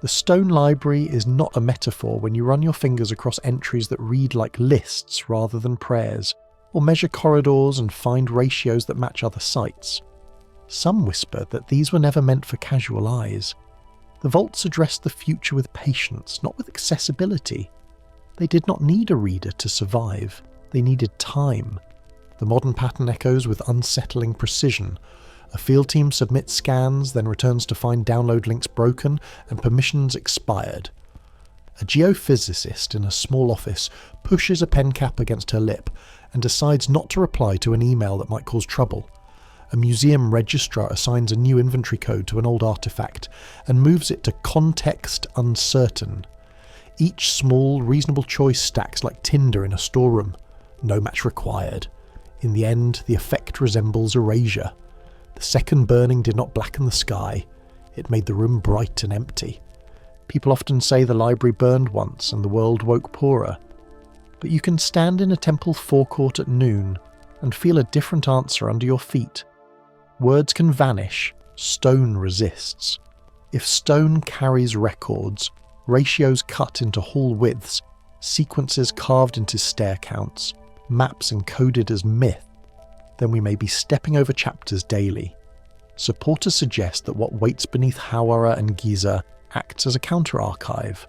The stone library is not a metaphor when you run your fingers across entries that read like lists rather than prayers, or measure corridors and find ratios that match other sites. Some whisper that these were never meant for casual eyes. The vaults addressed the future with patience, not with accessibility. They did not need a reader to survive. They needed time. The modern pattern echoes with unsettling precision. A field team submits scans, then returns to find download links broken and permissions expired. A geophysicist in a small office pushes a pen cap against her lip and decides not to reply to an email that might cause trouble. A museum registrar assigns a new inventory code to an old artifact and moves it to context uncertain. Each small, reasonable choice stacks like tinder in a storeroom. No match required. In the end, the effect resembles erasure. The second burning did not blacken the sky. It made the room bright and empty. People often say the library burned once and the world woke poorer. But you can stand in a temple forecourt at noon and feel a different answer under your feet. Words can vanish, stone resists. If stone carries records, ratios cut into hall widths, sequences carved into stair counts, maps encoded as myth, then we may be stepping over chapters daily. Supporters suggest that what waits beneath Hawara and Giza acts as a counter-archive.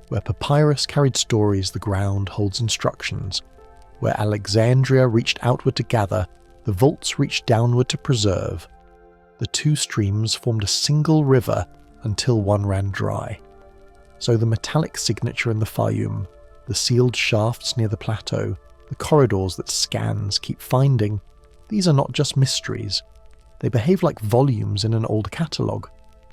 Where papyrus carried stories, the ground holds instructions. Where Alexandria reached outward to gather, the vaults reached downward to preserve. The two streams formed a single river until one ran dry. So the metallic signature in the Fayum, the sealed shafts near the plateau, the corridors that scans keep finding, these are not just mysteries. They behave like volumes in an old catalogue.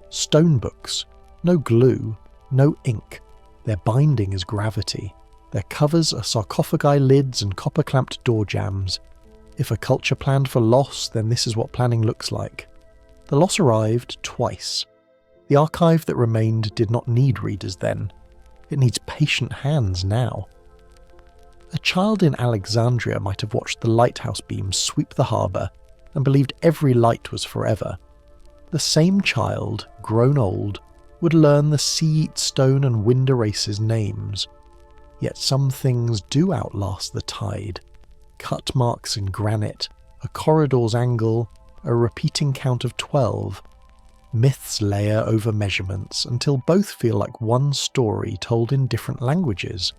Stone books. No glue, no ink. Their binding is gravity. Their covers are sarcophagi lids and copper-clamped door jambs. If a culture planned for loss, then this is what planning looks like. The loss arrived twice. The archive that remained did not need readers then. It needs patient hands now. A child in Alexandria might have watched the lighthouse beams sweep the harbour and believed every light was forever. The same child, grown old, would learn the sea-eat stone and wind erases names. Yet some things do outlast the tide. Cut marks in granite, a corridor's angle, a repeating count of 12. Myths layer over measurements until both feel like one story told in different languages.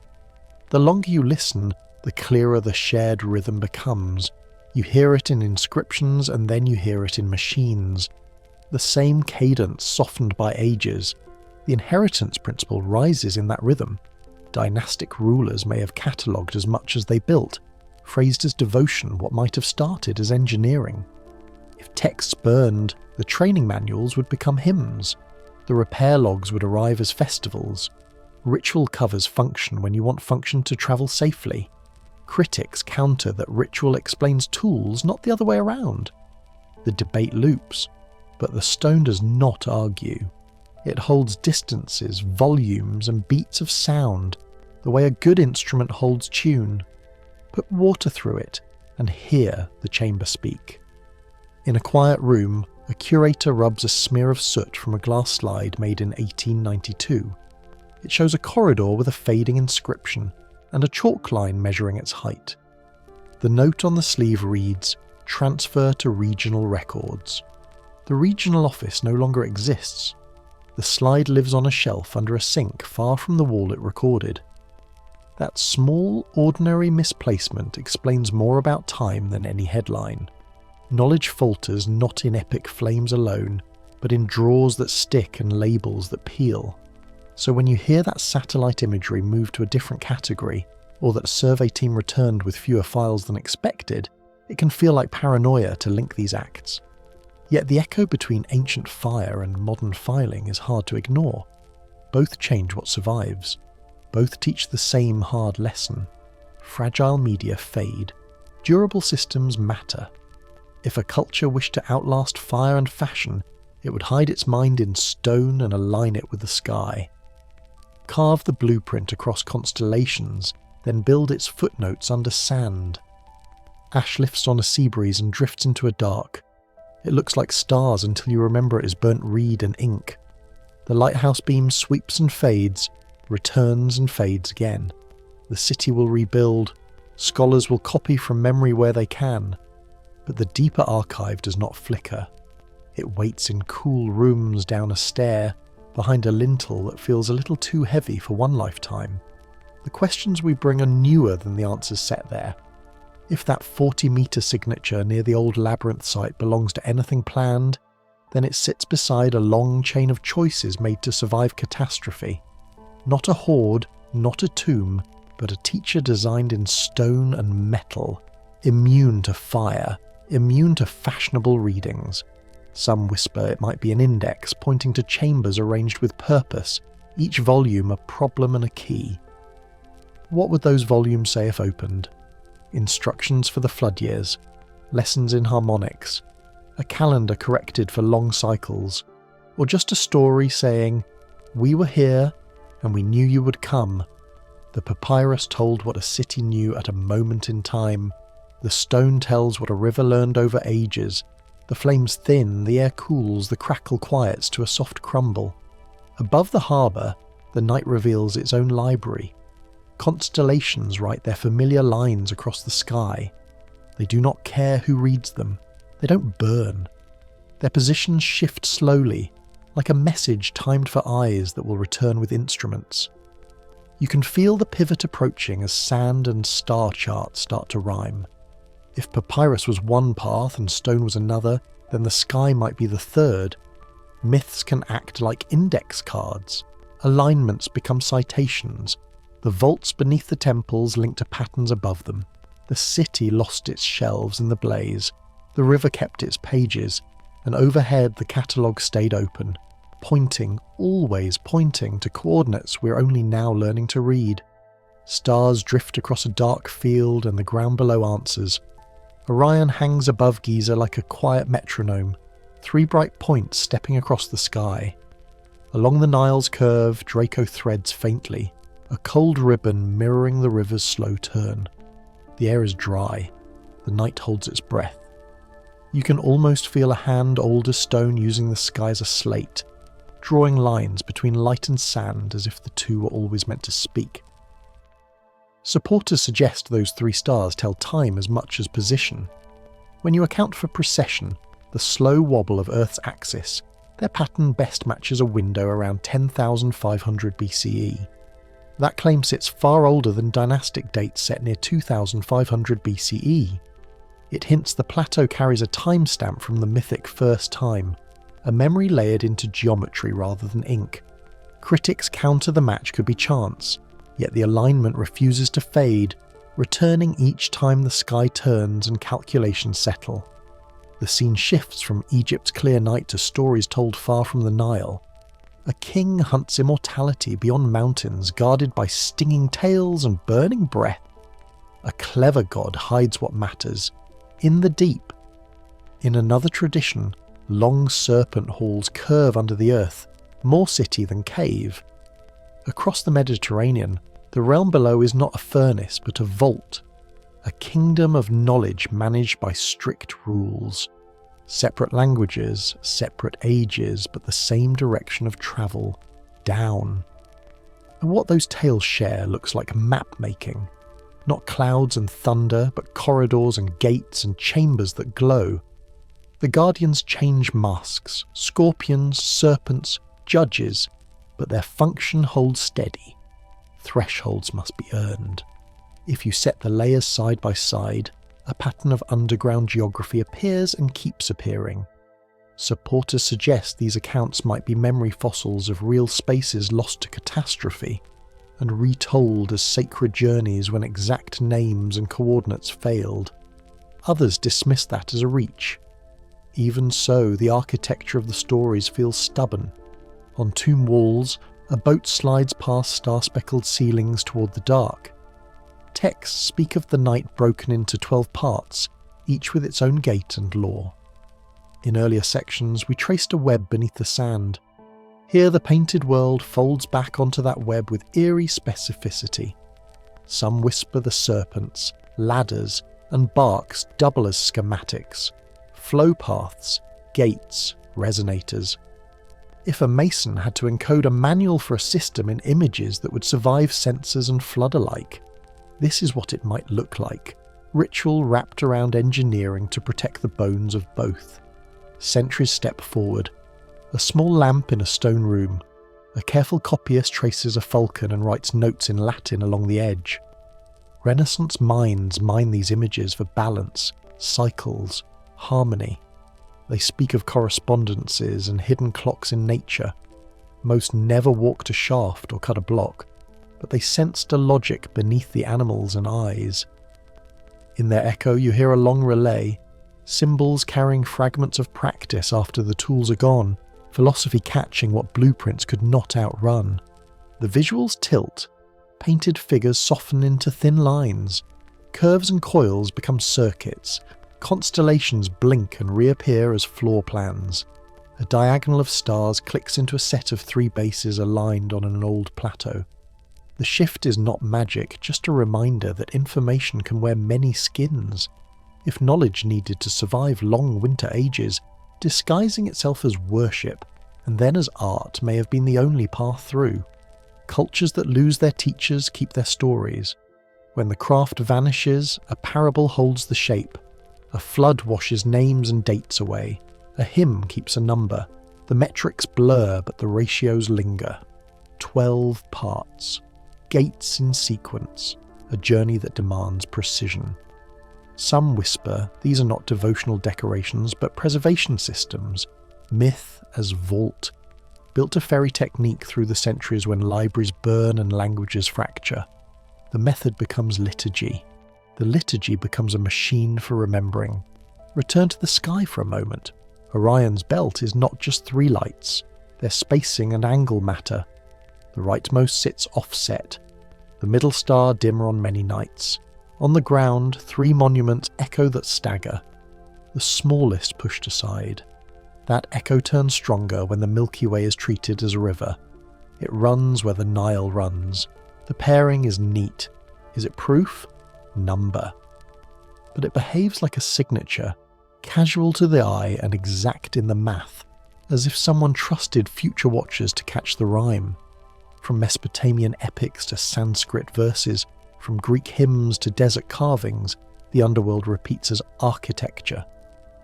The longer you listen, the clearer the shared rhythm becomes. You hear it in inscriptions and then you hear it in machines. The same cadence softened by ages. The inheritance principle rises in that rhythm. Dynastic rulers may have catalogued as much as they built, phrased as devotion what might have started as engineering. If texts burned, the training manuals would become hymns. The repair logs would arrive as festivals. Ritual covers function when you want function to travel safely. Critics counter that ritual explains tools, not the other way around. The debate loops, but the stone does not argue. It holds distances, volumes, and beats of sound, the way a good instrument holds tune. Put water through it, and hear the chamber speak. In a quiet room, a curator rubs a smear of soot from a glass slide made in 1892. It shows a corridor with a fading inscription, and a chalk line measuring its height. The note on the sleeve reads, "Transfer to regional records." The regional office no longer exists. The slide lives on a shelf under a sink far from the wall it recorded. That small, ordinary misplacement explains more about time than any headline. Knowledge falters not in epic flames alone, but in drawers that stick and labels that peel. So when you hear that satellite imagery move to a different category, or that a survey team returned with fewer files than expected, it can feel like paranoia to link these acts. Yet the echo between ancient fire and modern filing is hard to ignore. Both change what survives. Both teach the same hard lesson. Fragile media fade. Durable systems matter. If a culture wished to outlast fire and fashion, it would hide its mind in stone and align it with the sky. Carve the blueprint across constellations, then build its footnotes under sand. Ash lifts on a sea breeze and drifts into a dark. It looks like stars until you remember it is burnt reed and ink. The lighthouse beam sweeps and fades, returns and fades again. The city will rebuild. Scholars will copy from memory where they can. But the deeper archive does not flicker. It waits in cool rooms down a stair, behind a lintel that feels a little too heavy for one lifetime. The questions we bring are newer than the answers set there. If that 40-metre signature near the old Labyrinth site belongs to anything planned, then it sits beside a long chain of choices made to survive catastrophe. Not a hoard, not a tomb, but a teacher designed in stone and metal, immune to fire, immune to fashionable readings. Some whisper it might be an index pointing to chambers arranged with purpose, each volume a problem and a key. What would those volumes say if opened? Instructions for the flood years, lessons in harmonics, a calendar corrected for long cycles, or just a story saying, "We were here and we knew you would come." The papyrus told what a city knew at a moment in time. The stone tells what a river learned over ages. The flames thin, the air cools, the crackle quiets to a soft crumble. Above the harbour, the night reveals its own library. Constellations write their familiar lines across the sky. They do not care who reads them. They don't burn. Their positions shift slowly, like a message timed for eyes that will return with instruments. You can feel the pivot approaching as sand and star charts start to rhyme. If papyrus was one path and stone was another, then the sky might be the third. Myths can act like index cards. Alignments become citations. The vaults beneath the temples link to patterns above them. The city lost its shelves in the blaze. The river kept its pages, and overhead the catalogue stayed open, pointing, always pointing to coordinates we're only now learning to read. Stars drift across a dark field and the ground below answers. Orion hangs above Giza like a quiet metronome, 3 bright points stepping across the sky. Along the Nile's curve, Draco threads faintly, a cold ribbon mirroring the river's slow turn. The air is dry. The night holds its breath. You can almost feel a hand old as stone using the sky as a slate, drawing lines between light and sand as if the two were always meant to speak. Supporters suggest those 3 stars tell time as much as position. When you account for precession, the slow wobble of Earth's axis, their pattern best matches a window around 10,500 BCE. That claim sits far older than dynastic dates set near 2,500 BCE. It hints the plateau carries a timestamp from the mythic first time, a memory layered into geometry rather than ink. Critics counter the match could be chance, yet the alignment refuses to fade, returning each time the sky turns and calculations settle. The scene shifts from Egypt's clear night to stories told far from the Nile. A king hunts immortality beyond mountains, guarded by stinging tails and burning breath. A clever god hides what matters, in the deep. In another tradition, long serpent halls curve under the earth, more city than cave. Across the Mediterranean, the realm below is not a furnace but a vault, a kingdom of knowledge managed by strict rules. Separate languages, separate ages, but the same direction of travel, down. And what those tales share looks like map making. Not clouds and thunder, but corridors and gates and chambers that glow. The guardians change masks, scorpions, serpents, judges, but their function holds steady. Thresholds must be earned. If you set the layers side by side, a pattern of underground geography appears and keeps appearing. Supporters suggest these accounts might be memory fossils of real spaces lost to catastrophe, and retold as sacred journeys when exact names and coordinates failed. Others dismiss that as a reach. Even so, the architecture of the stories feels stubborn. On tomb walls, a boat slides past star-speckled ceilings toward the dark. Texts speak of the night broken into 12 parts, each with its own gate and lore. In earlier sections, we traced a web beneath the sand. Here the painted world folds back onto that web with eerie specificity. Some whisper the serpents, ladders, and barks double as schematics, flow paths, gates, resonators. If a mason had to encode a manual for a system in images that would survive sensors and flood alike, this is what it might look like. Ritual wrapped around engineering to protect the bones of both. Centuries step forward. A small lamp in a stone room. A careful copyist traces a falcon and writes notes in Latin along the edge. Renaissance minds mine these images for balance, cycles, harmony. They speak of correspondences and hidden clocks in nature. Most never walked a shaft or cut a block, but they sensed a logic beneath the animals and eyes. In their echo you hear a long relay, symbols carrying fragments of practice after the tools are gone, philosophy catching what blueprints could not outrun. The visuals tilt, painted figures soften into thin lines, curves and coils become circuits, constellations blink and reappear as floor plans. A diagonal of stars clicks into a set of 3 bases aligned on an old plateau. The shift is not magic, just a reminder that information can wear many skins. If knowledge needed to survive long winter ages, disguising itself as worship and then as art may have been the only path through. Cultures that lose their teachers keep their stories. When the craft vanishes, a parable holds the shape. A flood washes names and dates away. A hymn keeps a number. The metrics blur, but the ratios linger. 12 parts. Gates in sequence. A journey that demands precision. Some whisper these are not devotional decorations, but preservation systems. Myth as vault. Built to ferry technique through the centuries when libraries burn and languages fracture. The method becomes liturgy. The liturgy becomes a machine for remembering. Return to the sky for a moment. Orion's belt is not just 3 lights. Their spacing and angle matter. The rightmost sits offset. The middle star dimmer on many nights. On the ground, 3 monuments echo that stagger. The smallest pushed aside. That echo turns stronger when the Milky Way is treated as a river. It runs where the Nile runs. The pairing is neat. Is it proof? Number. But it behaves like a signature, casual to the eye and exact in the math, as if someone trusted future watchers to catch the rhyme. From Mesopotamian epics to Sanskrit verses, from Greek hymns to desert carvings, the underworld repeats as architecture.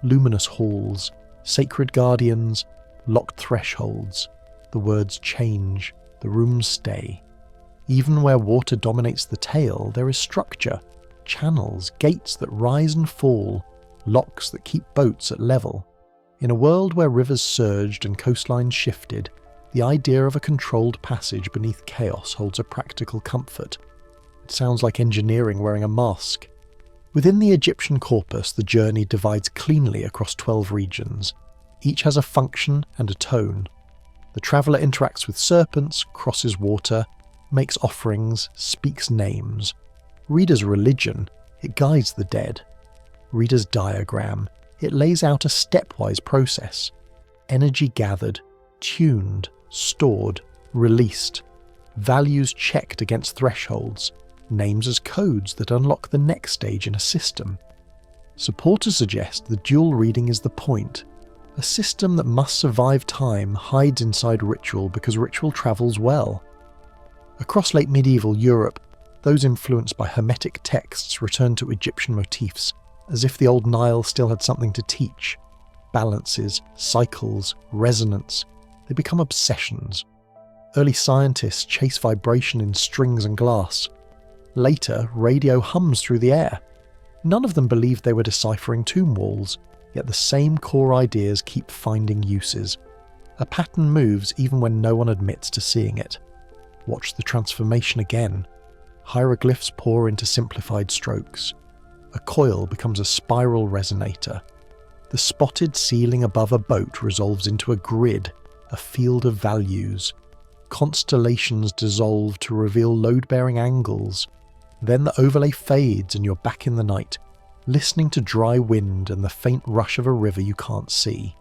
Luminous halls, sacred guardians, locked thresholds. The words change, the rooms stay. Even where water dominates the tale, there is structure, channels, gates that rise and fall, locks that keep boats at level. In a world where rivers surged and coastlines shifted, the idea of a controlled passage beneath chaos holds a practical comfort. It sounds like engineering wearing a mask. Within the Egyptian corpus, the journey divides cleanly across 12 regions. Each has a function and a tone. The traveller interacts with serpents, crosses water, makes offerings, speaks names. Reader's religion, it guides the dead. Reader's diagram, it lays out a stepwise process. Energy gathered, tuned, stored, released. Values checked against thresholds. Names as codes that unlock the next stage in a system. Supporters suggest the dual reading is the point. A system that must survive time hides inside ritual because ritual travels well. Across late medieval Europe, those influenced by Hermetic texts return to Egyptian motifs, as if the old Nile still had something to teach. Balances, cycles, resonance, they become obsessions. Early scientists chase vibration in strings and glass. Later, radio hums through the air. None of them believed they were deciphering tomb walls, yet the same core ideas keep finding uses. A pattern moves even when no one admits to seeing it. Watch the transformation again. Hieroglyphs pour into simplified strokes. A coil becomes a spiral resonator. The spotted ceiling above a boat resolves into a grid, a field of values. Constellations dissolve to reveal load-bearing angles. Then the overlay fades and you're back in the night, listening to dry wind and the faint rush of a river you can't see.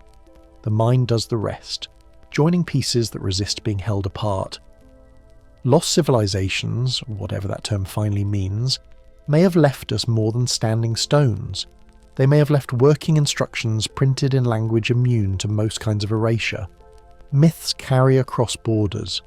The mind does the rest, joining pieces that resist being held apart. Lost civilizations, whatever that term finally means, may have left us more than standing stones. They may have left working instructions printed in language immune to most kinds of erasure. Myths carry across borders.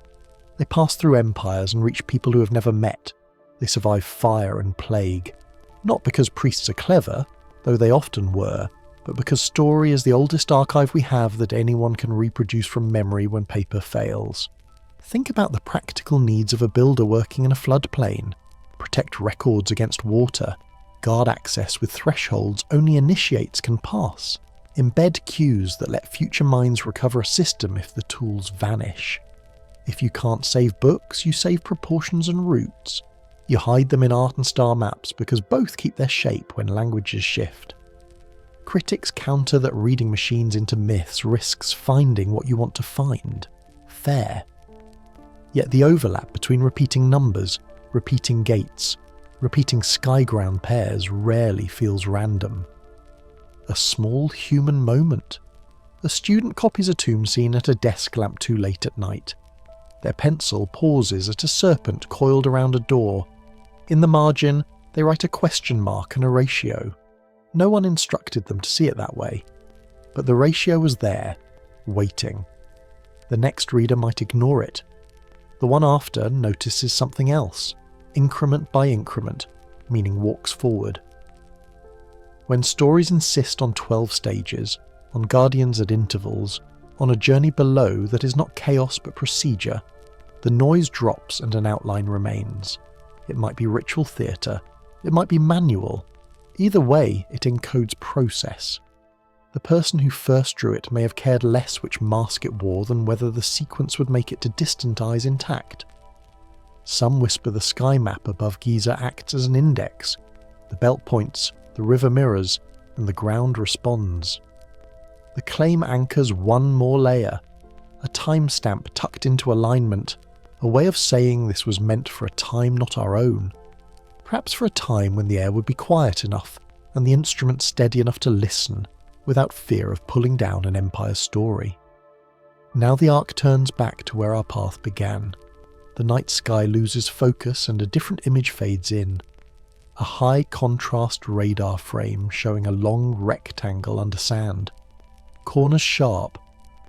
They pass through empires and reach people who have never met. They survive fire and plague. Not because priests are clever, though they often were, but because story is the oldest archive we have that anyone can reproduce from memory when paper fails. Think about the practical needs of a builder working in a floodplain. Protect records against water. Guard access with thresholds only initiates can pass. Embed cues that let future minds recover a system if the tools vanish. If you can't save books, you save proportions and roots. You hide them in art and star maps because both keep their shape when languages shift. Critics counter that reading machines into myths risks finding what you want to find. Fair. Yet the overlap between repeating numbers, repeating gates, repeating sky-ground pairs rarely feels random. A small human moment. A student copies a tomb scene at a desk lamp too late at night. Their pencil pauses at a serpent coiled around a door. In the margin, they write a question mark and a ratio. No one instructed them to see it that way. But the ratio was there, waiting. The next reader might ignore it. The one after notices something else, increment by increment, meaning walks forward. When stories insist on 12 stages, on guardians at intervals, on a journey below that is not chaos but procedure, the noise drops and an outline remains. It might be ritual theatre, it might be manual. Either way, it encodes process. The person who first drew it may have cared less which mask it wore than whether the sequence would make it to distant eyes intact. Some whisper the sky map above Giza acts as an index. The belt points, the river mirrors, and the ground responds. The claim anchors one more layer, a timestamp tucked into alignment, a way of saying this was meant for a time not our own. Perhaps for a time when the air would be quiet enough and the instrument steady enough to listen, without fear of pulling down an empire's story. Now the arc turns back to where our path began. The night sky loses focus and a different image fades in. A high contrast radar frame showing a long rectangle under sand. Corners sharp,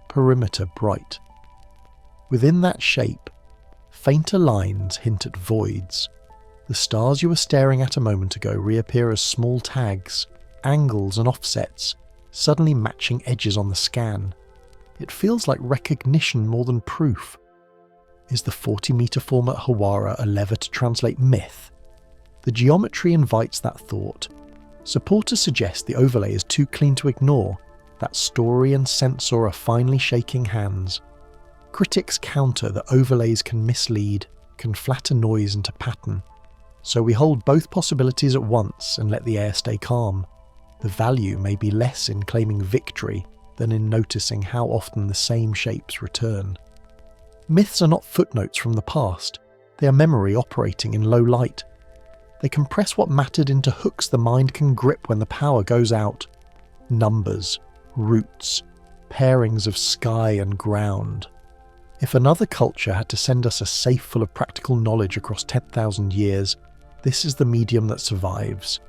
perimeter bright. Within that shape, fainter lines hint at voids. The stars you were staring at a moment ago reappear as small tags, angles and offsets, suddenly matching edges on the scan. It feels like recognition more than proof. Is the 40-metre form at Hawara a lever to translate myth? The geometry invites that thought. Supporters suggest the overlay is too clean to ignore, that story and sensor are finally shaking hands. Critics counter that overlays can mislead, can flatten noise into pattern. So we hold both possibilities at once and let the air stay calm. The value may be less in claiming victory than in noticing how often the same shapes return. Myths are not footnotes from the past. They are memory operating in low light. They compress what mattered into hooks the mind can grip when the power goes out. Numbers, roots, pairings of sky and ground. If another culture had to send us a safe full of practical knowledge across 10,000 years, this is the medium that survives.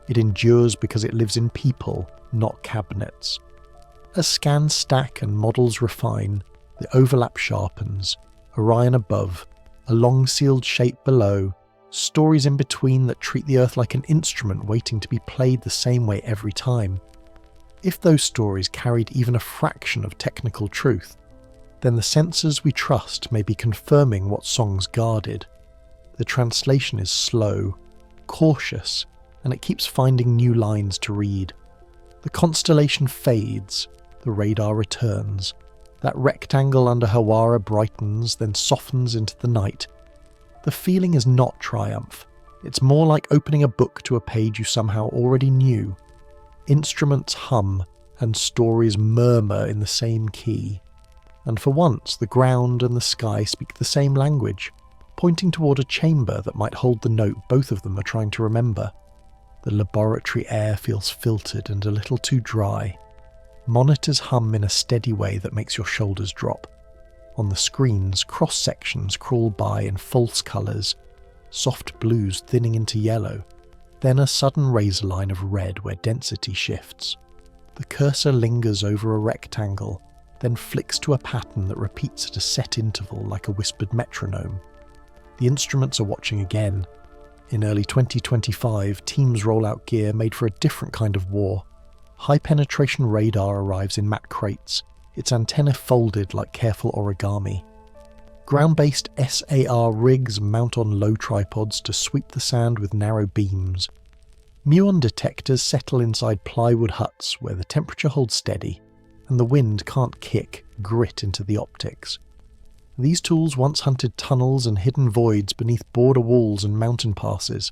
It endures because it lives in people, not cabinets. As scans stack and models refine, the overlap sharpens, Orion above, a long-sealed shape below, stories in between that treat the Earth like an instrument waiting to be played the same way every time. If those stories carried even a fraction of technical truth, then the sensors we trust may be confirming what songs guarded. The translation is slow, cautious, and it keeps finding new lines to read. The constellation fades, the radar returns. That rectangle under Hawara brightens, then softens into the night. The feeling is not triumph. It's more like opening a book to a page you somehow already knew. Instruments hum, and stories murmur in the same key. And for once, the ground and the sky speak the same language, pointing toward a chamber that might hold the note both of them are trying to remember. The laboratory air feels filtered and a little too dry. Monitors hum in a steady way that makes your shoulders drop. On the screens, cross-sections crawl by in false colours, soft blues thinning into yellow, then a sudden razor line of red where density shifts. The cursor lingers over a rectangle, then flicks to a pattern that repeats at a set interval like a whispered metronome. The instruments are watching again. In early 2025, teams roll out gear made for a different kind of war. High-penetration radar arrives in matte crates, its antenna folded like careful origami. Ground-based SAR rigs mount on low tripods to sweep the sand with narrow beams. Muon detectors settle inside plywood huts where the temperature holds steady, and the wind can't kick, grit into the optics. These tools once hunted tunnels and hidden voids beneath border walls and mountain passes.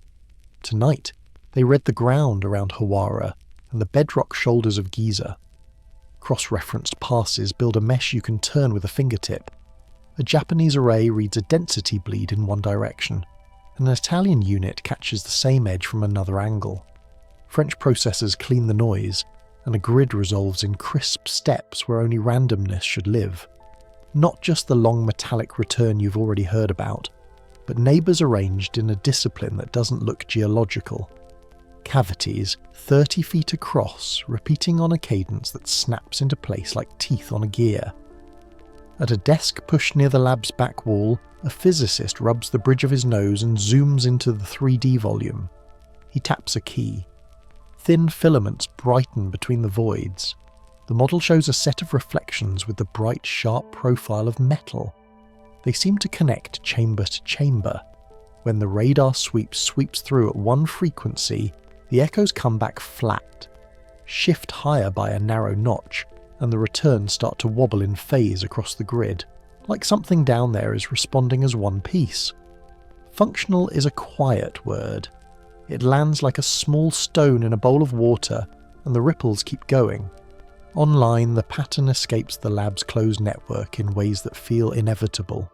Tonight, they read the ground around Hawara, and the bedrock shoulders of Giza. Cross-referenced passes build a mesh you can turn with a fingertip. A Japanese array reads a density bleed in one direction, and an Italian unit catches the same edge from another angle. French processors clean the noise, and a grid resolves in crisp steps where only randomness should live. Not just the long metallic return you've already heard about, but neighbours arranged in a discipline that doesn't look geological. Cavities 30 feet across, repeating on a cadence that snaps into place like teeth on a gear. At a desk pushed near the lab's back wall, a physicist rubs the bridge of his nose and zooms into the 3D volume. He taps a key. Thin filaments brighten between the voids. The model shows a set of reflections with the bright, sharp profile of metal. They seem to connect chamber to chamber. When the radar sweeps through at one frequency, the echoes come back flat, shift higher by a narrow notch, and the returns start to wobble in phase across the grid, like something down there is responding as one piece. Functional is a quiet word. It lands like a small stone in a bowl of water, and the ripples keep going. Online, the pattern escapes the lab's closed network in ways that feel inevitable.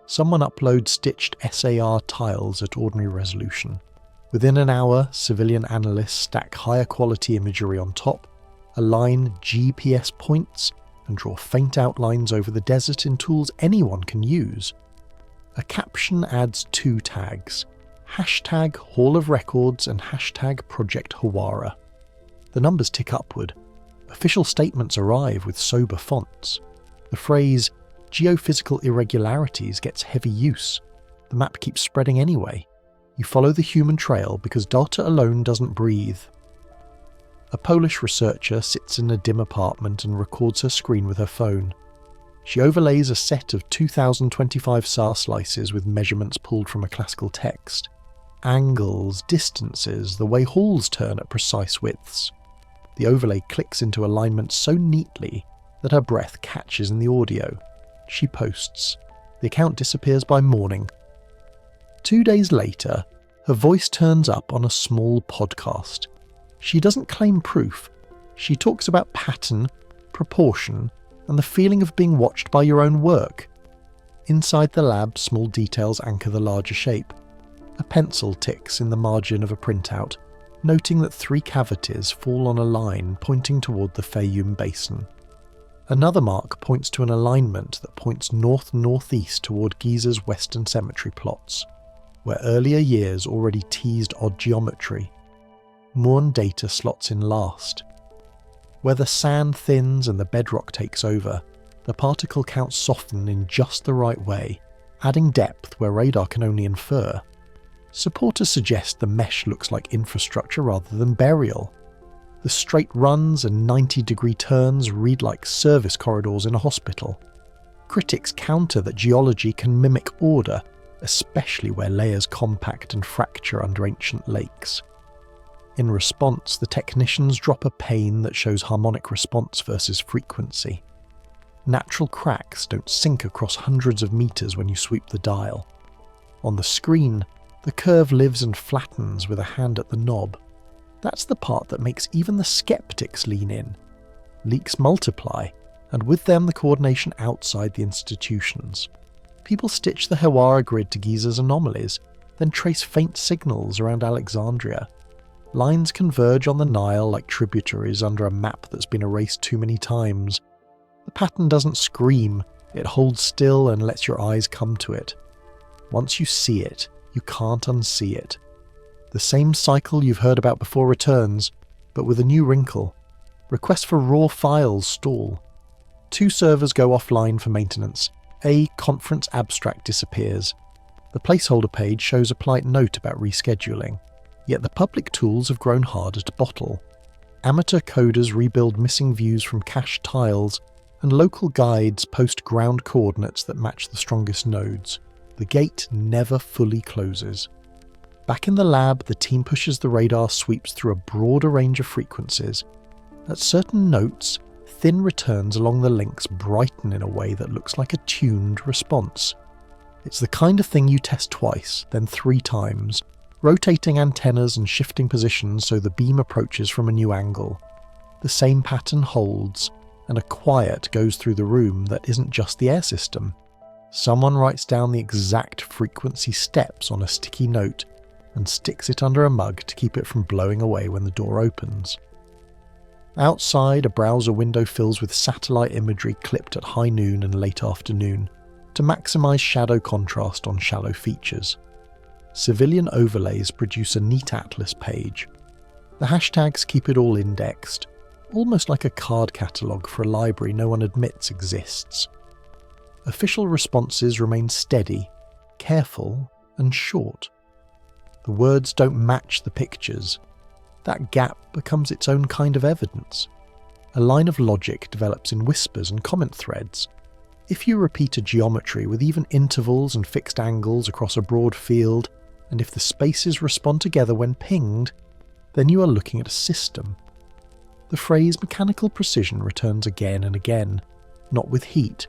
Someone uploads stitched SAR tiles at ordinary resolution. Within an hour, civilian analysts stack higher quality imagery on top, align GPS points, and draw faint outlines over the desert in tools anyone can use. A caption adds 2 tags, hashtag Hall of Records and hashtag Project Hawara. The numbers tick upward. Official statements arrive with sober fonts. The phrase geophysical irregularities gets heavy use. The map keeps spreading anyway. You follow the human trail because data alone doesn't breathe. A Polish researcher sits in a dim apartment and records her screen with her phone. She overlays a set of 2025 SAR slices with measurements pulled from a classical text. Angles, distances, the way halls turn at precise widths. The overlay clicks into alignment so neatly that her breath catches in the audio. She posts. The account disappears by morning. 2 days later, her voice turns up on a small podcast. She doesn't claim proof. She talks about pattern, proportion, and the feeling of being watched by your own work. Inside the lab, small details anchor the larger shape. A pencil ticks in the margin of a printout, noting that 3 cavities fall on a line pointing toward the Fayum Basin. Another mark points to an alignment that points north-northeast toward Giza's western cemetery plots, where earlier years already teased odd geometry. Muon data slots in last. Where the sand thins and the bedrock takes over, the particle counts soften in just the right way, adding depth where radar can only infer. Supporters suggest the mesh looks like infrastructure rather than burial. The straight runs and 90-degree turns read like service corridors in a hospital. Critics counter that geology can mimic order, especially where layers compact and fracture under ancient lakes. In response, the technicians drop a pane that shows harmonic response versus frequency. Natural cracks don't sink across hundreds of meters when you sweep the dial. On the screen, the curve lives and flattens with a hand at the knob. That's the part that makes even the skeptics lean in. Leaks multiply, and with them the coordination outside the institutions. People stitch the Hawara grid to Giza's anomalies, then trace faint signals around Alexandria. Lines converge on the Nile like tributaries under a map that's been erased too many times. The pattern doesn't scream, it holds still and lets your eyes come to it. Once you see it, you can't unsee it. The same cycle you've heard about before returns, but with a new wrinkle. Requests for raw files stall. 2 servers go offline for maintenance. A conference abstract disappears. The placeholder page shows a polite note about rescheduling. Yet the public tools have grown harder to bottle. Amateur coders rebuild missing views from cached tiles, and local guides post ground coordinates that match the strongest nodes. The gate never fully closes. Back in the lab, the team pushes the radar sweeps through a broader range of frequencies. At certain notes, thin returns along the links brighten in a way that looks like a tuned response. It's the kind of thing you test twice, then 3 times, rotating antennas and shifting positions so the beam approaches from a new angle. The same pattern holds, and a quiet goes through the room that isn't just the air system. Someone writes down the exact frequency steps on a sticky note and sticks it under a mug to keep it from blowing away when the door opens. Outside, a browser window fills with satellite imagery clipped at high noon and late afternoon to maximise shadow contrast on shallow features. Civilian overlays produce a neat atlas page. The hashtags keep it all indexed, almost like a card catalogue for a library no one admits exists. Official responses remain steady, careful, and short. The words don't match the pictures. That gap becomes its own kind of evidence. A line of logic develops in whispers and comment threads. If you repeat a geometry with even intervals and fixed angles across a broad field, and if the spaces respond together when pinged, then you are looking at a system. The phrase mechanical precision returns again and again, not with heat,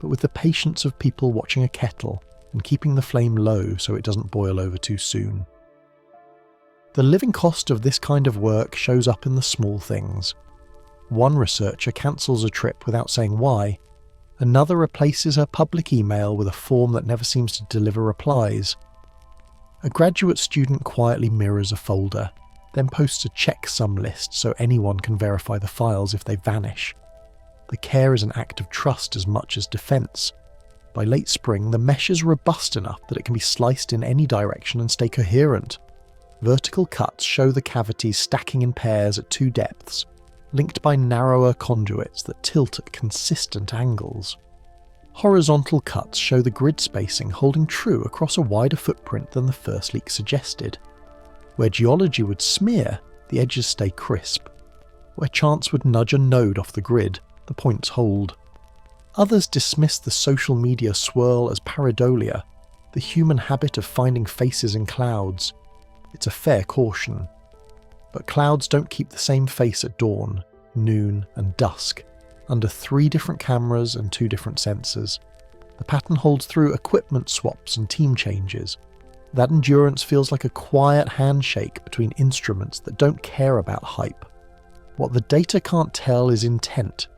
but with the patience of people watching a kettle and keeping the flame low so it doesn't boil over too soon. The living cost of this kind of work shows up in the small things. One researcher cancels a trip without saying why. Another replaces her public email with a form that never seems to deliver replies. A graduate student quietly mirrors a folder, then posts a checksum list so anyone can verify the files if they vanish. The care is an act of trust as much as defence. By late spring, the mesh is robust enough that it can be sliced in any direction and stay coherent. Vertical cuts show the cavities stacking in pairs at 2 depths, linked by narrower conduits that tilt at consistent angles. Horizontal cuts show the grid spacing holding true across a wider footprint than the first leak suggested. Where geology would smear, the edges stay crisp. Where chance would nudge a node off the grid, the points hold. Others dismiss the social media swirl as pareidolia, the human habit of finding faces in clouds. It's a fair caution. But clouds don't keep the same face at dawn, noon, and dusk, under 3 different cameras and 2 different sensors. The pattern holds through equipment swaps and team changes. That endurance feels like a quiet handshake between instruments that don't care about hype. What the data can't tell is intent.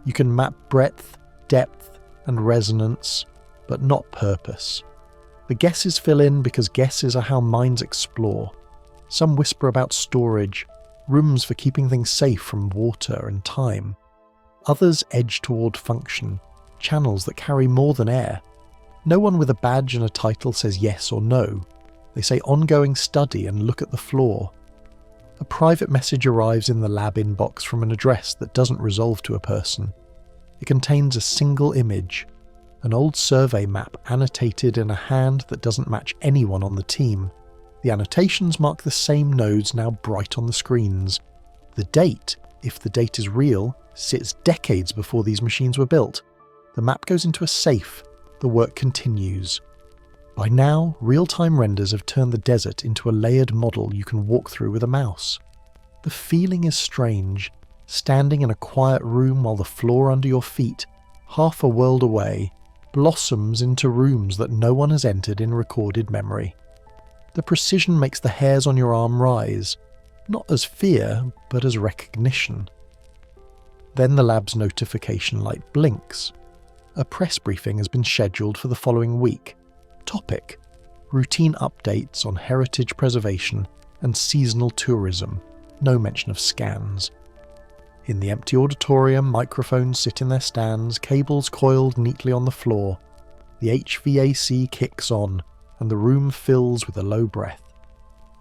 You can map breadth, depth, and resonance, but not purpose. The guesses fill in because guesses are how minds explore. Some whisper about storage, rooms for keeping things safe from water and time. Others edge toward function, channels that carry more than air. No one with a badge and a title says yes or no. They say ongoing study and look at the floor. A private message arrives in the lab inbox from an address that doesn't resolve to a person. It contains a single image, an old survey map annotated in a hand that doesn't match anyone on the team. The annotations mark the same nodes now bright on the screens. The date, if the date is real, sits decades before these machines were built. The map goes into a safe. The work continues. By now, real-time renders have turned the desert into a layered model you can walk through with a mouse. The feeling is strange, standing in a quiet room while the floor under your feet, half a world away, blossoms into rooms that no one has entered in recorded memory. The precision makes the hairs on your arm rise, not as fear, but as recognition. Then the lab's notification light blinks. A press briefing has been scheduled for the following week. Topic: routine updates on heritage preservation and seasonal tourism. No mention of scans. In the empty auditorium, microphones sit in their stands, cables coiled neatly on the floor. The HVAC kicks on, and the room fills with a low breath.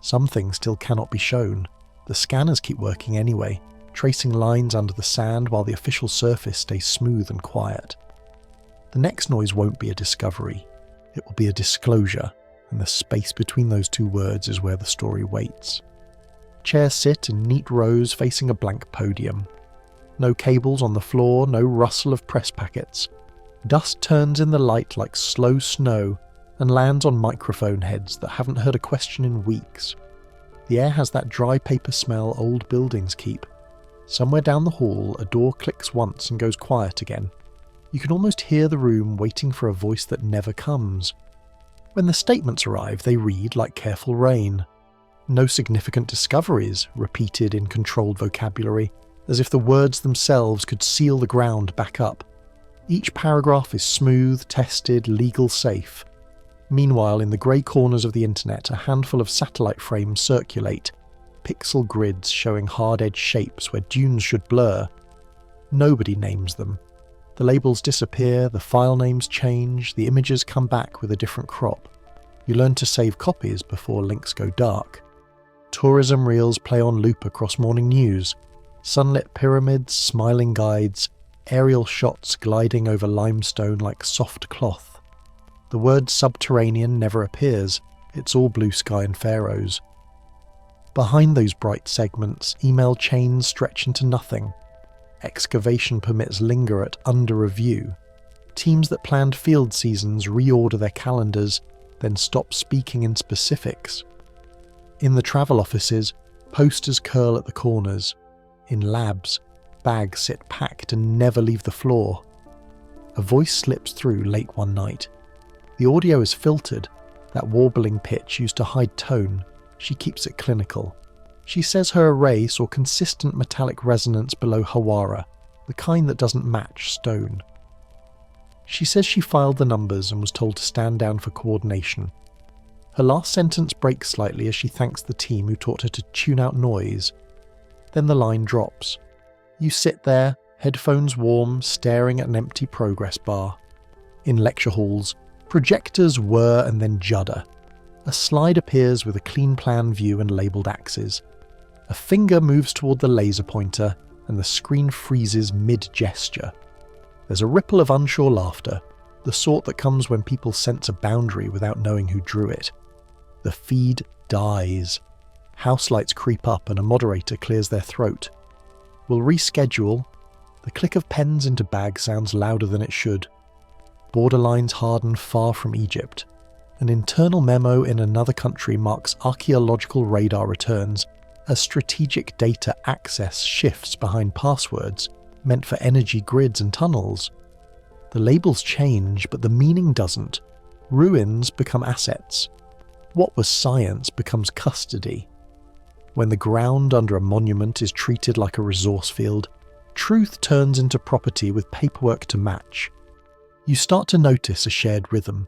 Some things still cannot be shown. The scanners keep working anyway, tracing lines under the sand while the official surface stays smooth and quiet. The next noise won't be a discovery. It will be a disclosure, and the space between those 2 words is where the story waits. Chairs sit in neat rows facing a blank podium. No cables on the floor, no rustle of press packets. Dust turns in the light like slow snow and lands on microphone heads that haven't heard a question in weeks. The air has that dry paper smell old buildings keep. Somewhere down the hall, a door clicks once and goes quiet again. You can almost hear the room waiting for a voice that never comes. When the statements arrive, they read like careful rain. No significant discoveries, repeated in controlled vocabulary, as if the words themselves could seal the ground back up. Each paragraph is smooth, tested, legal safe. Meanwhile, in the grey corners of the internet, a handful of satellite frames circulate, pixel grids showing hard-edged shapes where dunes should blur. Nobody names them. The labels disappear, the file names change, the images come back with a different crop. You learn to save copies before links go dark. Tourism reels play on loop across morning news. Sunlit pyramids, smiling guides, aerial shots gliding over limestone like soft cloth. The word subterranean never appears, it's all blue sky and pharaohs. Behind those bright segments, email chains stretch into nothing. Excavation permits linger at under review. Teams that planned field seasons reorder their calendars, then stop speaking in specifics. In the travel offices, posters curl at the corners. In labs, bags sit packed and never leave the floor. A voice slips through late one night. The audio is filtered. That warbling pitch used to hide tone. She keeps it clinical. She says her array saw consistent metallic resonance below Hawara, the kind that doesn't match stone. She says she filed the numbers and was told to stand down for coordination. Her last sentence breaks slightly as she thanks the team who taught her to tune out noise. Then the line drops. You sit there, headphones warm, staring at an empty progress bar. In lecture halls, projectors whir and then judder. A slide appears with a clean plan view and labelled axes. A finger moves toward the laser pointer, and the screen freezes mid-gesture. There's a ripple of unsure laughter, the sort that comes when people sense a boundary without knowing who drew it. The feed dies. House lights creep up and a moderator clears their throat. We'll reschedule. The click of pens into bags sounds louder than it should. Borderlines harden far from Egypt. An internal memo in another country marks archaeological radar returns as strategic data access shifts behind passwords meant for energy grids and tunnels. The labels change, but the meaning doesn't. Ruins become assets. What was science becomes custody. When the ground under a monument is treated like a resource field, truth turns into property with paperwork to match. You start to notice a shared rhythm.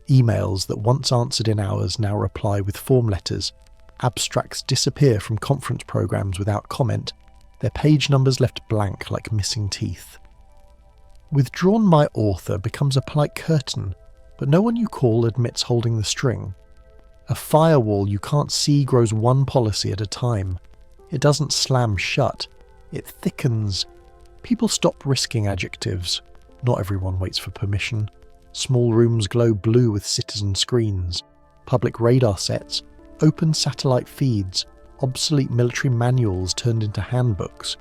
Emails that once answered in hours now reply with form letters. Abstracts disappear from conference programs without comment, their page numbers left blank like missing teeth. Withdrawn by author becomes a polite curtain, but no one you call admits holding the string. A firewall you can't see grows one policy at a time. It doesn't slam shut, it thickens. People stop risking adjectives. Not everyone waits for permission. Small rooms glow blue with citizen screens. Public radar sets, open satellite feeds, obsolete military manuals turned into handbooks.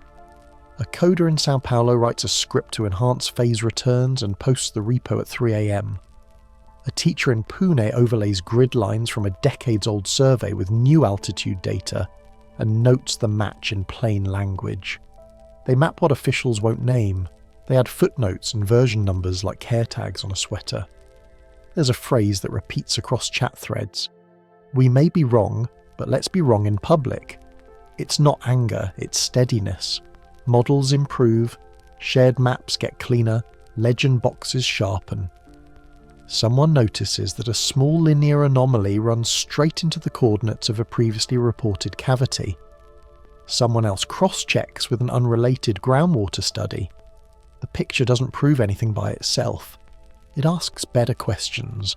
A coder in Sao Paulo writes a script to enhance phase returns and posts the repo at 3 a.m. A teacher in Pune overlays grid lines from a decades-old survey with new altitude data and notes the match in plain language. They map what officials won't name. They add footnotes and version numbers like hair tags on a sweater. There's a phrase that repeats across chat threads. We may be wrong, but let's be wrong in public. It's not anger, it's steadiness. Models improve, shared maps get cleaner, legend boxes sharpen. Someone notices that a small linear anomaly runs straight into the coordinates of a previously reported cavity. Someone else cross-checks with an unrelated groundwater study. The picture doesn't prove anything by itself. It asks better questions,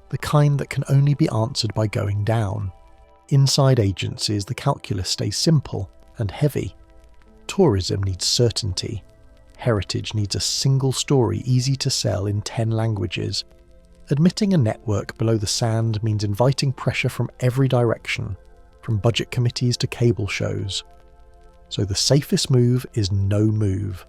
the kind that can only be answered by going down. Inside agencies, the calculus stays simple and heavy. Tourism needs certainty. Heritage needs a single story easy to sell in 10 languages. Admitting a network below the sand means inviting pressure from every direction, from budget committees to cable shows. So the safest move is no move.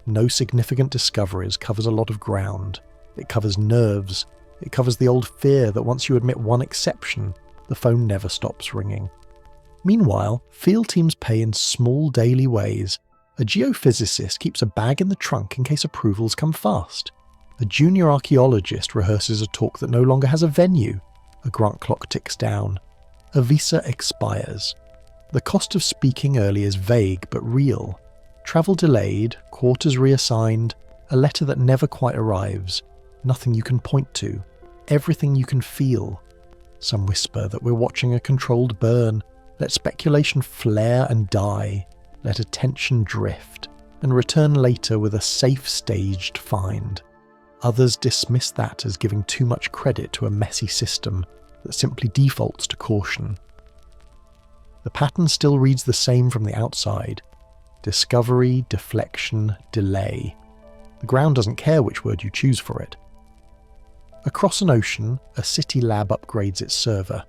No significant discoveries covers a lot of ground. It covers nerves. It covers the old fear that once you admit one exception, the phone never stops ringing. Meanwhile, field teams pay in small daily ways. A geophysicist keeps a bag in the trunk in case approvals come fast. A junior archaeologist rehearses a talk that no longer has a venue. A grunt clock ticks down. A visa expires. The cost of speaking early is vague but real. Travel delayed, quarters reassigned, a letter that never quite arrives. Nothing you can point to. Everything you can feel. Some whisper that we're watching a controlled burn. Let speculation flare and die. Let attention drift, and return later with a safe staged find. Others dismiss that as giving too much credit to a messy system that simply defaults to caution. The pattern still reads the same from the outside. Discovery, deflection, delay. The ground doesn't care which word you choose for it. Across an ocean, a city lab upgrades its server.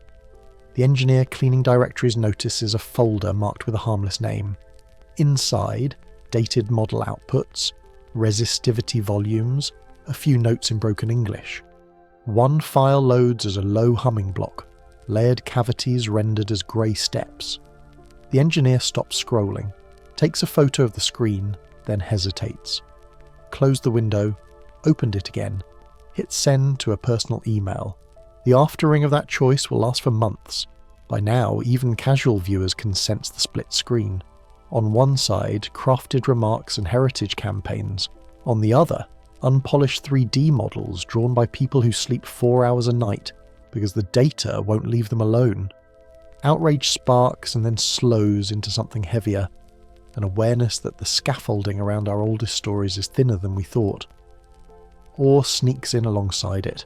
The engineer cleaning directories notices a folder marked with a harmless name. Inside, dated model outputs, resistivity volumes, a few notes in broken English. One file loads as a low humming block, layered cavities rendered as grey steps. The engineer stops scrolling, takes a photo of the screen, then hesitates. Closed the window, opened it again, hit send to a personal email. The afterring of that choice will last for months. By now, even casual viewers can sense the split screen. On one side, crafted remarks and heritage campaigns. On the other, unpolished 3D models drawn by people who sleep 4 hours a night because the data won't leave them alone. Outrage sparks and then slows into something heavier, an awareness that the scaffolding around our oldest stories is thinner than we thought. Awe sneaks in alongside it,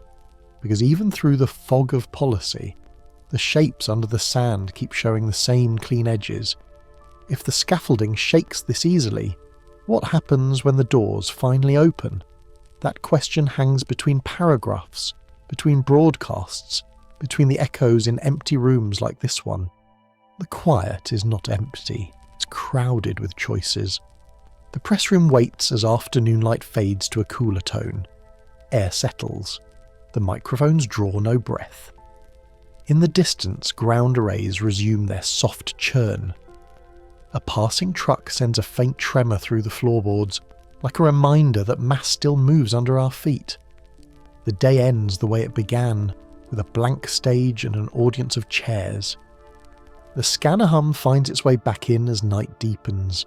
because even through the fog of policy, the shapes under the sand keep showing the same clean edges. If the scaffolding shakes this easily, what happens when the doors finally open? That question hangs between paragraphs, between broadcasts, between the echoes in empty rooms like this one. The quiet is not empty, it's crowded with choices. The press room waits as afternoon light fades to a cooler tone. Air settles. The microphones draw no breath. In the distance, ground arrays resume their soft churn. A passing truck sends a faint tremor through the floorboards, like a reminder that mass still moves under our feet. The day ends the way it began, with a blank stage and an audience of chairs. The scanner hum finds its way back in as night deepens.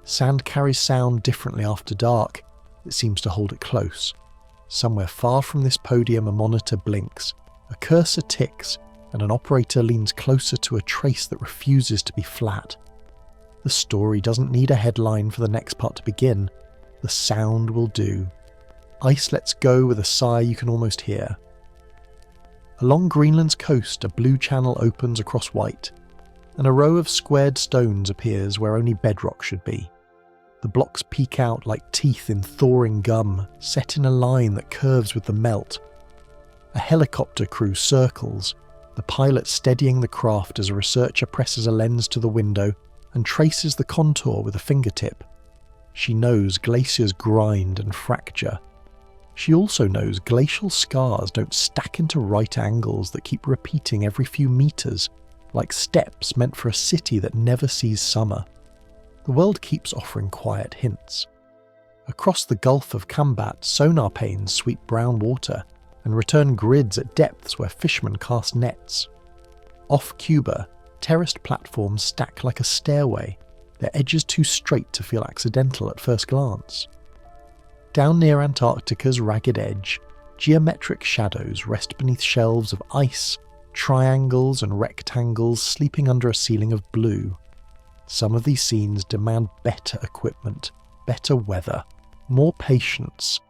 Sand carries sound differently after dark. It seems to hold it close. Somewhere far from this podium a monitor blinks, a cursor ticks, and an operator leans closer to a trace that refuses to be flat. The story doesn't need a headline for the next part to begin. The sound will do. Ice lets go with a sigh you can almost hear. Along Greenland's coast, a blue channel opens across white, and a row of squared stones appears where only bedrock should be. The blocks peek out like teeth in thawing gum, set in a line that curves with the melt. A helicopter crew circles, the pilot steadying the craft as a researcher presses a lens to the window and traces the contour with a fingertip. She knows glaciers grind and fracture. She also knows glacial scars don't stack into right angles that keep repeating every few meters, like steps meant for a city that never sees summer. The world keeps offering quiet hints. Across the Gulf of Kambat, sonar panes sweep brown water and return grids at depths where fishermen cast nets. Off Cuba, terraced platforms stack like a stairway, their edges too straight to feel accidental at first glance. Down near Antarctica's ragged edge, geometric shadows rest beneath shelves of ice, triangles and rectangles sleeping under a ceiling of blue. Some of these scenes demand better equipment, better weather, more patience.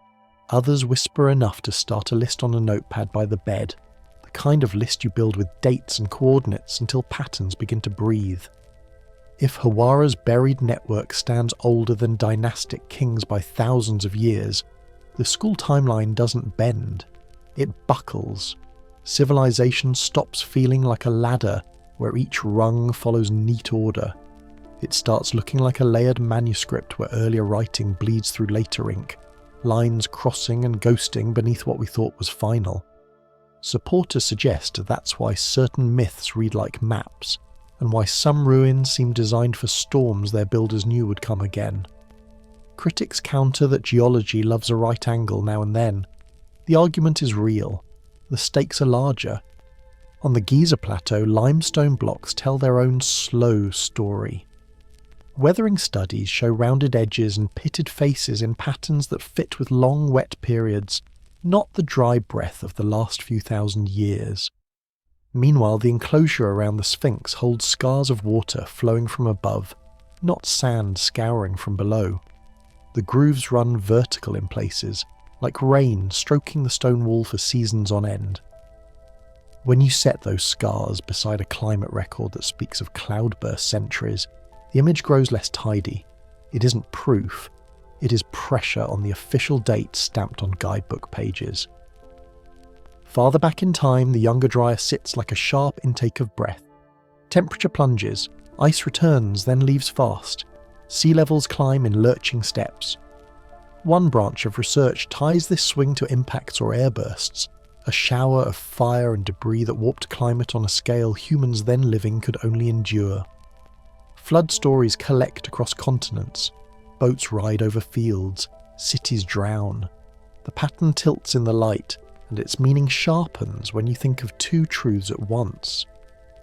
Others whisper enough to start a list on a notepad by the bed, the kind of list you build with dates and coordinates until patterns begin to breathe. If Hawara's buried network stands older than dynastic kings by thousands of years, the school timeline doesn't bend. It buckles. Civilization stops feeling like a ladder where each rung follows neat order. It starts looking like a layered manuscript where earlier writing bleeds through later ink, lines crossing and ghosting beneath what we thought was final. Supporters suggest that's why certain myths read like maps, and why some ruins seem designed for storms their builders knew would come again. Critics counter that geology loves a right angle now and then. The argument is real. The stakes are larger. On the Giza Plateau, limestone blocks tell their own slow story. Weathering studies show rounded edges and pitted faces in patterns that fit with long wet periods, not the dry breath of the last few thousand years. Meanwhile, the enclosure around the Sphinx holds scars of water flowing from above, not sand scouring from below. The grooves run vertical in places, like rain stroking the stone wall for seasons on end. When you set those scars beside a climate record that speaks of cloudburst centuries, the image grows less tidy. It isn't proof, it is pressure on the official date stamped on guidebook pages. Farther back in time, the Younger Dryas sits like a sharp intake of breath. Temperature plunges, ice returns, then leaves fast. Sea levels climb in lurching steps. One branch of research ties this swing to impacts or airbursts, a shower of fire and debris that warped climate on a scale humans then living could only endure. Flood stories collect across continents. Boats ride over fields. Cities drown. The pattern tilts in the light, and its meaning sharpens when you think of two truths at once.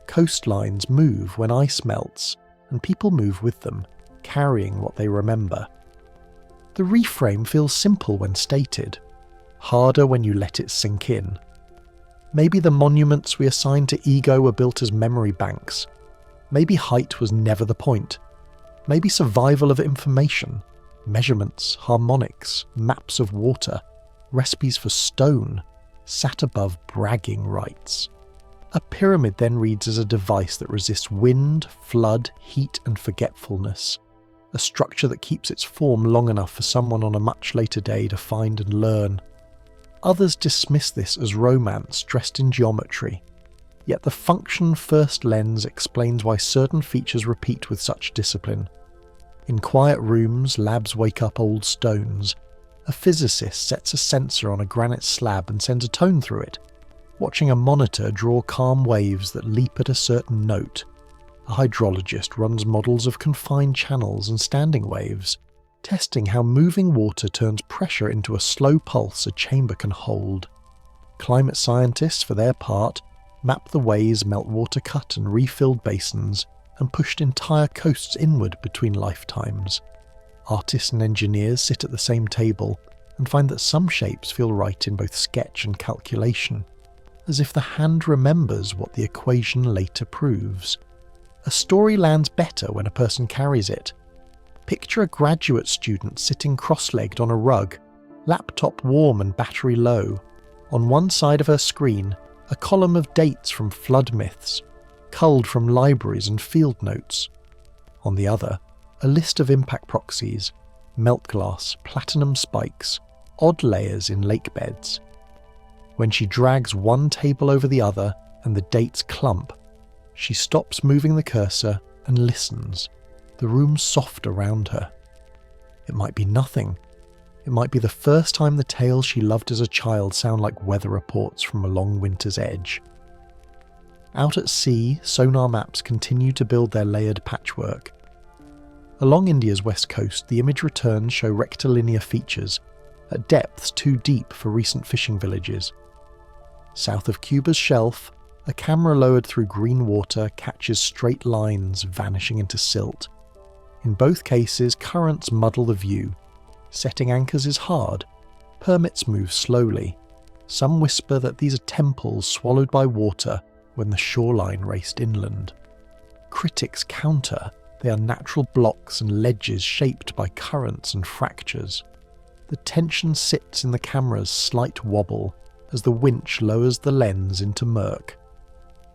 Coastlines move when ice melts, and people move with them, carrying what they remember. The reframe feels simple when stated, harder when you let it sink in. Maybe the monuments we assign to ego were built as memory banks. Maybe height was never the point. Maybe survival of information, measurements, harmonics, maps of water, recipes for stone, sat above bragging rights. A pyramid then reads as a device that resists wind, flood, heat and forgetfulness. A structure that keeps its form long enough for someone on a much later day to find and learn. Others dismiss this as romance dressed in geometry. Yet the function first lens explains why certain features repeat with such discipline. In quiet rooms, labs wake up old stones. A physicist sets a sensor on a granite slab and sends a tone through it, watching a monitor draw calm waves that leap at a certain note. A hydrologist runs models of confined channels and standing waves, testing how moving water turns pressure into a slow pulse a chamber can hold. Climate scientists, for their part, map the ways meltwater cut and refilled basins and pushed entire coasts inward between lifetimes. Artists and engineers sit at the same table and find that some shapes feel right in both sketch and calculation, as if the hand remembers what the equation later proves. A story lands better when a person carries it. Picture a graduate student sitting cross-legged on a rug, laptop warm and battery low. On one side of her screen, a column of dates from flood myths, culled from libraries and field notes. On the other, a list of impact proxies, melt glass, platinum spikes, odd layers in lake beds. When she drags one table over the other and the dates clump, she stops moving the cursor and listens. The room's soft around her. It might be nothing. It might be the first time the tales she loved as a child sound like weather reports from a long winter's edge. Out at sea, sonar maps continue to build their layered patchwork. Along India's west coast, the image returns show rectilinear features, at depths too deep for recent fishing villages. South of Cuba's shelf, a camera lowered through green water catches straight lines vanishing into silt. In both cases, currents muddle the view. Setting anchors is hard. Permits move slowly. Some whisper that these are temples swallowed by water when the shoreline raced inland. Critics counter. They are natural blocks and ledges shaped by currents and fractures. The tension sits in the camera's slight wobble as the winch lowers the lens into murk.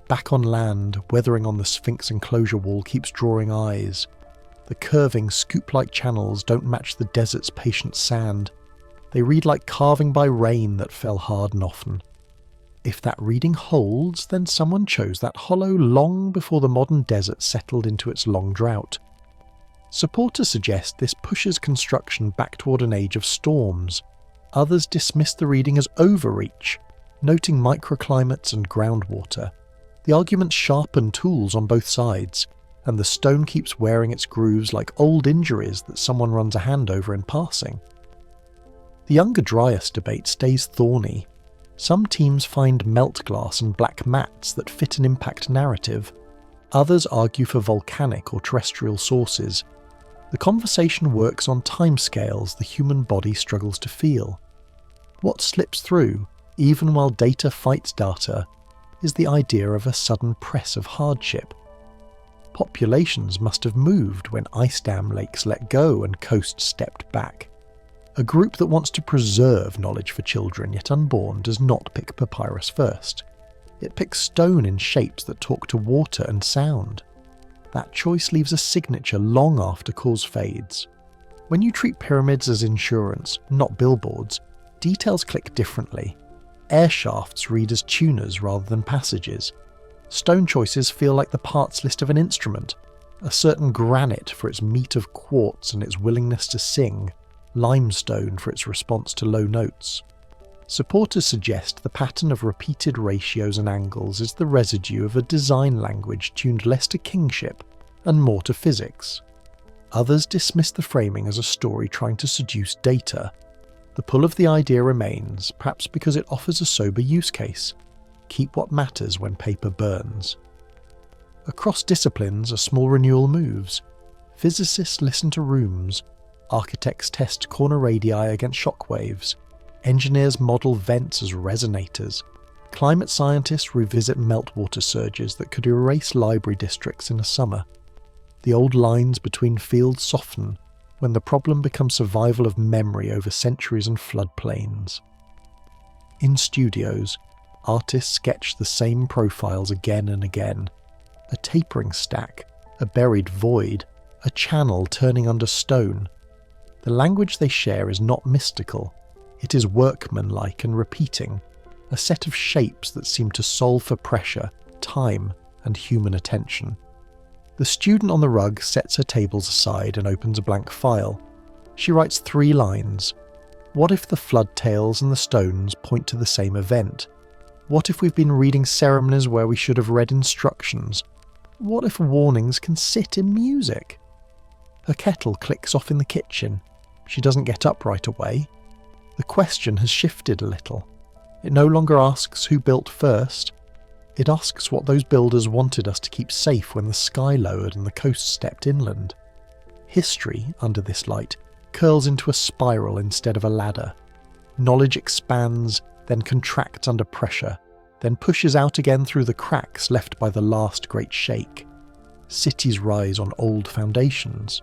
Back on land, weathering on the Sphinx enclosure wall keeps drawing eyes. The curving, scoop-like channels don't match the desert's patient sand. They read like carving by rain that fell hard and often. If that reading holds, then someone chose that hollow long before the modern desert settled into its long drought. Supporters suggest this pushes construction back toward an age of storms. Others dismiss the reading as overreach, noting microclimates and groundwater. The arguments sharpen tools on both sides. and the stone keeps wearing its grooves like old injuries that someone runs a hand over in passing. The Younger Dryas debate stays thorny. Some teams find melt glass and black mats that fit an impact narrative. Others argue for volcanic or terrestrial sources. The conversation works on timescales the human body struggles to feel. What slips through, even while data fights data, is the idea of a sudden press of hardship. Populations must have moved when ice dam lakes let go and coasts stepped back. A group that wants to preserve knowledge for children yet unborn does not pick papyrus first. It picks stone in shapes that talk to water and sound. That choice leaves a signature long after cause fades. When you treat pyramids as insurance, not billboards, details click differently. Air shafts read as tuners rather than passages. Stone choices feel like the parts list of an instrument. A certain granite for its meat of quartz and its willingness to sing, limestone for its response to low notes. Supporters suggest the pattern of repeated ratios and angles is the residue of a design language tuned less to kingship and more to physics. Others dismiss the framing as a story trying to seduce data. The pull of the idea remains, perhaps because it offers a sober use case. Keep what matters when paper burns. Across disciplines, a small renewal moves. Physicists listen to rooms. Architects test corner radii against shockwaves. Engineers model vents as resonators. Climate scientists revisit meltwater surges that could erase library districts in a summer. The old lines between fields soften when the problem becomes survival of memory over centuries and floodplains. In studios, artists sketch the same profiles again and again. A tapering stack, a buried void, a channel turning under stone. The language they share is not mystical. It is workmanlike and repeating, a set of shapes that seem to solve for pressure, time, and human attention. The student on the rug sets her tables aside and opens a blank file. She writes 3 lines. What if the flood tales and the stones point to the same event? What if we've been reading ceremonies where we should have read instructions? What if warnings can sit in music? Her kettle clicks off in the kitchen. She doesn't get up right away. The question has shifted a little. It no longer asks who built first. It asks what those builders wanted us to keep safe when the sky lowered and the coast stepped inland. History, under this light, curls into a spiral instead of a ladder. Knowledge expands, then contracts under pressure, then pushes out again through the cracks left by the last great shake. Cities rise on old foundations.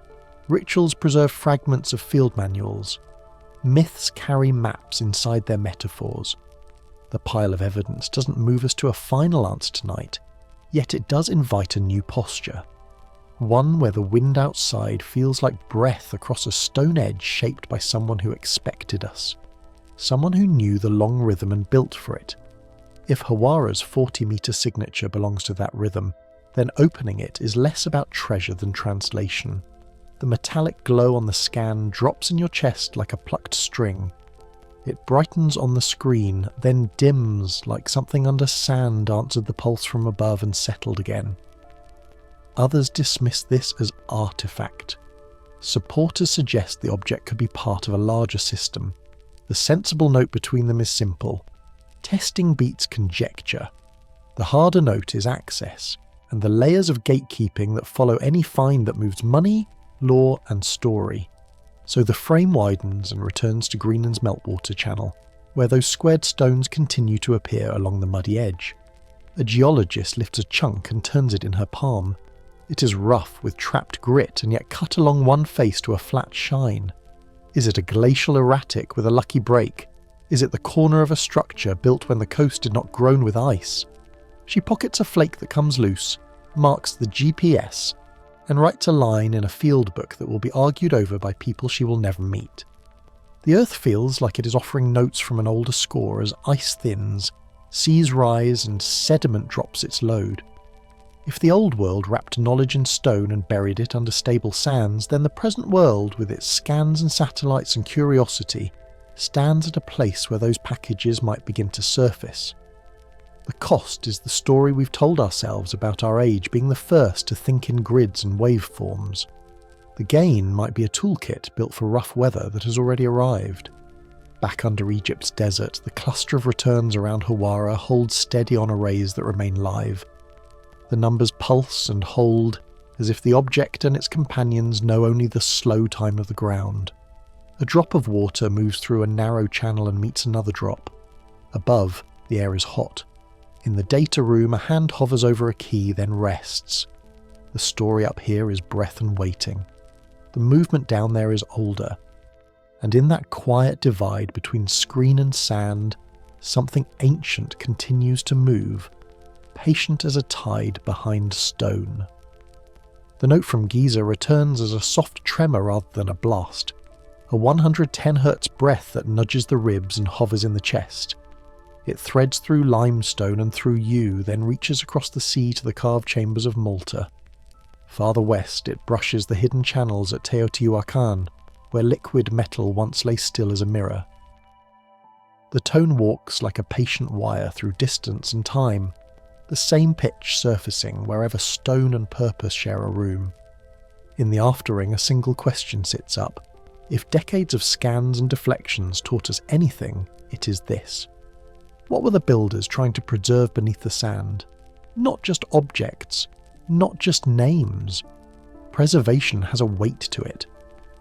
Rituals preserve fragments of field manuals. Myths carry maps inside their metaphors. The pile of evidence doesn't move us to a final answer tonight, yet it does invite a new posture. One where the wind outside feels like breath across a stone edge shaped by someone who expected us. Someone who knew the long rhythm and built for it. If Hawara's 40-metre signature belongs to that rhythm, then opening it is less about treasure than translation. The metallic glow on the scan drops in your chest like a plucked string. It brightens on the screen, then dims like something under sand answered the pulse from above and settled again. Others dismiss this as artifact. Supporters suggest the object could be part of a larger system. The sensible note between them is simple. Testing beats conjecture. The harder note is access, and the layers of gatekeeping that follow any find that moves money, law and story. So the frame widens and returns to Greenland's meltwater channel, where those squared stones continue to appear along the muddy edge. A geologist lifts a chunk and turns it in her palm. It is rough with trapped grit and yet cut along one face to a flat shine. Is it a glacial erratic with a lucky break? Is it the corner of a structure built when the coast did not groan with ice? She pockets a flake that comes loose, marks the GPS, and writes a line in a field book that will be argued over by people she will never meet. The earth feels like it is offering notes from an older score as ice thins, seas rise and sediment drops its load. If the old world wrapped knowledge in stone and buried it under stable sands, then the present world, with its scans and satellites and curiosity, stands at a place where those packages might begin to surface. The cost is the story we've told ourselves about our age being the first to think in grids and waveforms. The gain might be a toolkit built for rough weather that has already arrived. Back under Egypt's desert, the cluster of returns around Hawara holds steady on arrays that remain live. The numbers pulse and hold, as if the object and its companions know only the slow time of the ground. A drop of water moves through a narrow channel and meets another drop. Above, the air is hot. In the data room, a hand hovers over a key, then rests. The story up here is breath and waiting. The movement down there is older. And in that quiet divide between screen and sand, something ancient continues to move, patient as a tide behind stone. The note from Giza returns as a soft tremor rather than a blast, a 110 Hz breath that nudges the ribs and hovers in the chest. It threads through limestone and through you, then reaches across the sea to the carved chambers of Malta. Farther west, it brushes the hidden channels at Teotihuacan, where liquid metal once lay still as a mirror. The tone walks like a patient wire through distance and time, the same pitch surfacing wherever stone and purpose share a room. In the aftering, a single question sits up. If decades of scans and deflections taught us anything, it is this. What were the builders trying to preserve beneath the sand? Not just objects, not just names. Preservation has a weight to it.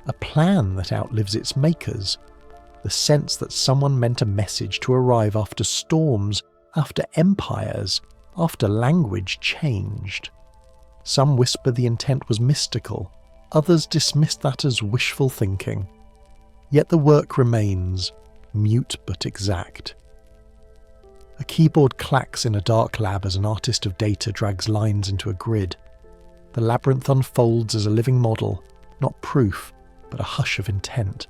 A plan that outlives its makers. The sense that someone meant a message to arrive after storms, after empires, after language changed. Some whisper the intent was mystical, others dismiss that as wishful thinking. Yet the work remains, mute but exact. A keyboard clacks in a dark lab as an artist of data drags lines into a grid. The labyrinth unfolds as a living model, not proof, but a hush of intent.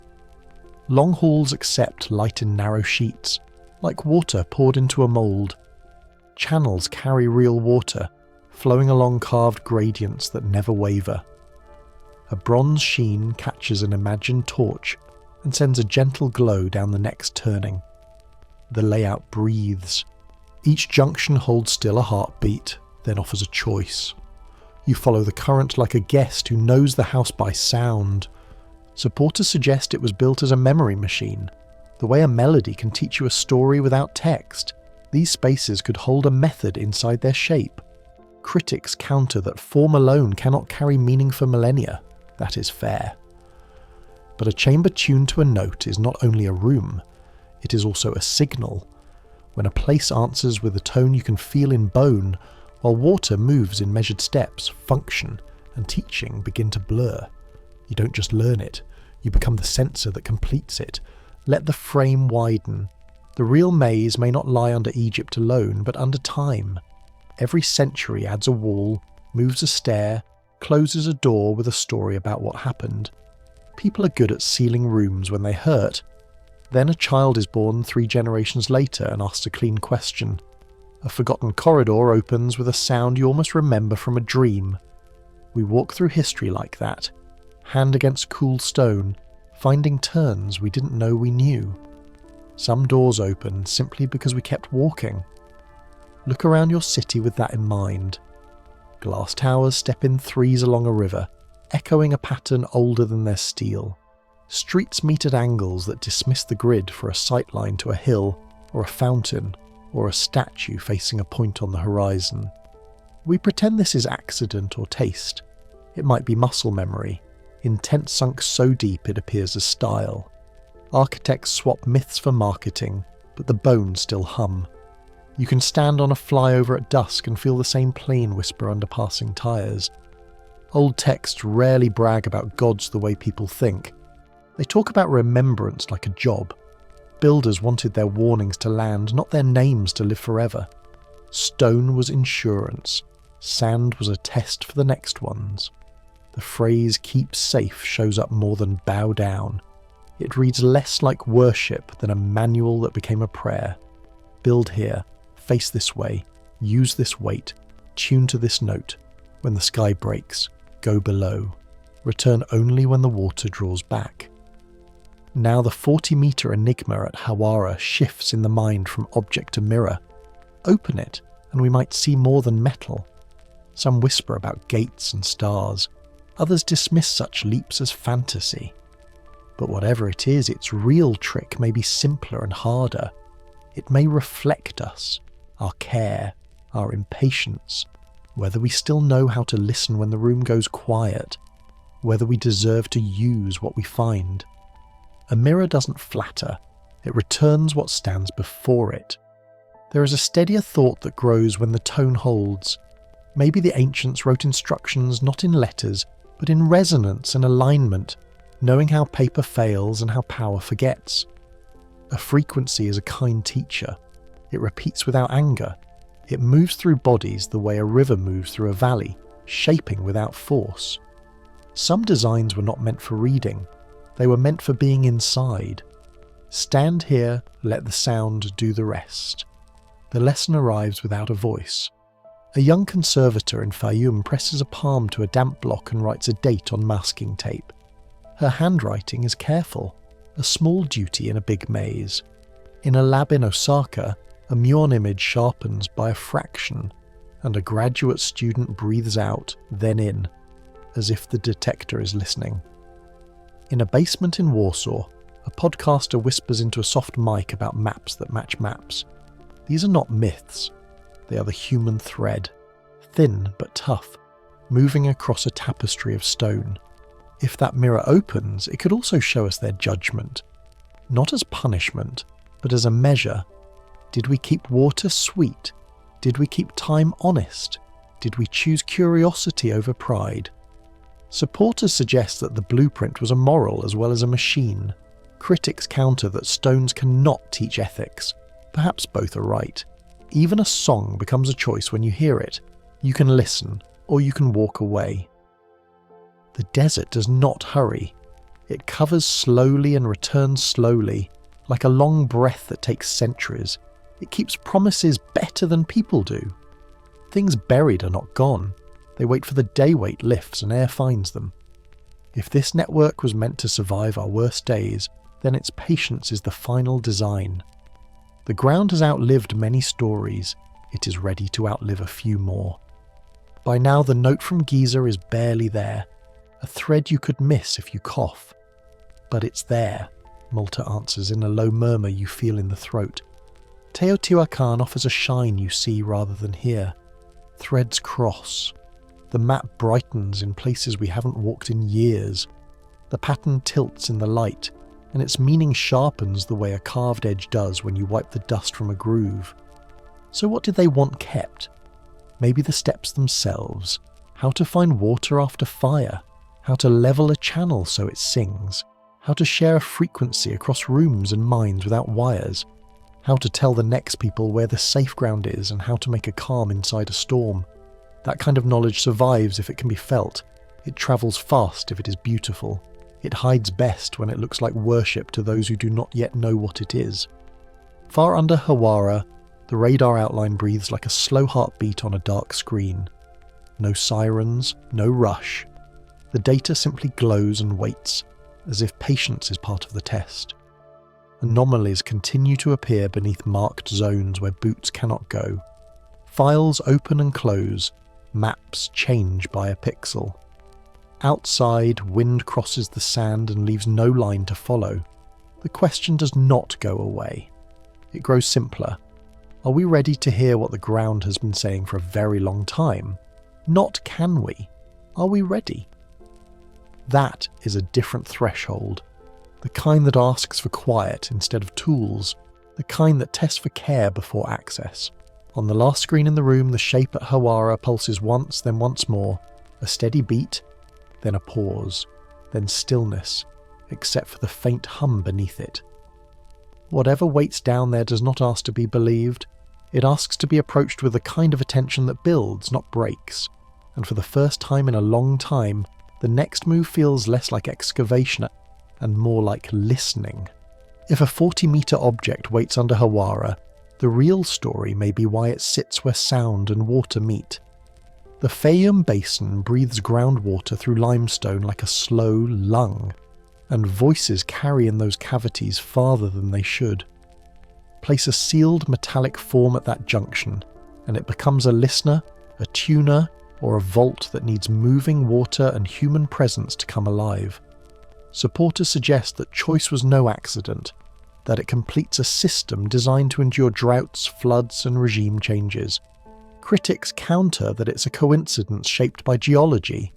Long halls accept light in narrow sheets, like water poured into a mould. Channels carry real water, flowing along carved gradients that never waver. A bronze sheen catches an imagined torch and sends a gentle glow down the next turning. The layout breathes. Each junction holds still a heartbeat, then offers a choice. You follow the current like a guest who knows the house by sound. Supporters suggest it was built as a memory machine. The way a melody can teach you a story without text, these spaces could hold a method inside their shape. Critics counter that form alone cannot carry meaning for millennia. That is fair. But a chamber tuned to a note is not only a room, it is also a signal. When a place answers with a tone you can feel in bone, while water moves in measured steps, function and teaching begin to blur. You don't just learn it, you become the sensor that completes it. Let the frame widen. The real maze may not lie under Egypt alone, but under time. Every century adds a wall, moves a stair, closes a door with a story about what happened. People are good at sealing rooms when they hurt. Then a child is born 3 generations later and asks a clean question. A forgotten corridor opens with a sound you almost remember from a dream. We walk through history like that, hand against cool stone, finding turns we didn't know we knew. Some doors open simply because we kept walking. Look around your city with that in mind. Glass towers step in threes along a river, echoing a pattern older than their steel. Streets meet at angles that dismiss the grid for a sightline to a hill, or a fountain, or a statue facing a point on the horizon. We pretend this is accident or taste. It might be muscle memory, intent sunk so deep it appears as style. Architects swap myths for marketing, but the bones still hum. You can stand on a flyover at dusk and feel the same plane whisper under passing tyres. Old texts rarely brag about gods the way people think. They talk about remembrance like a job. Builders wanted their warnings to land, not their names to live forever. Stone was insurance. Sand was a test for the next ones. The phrase "keep safe" shows up more than "bow down." It reads less like worship than a manual that became a prayer. Build here, face this way, use this weight, tune to this note. When the sky breaks, go below. Return only when the water draws back. Now the 40-metre enigma at Hawara shifts in the mind from object to mirror. open it, and we might see more than metal. Some whisper about gates and stars. Others dismiss such leaps as fantasy. But whatever it is, its real trick may be simpler and harder. It may reflect us, our care, our impatience, whether we still know how to listen when the room goes quiet, whether we deserve to use what we find. A mirror doesn't flatter, it returns what stands before it. There is a steadier thought that grows when the tone holds. Maybe the ancients wrote instructions not in letters, but in resonance and alignment, knowing how paper fails and how power forgets. A frequency is a kind teacher. It repeats without anger. It moves through bodies the way a river moves through a valley, shaping without force. Some designs were not meant for reading. They were meant for being inside. Stand here, let the sound do the rest. The lesson arrives without a voice. A young conservator in Fayum presses a palm to a damp block and writes a date on masking tape. Her handwriting is careful, a small duty in a big maze. In a lab in Osaka, a muon image sharpens by a fraction, and a graduate student breathes out, then in, as if the detector is listening. In a basement in Warsaw, a podcaster whispers into a soft mic about maps that match maps. These are not myths. They are the human thread, thin but tough, moving across a tapestry of stone. If that mirror opens, it could also show us their judgment. Not as punishment, but as a measure. Did we keep water sweet? Did we keep time honest? Did we choose curiosity over pride? Supporters suggest that the blueprint was a moral as well as a machine. Critics counter that stones cannot teach ethics. Perhaps both are right. Even a song becomes a choice when you hear it. You can listen, or you can walk away. The desert does not hurry. It covers slowly and returns slowly, like a long breath that takes centuries. It keeps promises better than people do. Things buried are not gone. They wait for the day weight lifts and air finds them. If this network was meant to survive our worst days, then its patience is the final design. The ground has outlived many stories. It is ready to outlive a few more. By now the note from Giza is barely there, a thread you could miss if you cough. But it's there, Malta answers in a low murmur you feel in the throat. Teotihuacan offers a shine you see rather than hear. Threads cross. The map brightens in places we haven't walked in years. The pattern tilts in the light, and its meaning sharpens the way a carved edge does when you wipe the dust from a groove. So what did they want kept? Maybe the steps themselves, how to find water after fire, how to level a channel so it sings, how to share a frequency across rooms and minds without wires, how to tell the next people where the safe ground is and how to make a calm inside a storm. That kind of knowledge survives if it can be felt. It travels fast if it is beautiful. It hides best when it looks like worship to those who do not yet know what it is. Far under Hawara, the radar outline breathes like a slow heartbeat on a dark screen. No sirens, no rush. The data simply glows and waits, as if patience is part of the test. Anomalies continue to appear beneath marked zones where boots cannot go. Files open and close, maps change by a pixel. Outside, wind crosses the sand and leaves no line to follow. The question does not go away. It grows simpler. Are we ready to hear what the ground has been saying for a very long time? Not can we. Are we ready? That is a different threshold. The kind that asks for quiet instead of tools. The kind that tests for care before access. On the last screen in the room, the shape at Hawara pulses once, then once more. A steady beat, then a pause, then stillness, except for the faint hum beneath it. Whatever waits down there does not ask to be believed. It asks to be approached with the kind of attention that builds, not breaks. And for the first time in a long time, the next move feels less like excavation and more like listening. If a 40-metre object waits under Hawara, the real story may be why it sits where sound and water meet. The Fayum Basin breathes groundwater through limestone like a slow lung, and voices carry in those cavities farther than they should. Place a sealed metallic form at that junction, and it becomes a listener, a tuner, or a vault that needs moving water and human presence to come alive. Supporters suggest that choice was no accident, that it completes a system designed to endure droughts, floods, and regime changes. Critics counter that it's a coincidence shaped by geology.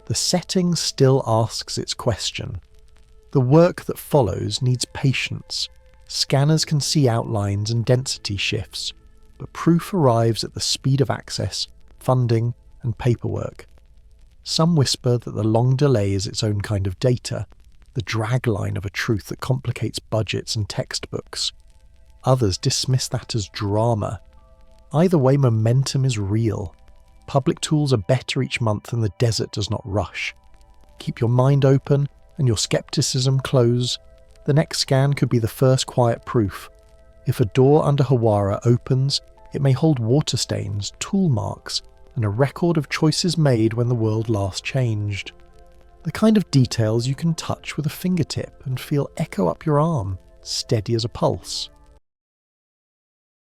The setting still asks its question. The work that follows needs patience. Scanners can see outlines and density shifts, but proof arrives at the speed of access, funding, and paperwork. Some whisper that the long delay is its own kind of data, the dragline of a truth that complicates budgets and textbooks. Others dismiss that as drama. Either way, momentum is real. Public tools are better each month and the desert does not rush. Keep your mind open and your skepticism close. The next scan could be the first quiet proof. If a door under Hawara opens, it may hold water stains, tool marks, and a record of choices made when the world last changed. The kind of details you can touch with a fingertip and feel echo up your arm, steady as a pulse.